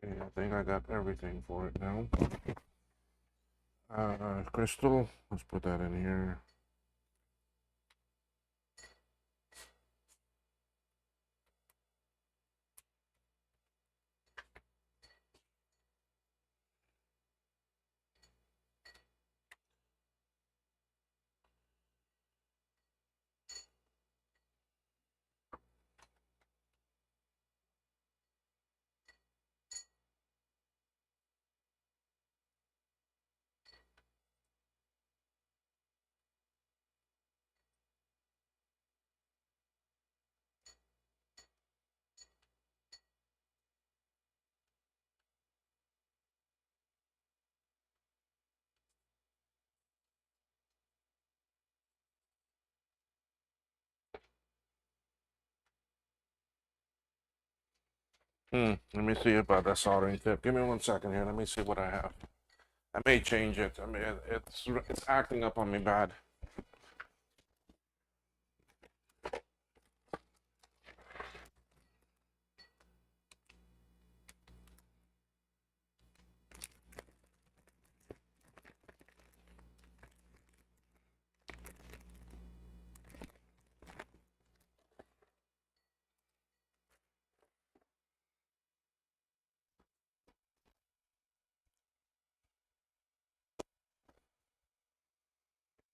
Okay, I think I got everything for it now. Crystal, let's put that in here. Let me see about that soldering tip. Give me 1 second here. Let me see what I have. I may change it. I mean, it's acting up on me bad.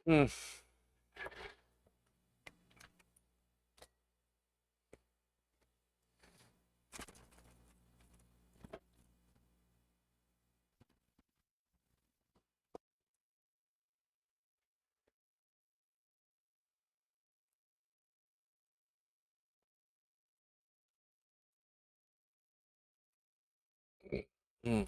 Hmm. Hmm.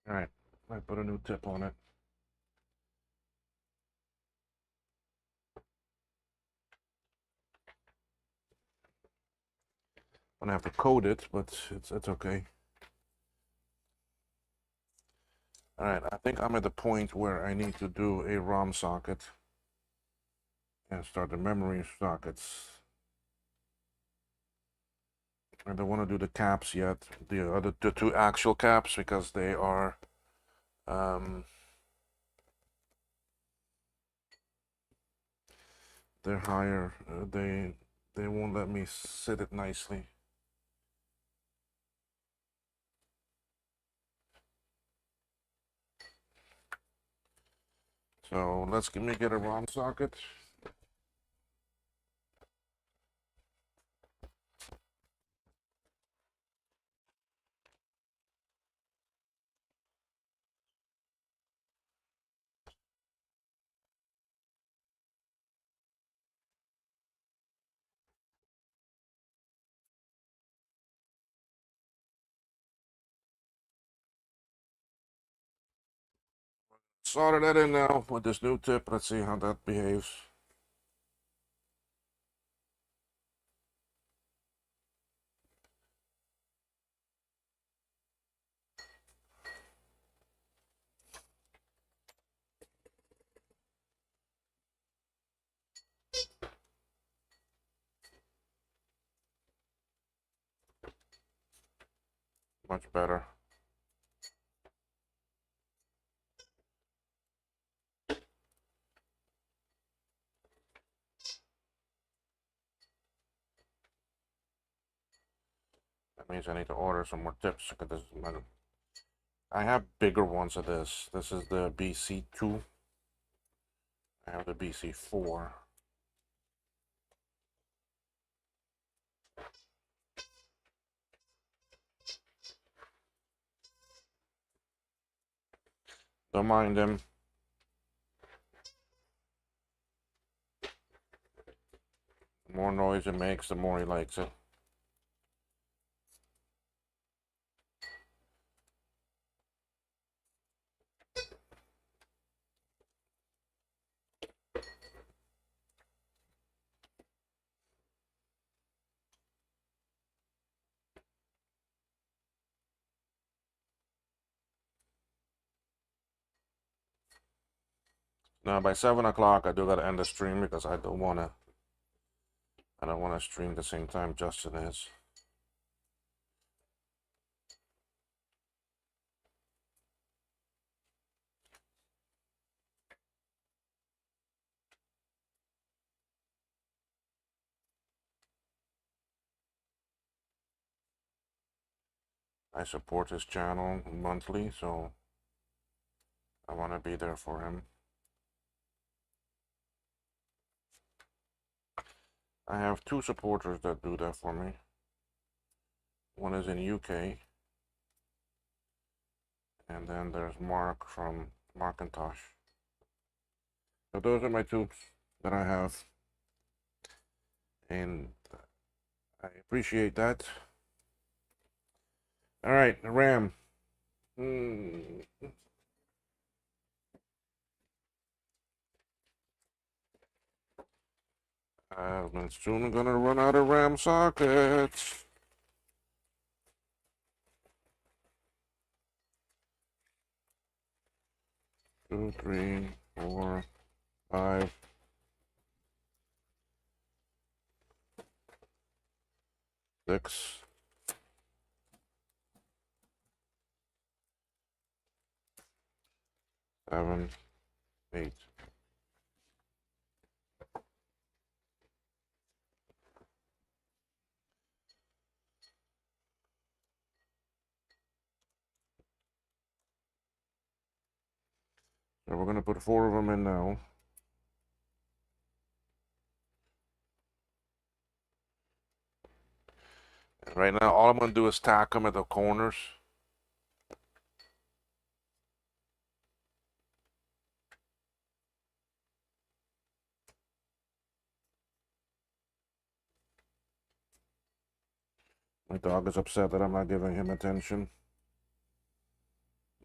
All right, I put a new tip on it. I'm gonna have to code it, but it's okay. All right, I think I'm at the point where I need to do a ROM socket and start the memory sockets. I don't want to do the caps yet, the two actual caps, because they are they're higher. They won't let me sit it nicely. So let's get me get a ROM socket. Solder that in now with this new tip. Let's see how that behaves. Much better. That means I need to order some more tips because I have bigger ones of this. This is the BC2. I have the BC4. Don't mind him. The more noise it makes, the more he likes it. Now by 7 o'clock, I do gotta end the stream because I don't wanna stream at the same time Justin is. I support his channel monthly, so I want to be there for him. I have two supporters that do that for me. One is in UK, and then there's Mark from Macintosh. So those are my tubes that I have, and I appreciate that. All right, the RAM. I'm soon gonna run out of RAM sockets. 2, 3, 4, 5. 6. 7, 8. So we're gonna put 4 of them in now. And right now, all I'm gonna do is tack them at the corners. My dog is upset that I'm not giving him attention.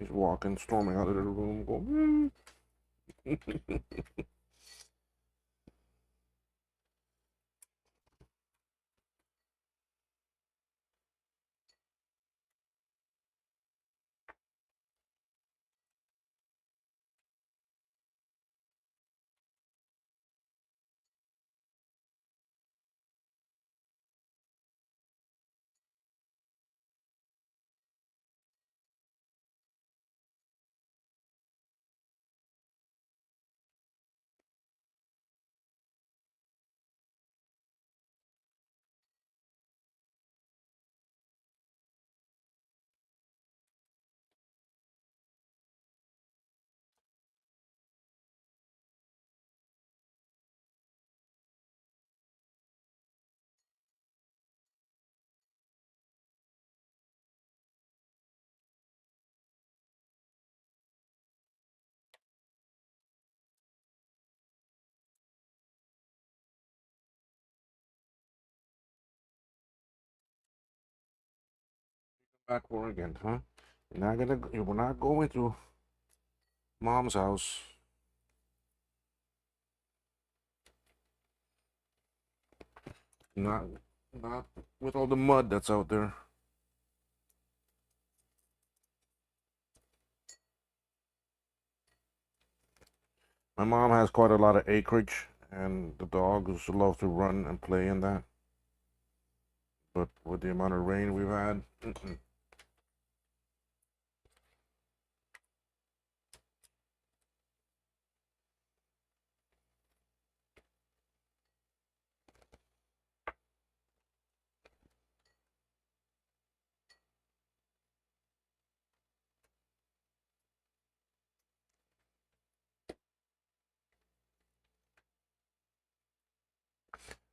He's walking, storming out of the room, going. Back Oregon, huh? We're not going to mom's house. Not, not with all the mud that's out there. My mom has quite a lot of acreage, and the dogs love to run and play in that. But with the amount of rain we've had,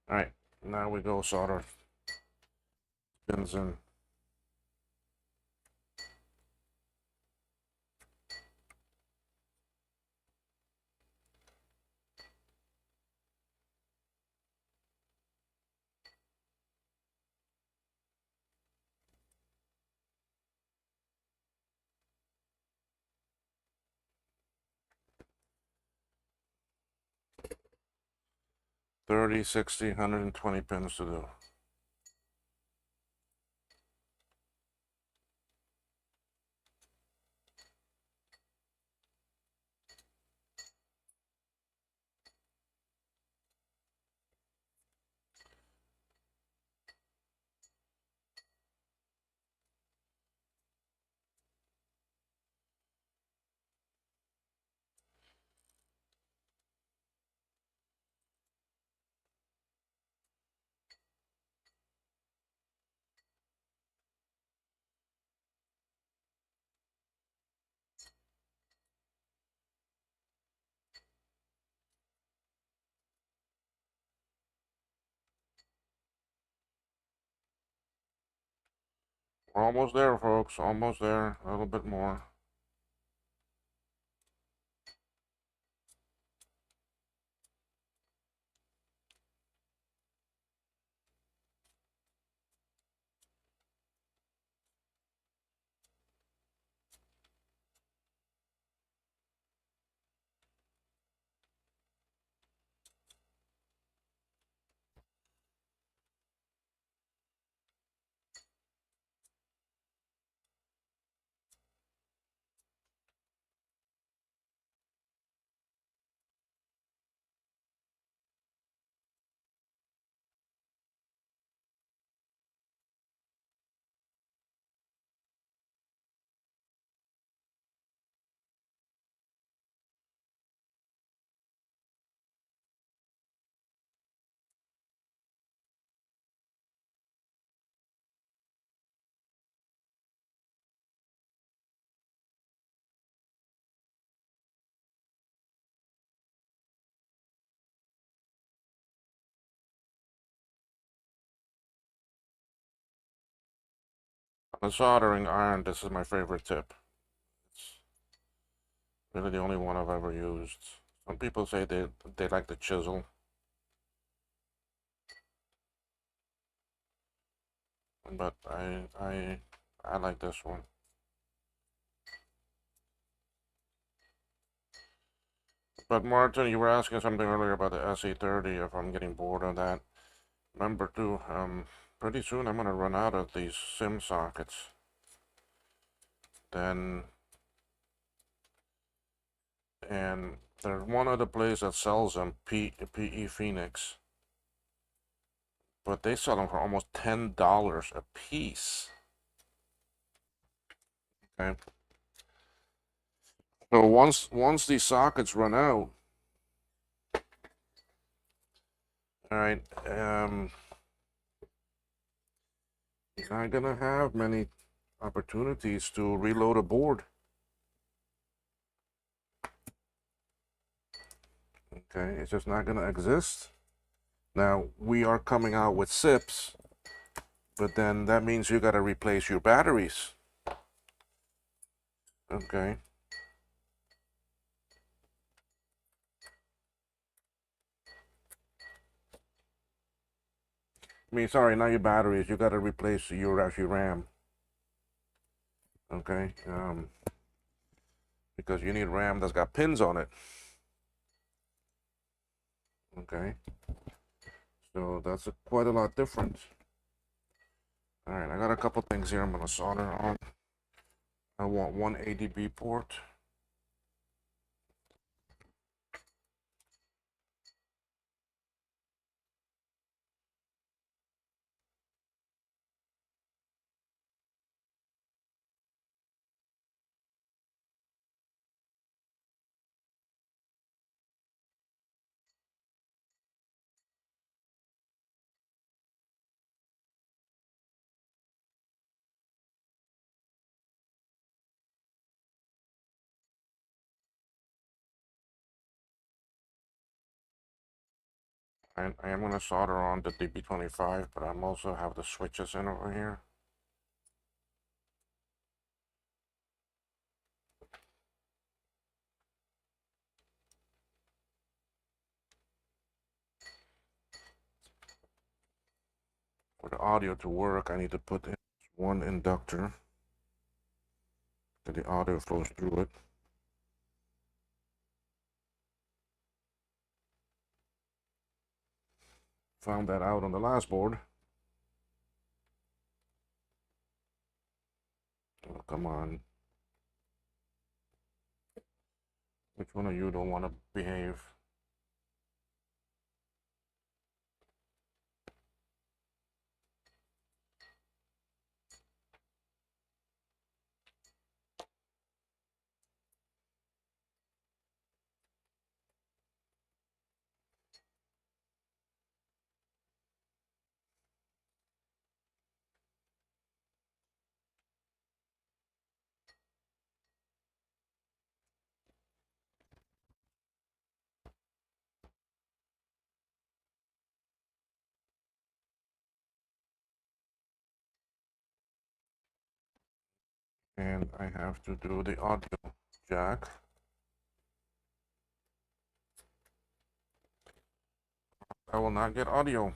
all right, now we go solder pins in. 30, 60, 120 pins to do. We're almost there, folks. Almost there. A little bit more. On a soldering iron, this is my favorite tip. It's really the only one I've ever used. Some people say they like the chisel, but I like this one. But Martin, you were asking something earlier about the SE30, if I'm getting bored of that. Remember too, pretty soon I'm gonna run out of these SIM sockets. Then, and there's one other place that sells them, PE Phoenix, but they sell them for almost $10 a piece. Okay. So once these sockets run out, all right, you're not gonna have many opportunities to reload a board. Okay, it's just not gonna exist. Now we are coming out with SIPs, but then that means you gotta replace your batteries. Okay. I mean, sorry, not your batteries. You gotta replace your actual RAM. Okay. Because you need RAM that's got pins on it. Okay. So that's quite a lot different. All right, I got a couple things here I'm gonna solder on. I want one ADB port. I am gonna solder on the DB25, but I'm also have the switches in over here. For the audio to work, I need to put in one inductor that the audio flows through it. Found that out on the last board. Oh, come on. Which one of you don't want to behave? And I have to do the audio jack. I will not get audio.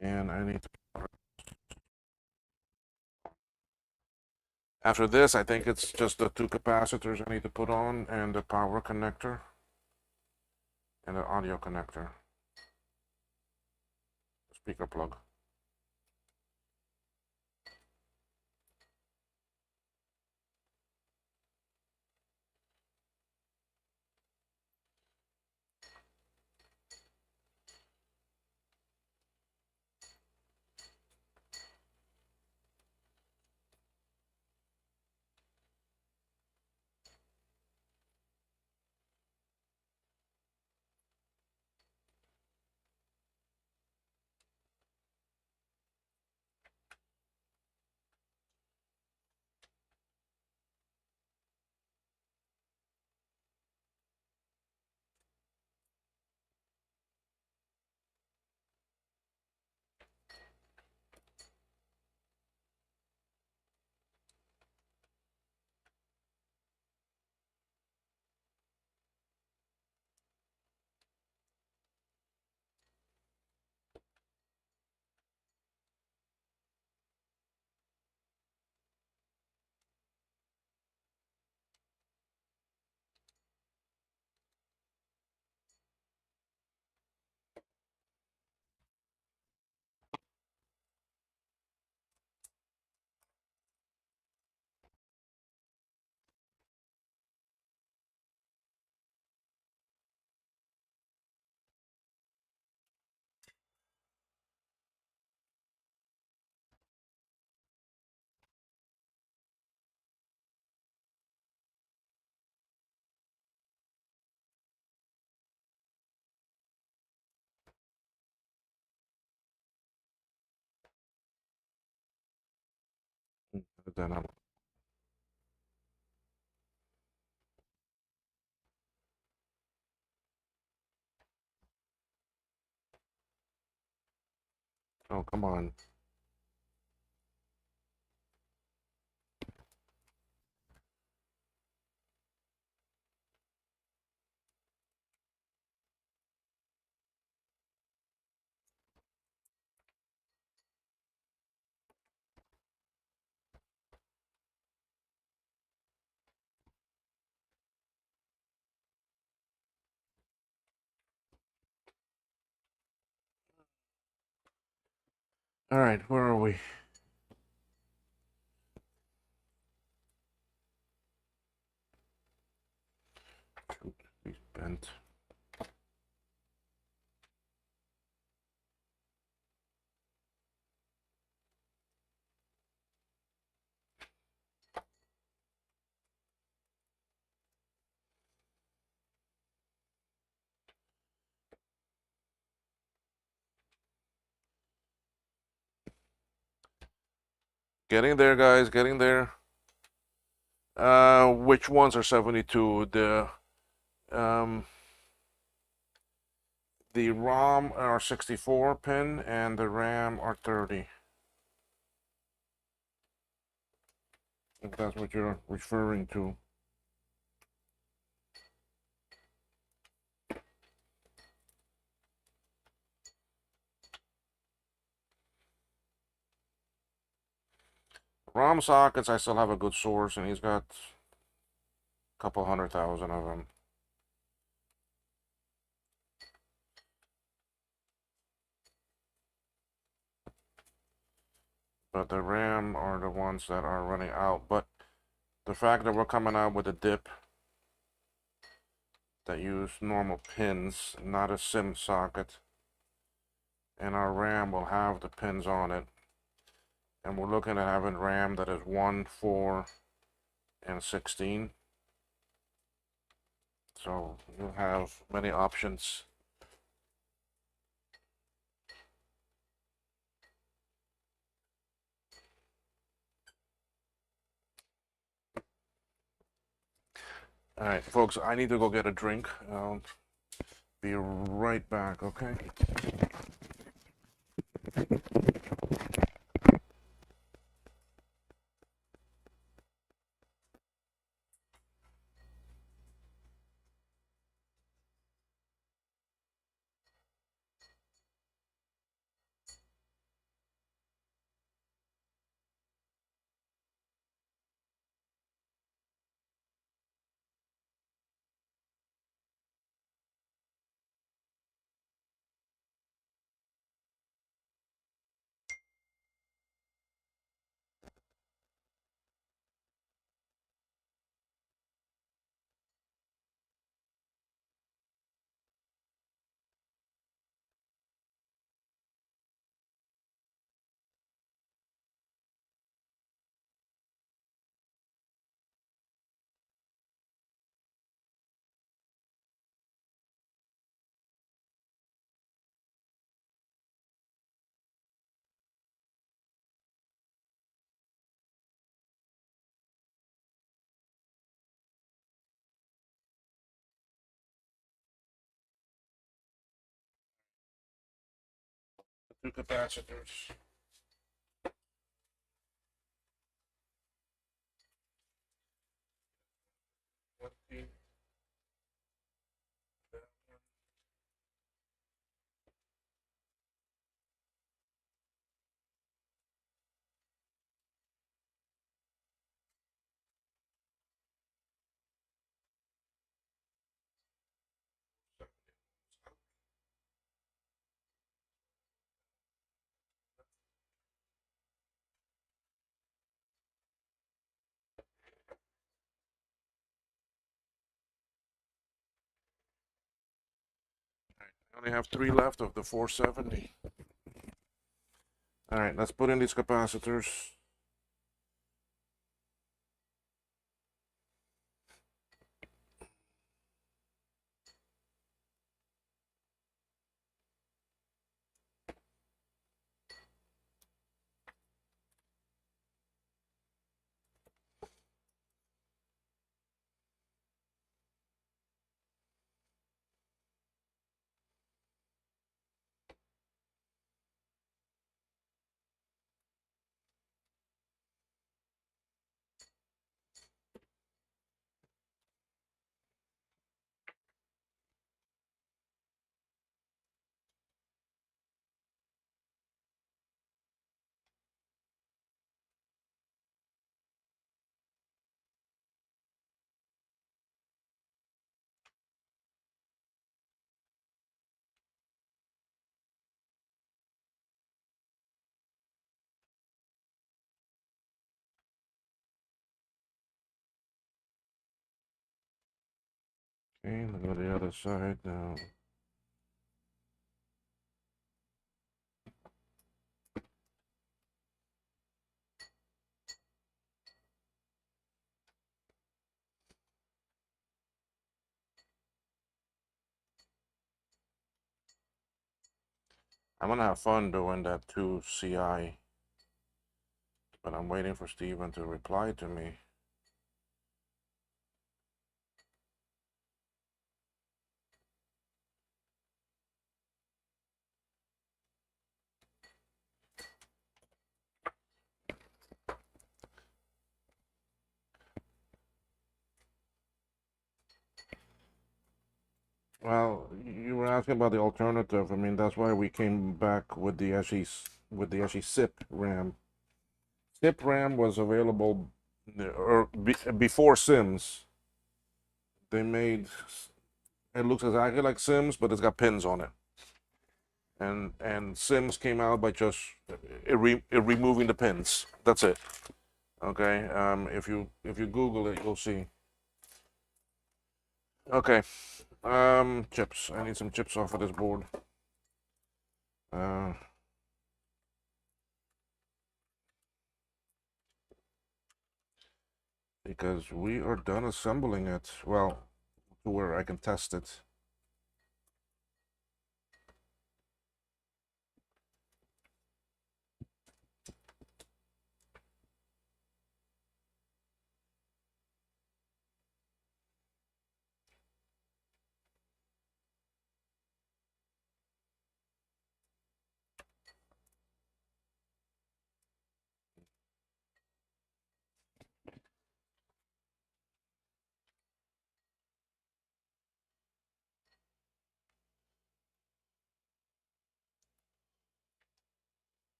And I need to. After this, I think it's just the two capacitors I need to put on and the power connector and the audio connector, speaker plug. Then I'm oh, come on. All right, where are we? He's bent. Getting there, guys, getting there. Which ones are 72? The ROM are 64 pin and the RAM are 30. If that's what you're referring to. ROM sockets, I still have a good source, and he's got a couple 100,000 of them. But the RAM are the ones that are running out. But the fact that we're coming out with a dip that use normal pins, not a SIM socket, and our RAM will have the pins on it. And we're looking at having RAM that is 1, 4, and 16. So you'll have many options. All right, folks, I need to go get a drink. I'll be right back, okay? Two capacitors. I only have 3 left of the 470. All right, let's put in these capacitors. Okay, look at the other side now. I'm gonna have fun doing that too, CI, but I'm waiting for Steven to reply to me. Well, you were asking about the alternative. I mean, that's why we came back with the SE SIP RAM. SIP RAM was available before Sims. They made it looks exactly like Sims, but it's got pins on it. And Sims came out by just removing the pins. That's it. Okay. If you Google it, you'll see. Okay. Chips. I need some chips off of this board. Uh, because we are done assembling it. Well, to where I can test it.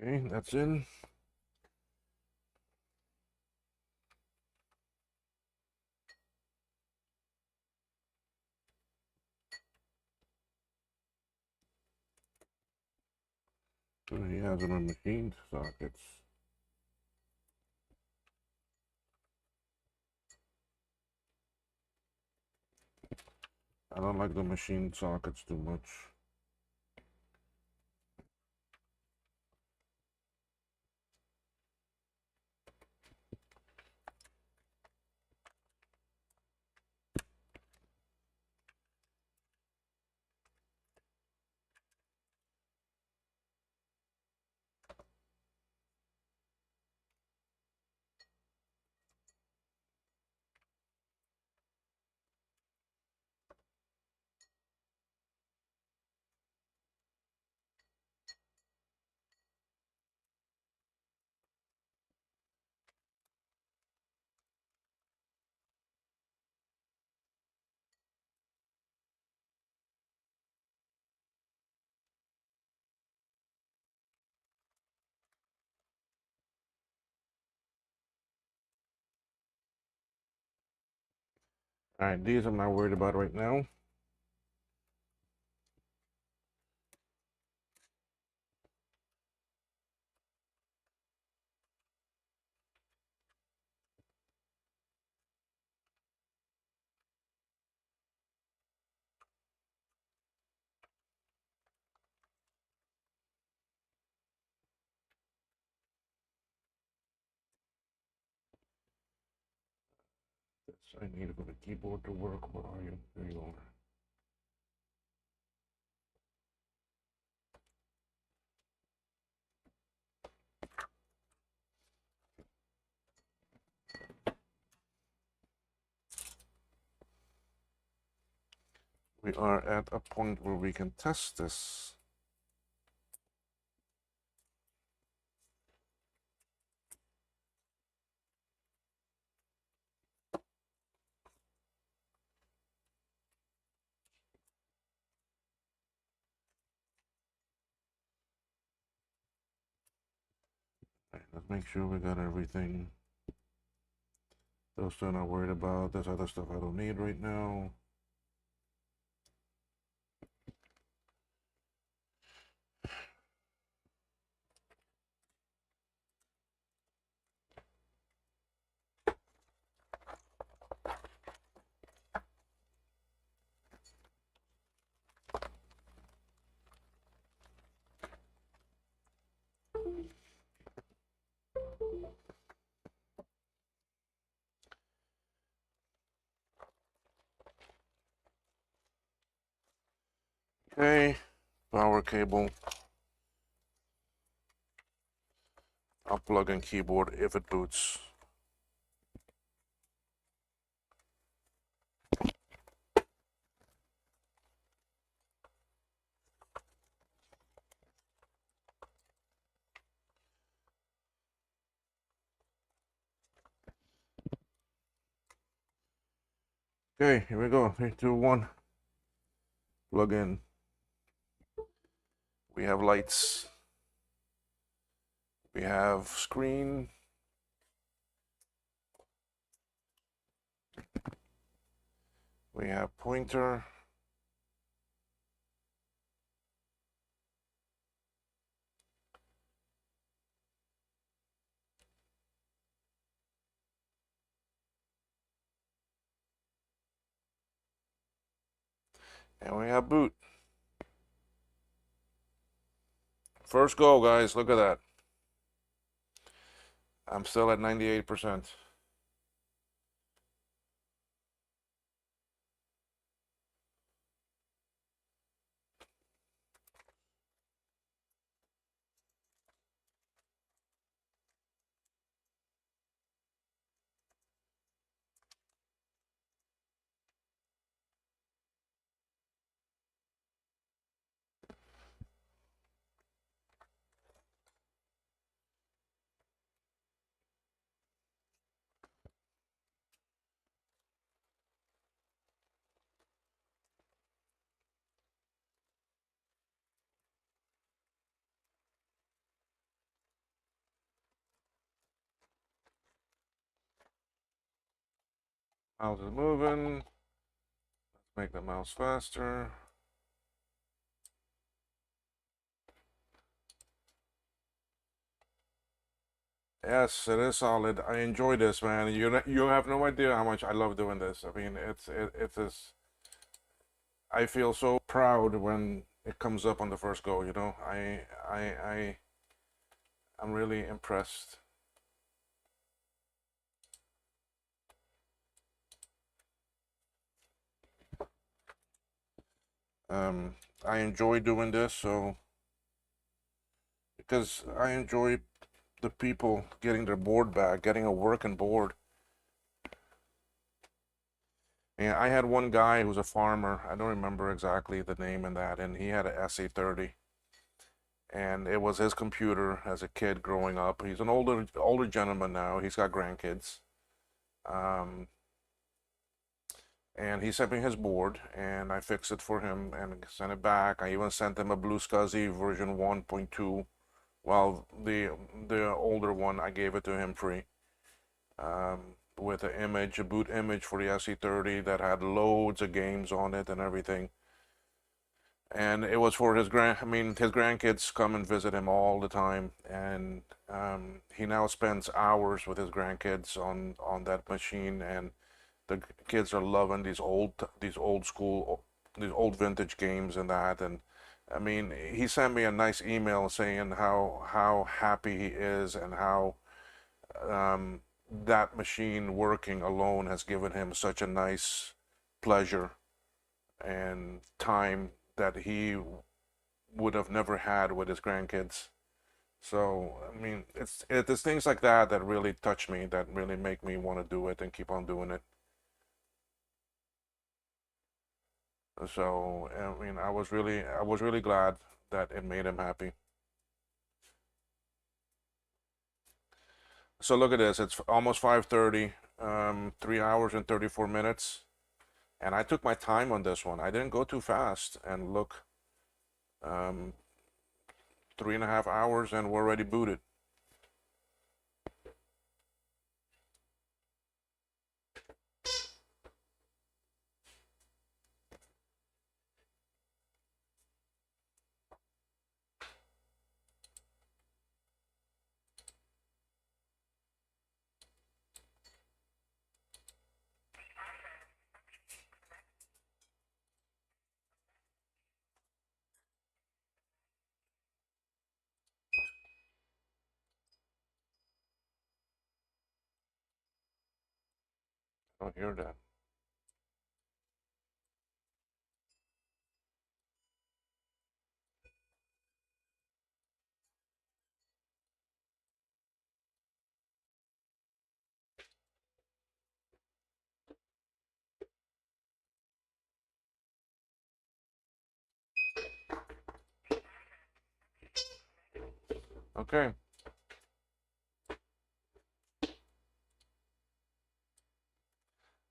Okay, that's in. So he has them in machined sockets. I don't like the machined sockets too much. All right, these I'm not worried about right now. I need for the keyboard to work. Where are you? There you are. We are at a point where we can test this. All right, let's make sure we got everything. Those two I'm not worried about. There's other stuff I don't need right now. Okay, power cable. I'll plug in keyboard if it boots. Okay, here we go. 3, 2, 1. Plug in. We have lights. We have screen. We have pointer. And we have boot. First go, guys. Look at that. I'm still at 98%. Mouse is moving. Let's make the mouse faster. Yes, it is solid. I enjoy this, man. You have no idea how much I love doing this. I mean, it's this. I feel so proud when it comes up on the first go. You know, I'm really impressed. I enjoy doing this, so because I enjoy the people getting their board back, getting a working board. And I had one guy who's a farmer. I don't remember exactly the name in that, and he had a SE30, and it was his computer as a kid growing up. He's an older gentleman now. He's got grandkids. Um, and he sent me his board, and I fixed it for him and sent it back. I even sent him a Blue SCSI version 1.2. While the older one, I gave it to him free. With an image, a boot image for the SE30 that had loads of games on it and everything. And it was for his his grandkids come and visit him all the time, and he now spends hours with his grandkids on that machine, and the kids are loving these old vintage games and that. And I mean, he sent me a nice email saying how happy he is and how um, that machine working alone has given him such a nice pleasure and time that he would have never had with his grandkids. So I mean, it's things like that that really touch me, that really make me want to do it and keep on doing it. So I mean, I was really glad that it made him happy. So look at this. It's almost 5:30. 3 hours and 34 minutes. And I took my time on this one. I didn't go too fast. And look, um, 3.5 hours and we're already booted. I don't hear that. Okay.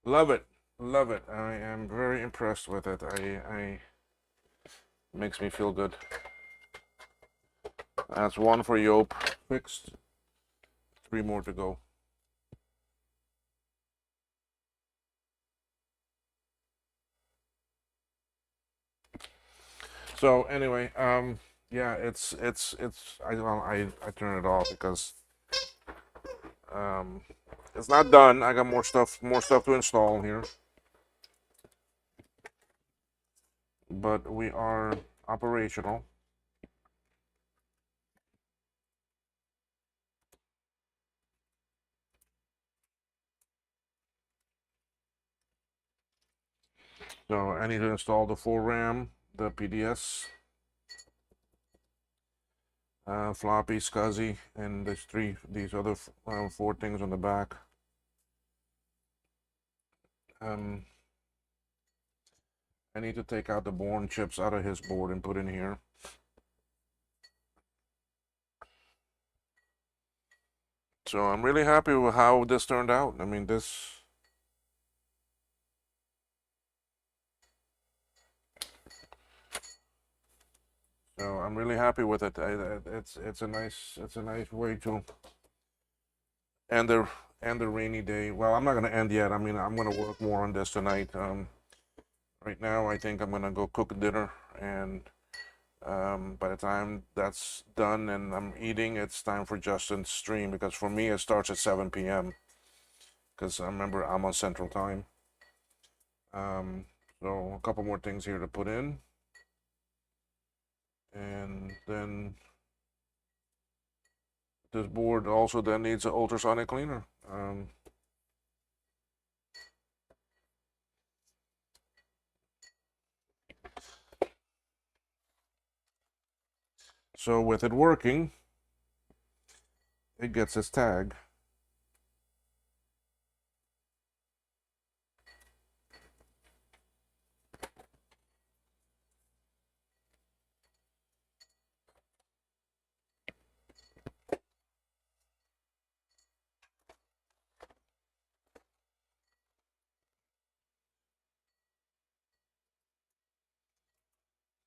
Love it. Love it. I am very impressed with it. I makes me feel good. That's one for Yope fixed. 3 more to go. So anyway, yeah, I turn it off because um, it's not done. I got more stuff to install here, but we are operational. So I need to install the full RAM, the PDS, floppy, SCSI, and these other 4 things on the back. Um, I need to take out the Born chips out of his board and put in here. So I'm really happy with how this turned out. I mean, so I'm really happy with it. It's a nice way to end the rainy day. Well, I'm not gonna end yet. I mean, I'm gonna work more on this tonight. Right now, I think I'm gonna go cook dinner, and by the time that's done and I'm eating, it's time for Justin's stream, because for me it starts at 7 p.m. because I remember I'm on Central Time. Um, so a couple more things here to put in, and then this board also then needs an ultrasonic cleaner. So with it working, it gets its tag.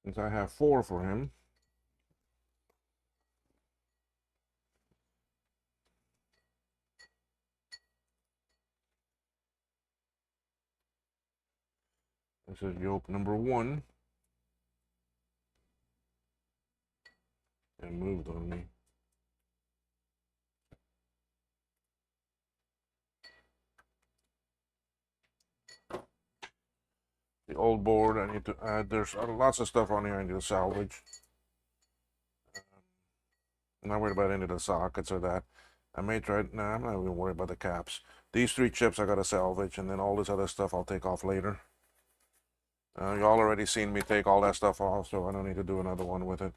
Since I have 4 for him, this is yoke number 1. And moved on me. The old board I need to add. There's lots of stuff on here I need to salvage. I'm not worried about any of the sockets or that. I may try. Nah, I'm not even worried about the caps. These 3 chips I gotta salvage, and then all this other stuff I'll take off later. Y'all already seen me take all that stuff off, so I don't need to do another one with it.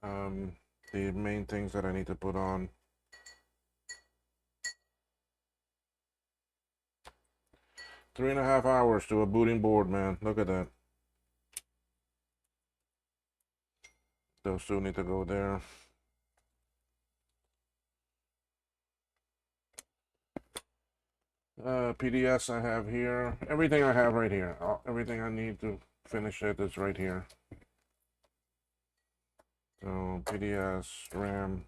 The main things that I need to put on. 3.5 hours to a booting board, man. Look at that. Those 2 need to go there. PDS I have here. Everything I have right here. Everything I need to finish it is right here. So PDS, RAM.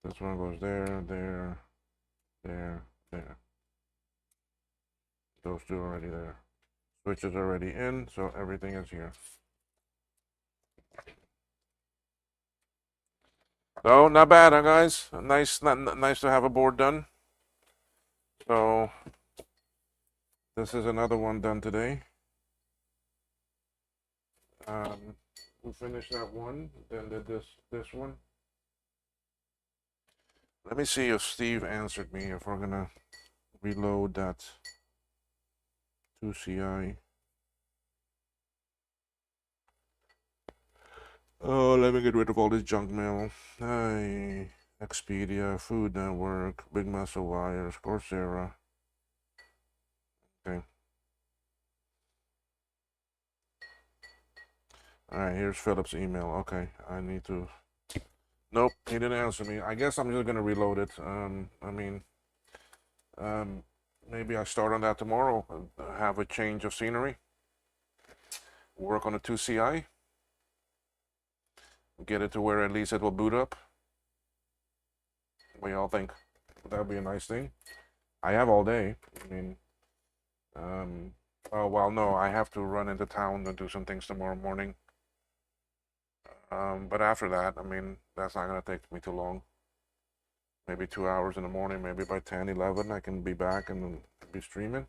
This one goes there, there, there, there. Those 2 are already there. Switch is already in, so everything is here. So not bad, huh, guys? Nice to have a board done. So this is another one done today. We finished that one, then did this one. Let me see if Steve answered me, if we're gonna reload that 2CI. Oh, let me get rid of all this junk mail. Hey, Expedia, Food Network, Big Muscle Wires, Coursera. Okay. All right, here's Philip's email. Okay, I need to. Nope, he didn't answer me. I guess I'm just gonna reload it. I mean, um, maybe I start on that tomorrow. Have a change of scenery. Work on a 2CI. Get it to where at least it will boot up. What y'all think? That would be a nice thing. I have all day. I mean, oh well, no, I have to run into town and do some things tomorrow morning. But after that, I mean, that's not gonna take me too long. Maybe 2 hours in the morning. Maybe by 10, 11, I can be back and be streaming.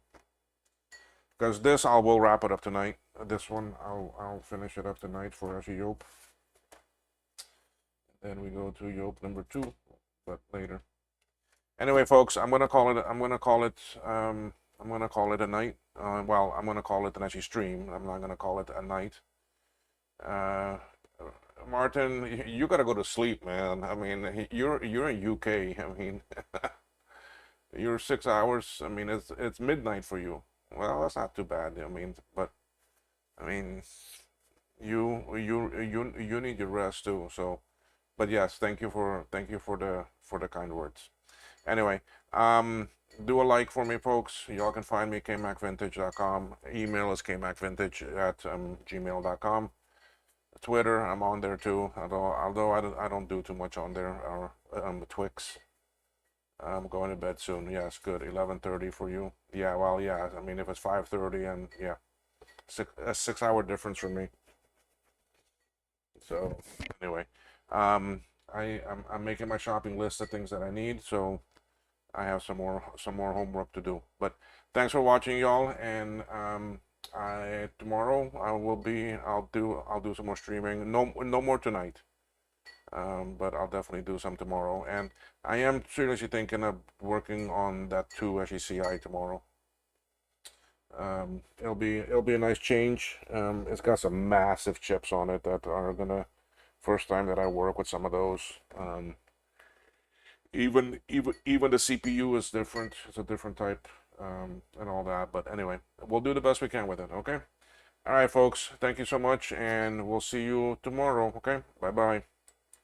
Because this, I will wrap it up tonight. This one, I'll finish it up tonight for SE Yope. Then we go to Yope number 2, but later. Anyway, folks, I'm gonna call it. I'm gonna call it a night. Well, I'm gonna call it an SE stream. I'm not gonna call it a night. Martin, you gotta go to sleep, man. I mean, you're in UK. I mean, you're 6 hours. I mean, it's midnight for you. Well, that's not too bad. I mean, but I mean, you need your rest too. So, but yes, thank you for the kind words. Anyway, do a like for me, folks. Y'all can find me kmacvintage.com. Email is kmacvintage@gmail.com. Twitter, I'm on there too. Although I don't do too much on there. Or Twix. I'm going to bed soon. Yes, good. 11:30 for you. Yeah, well, yeah. I mean, if it's 5:30 and yeah, a 6 hour difference for me. So anyway, I'm making my shopping list of things that I need. So I have some more homework to do. But thanks for watching, y'all. And tomorrow I'll do some more streaming. No more tonight. But I'll definitely do some tomorrow. And I am seriously thinking of working on that 2 SECI tomorrow. It'll be a nice change. It's got some massive chips on it that are gonna first time that I work with some of those. Even the CPU is different. It's a different type, and all that. But anyway, we'll do the best we can with it. Okay. All right, folks. Thank you so much, and we'll see you tomorrow. Okay. Bye bye.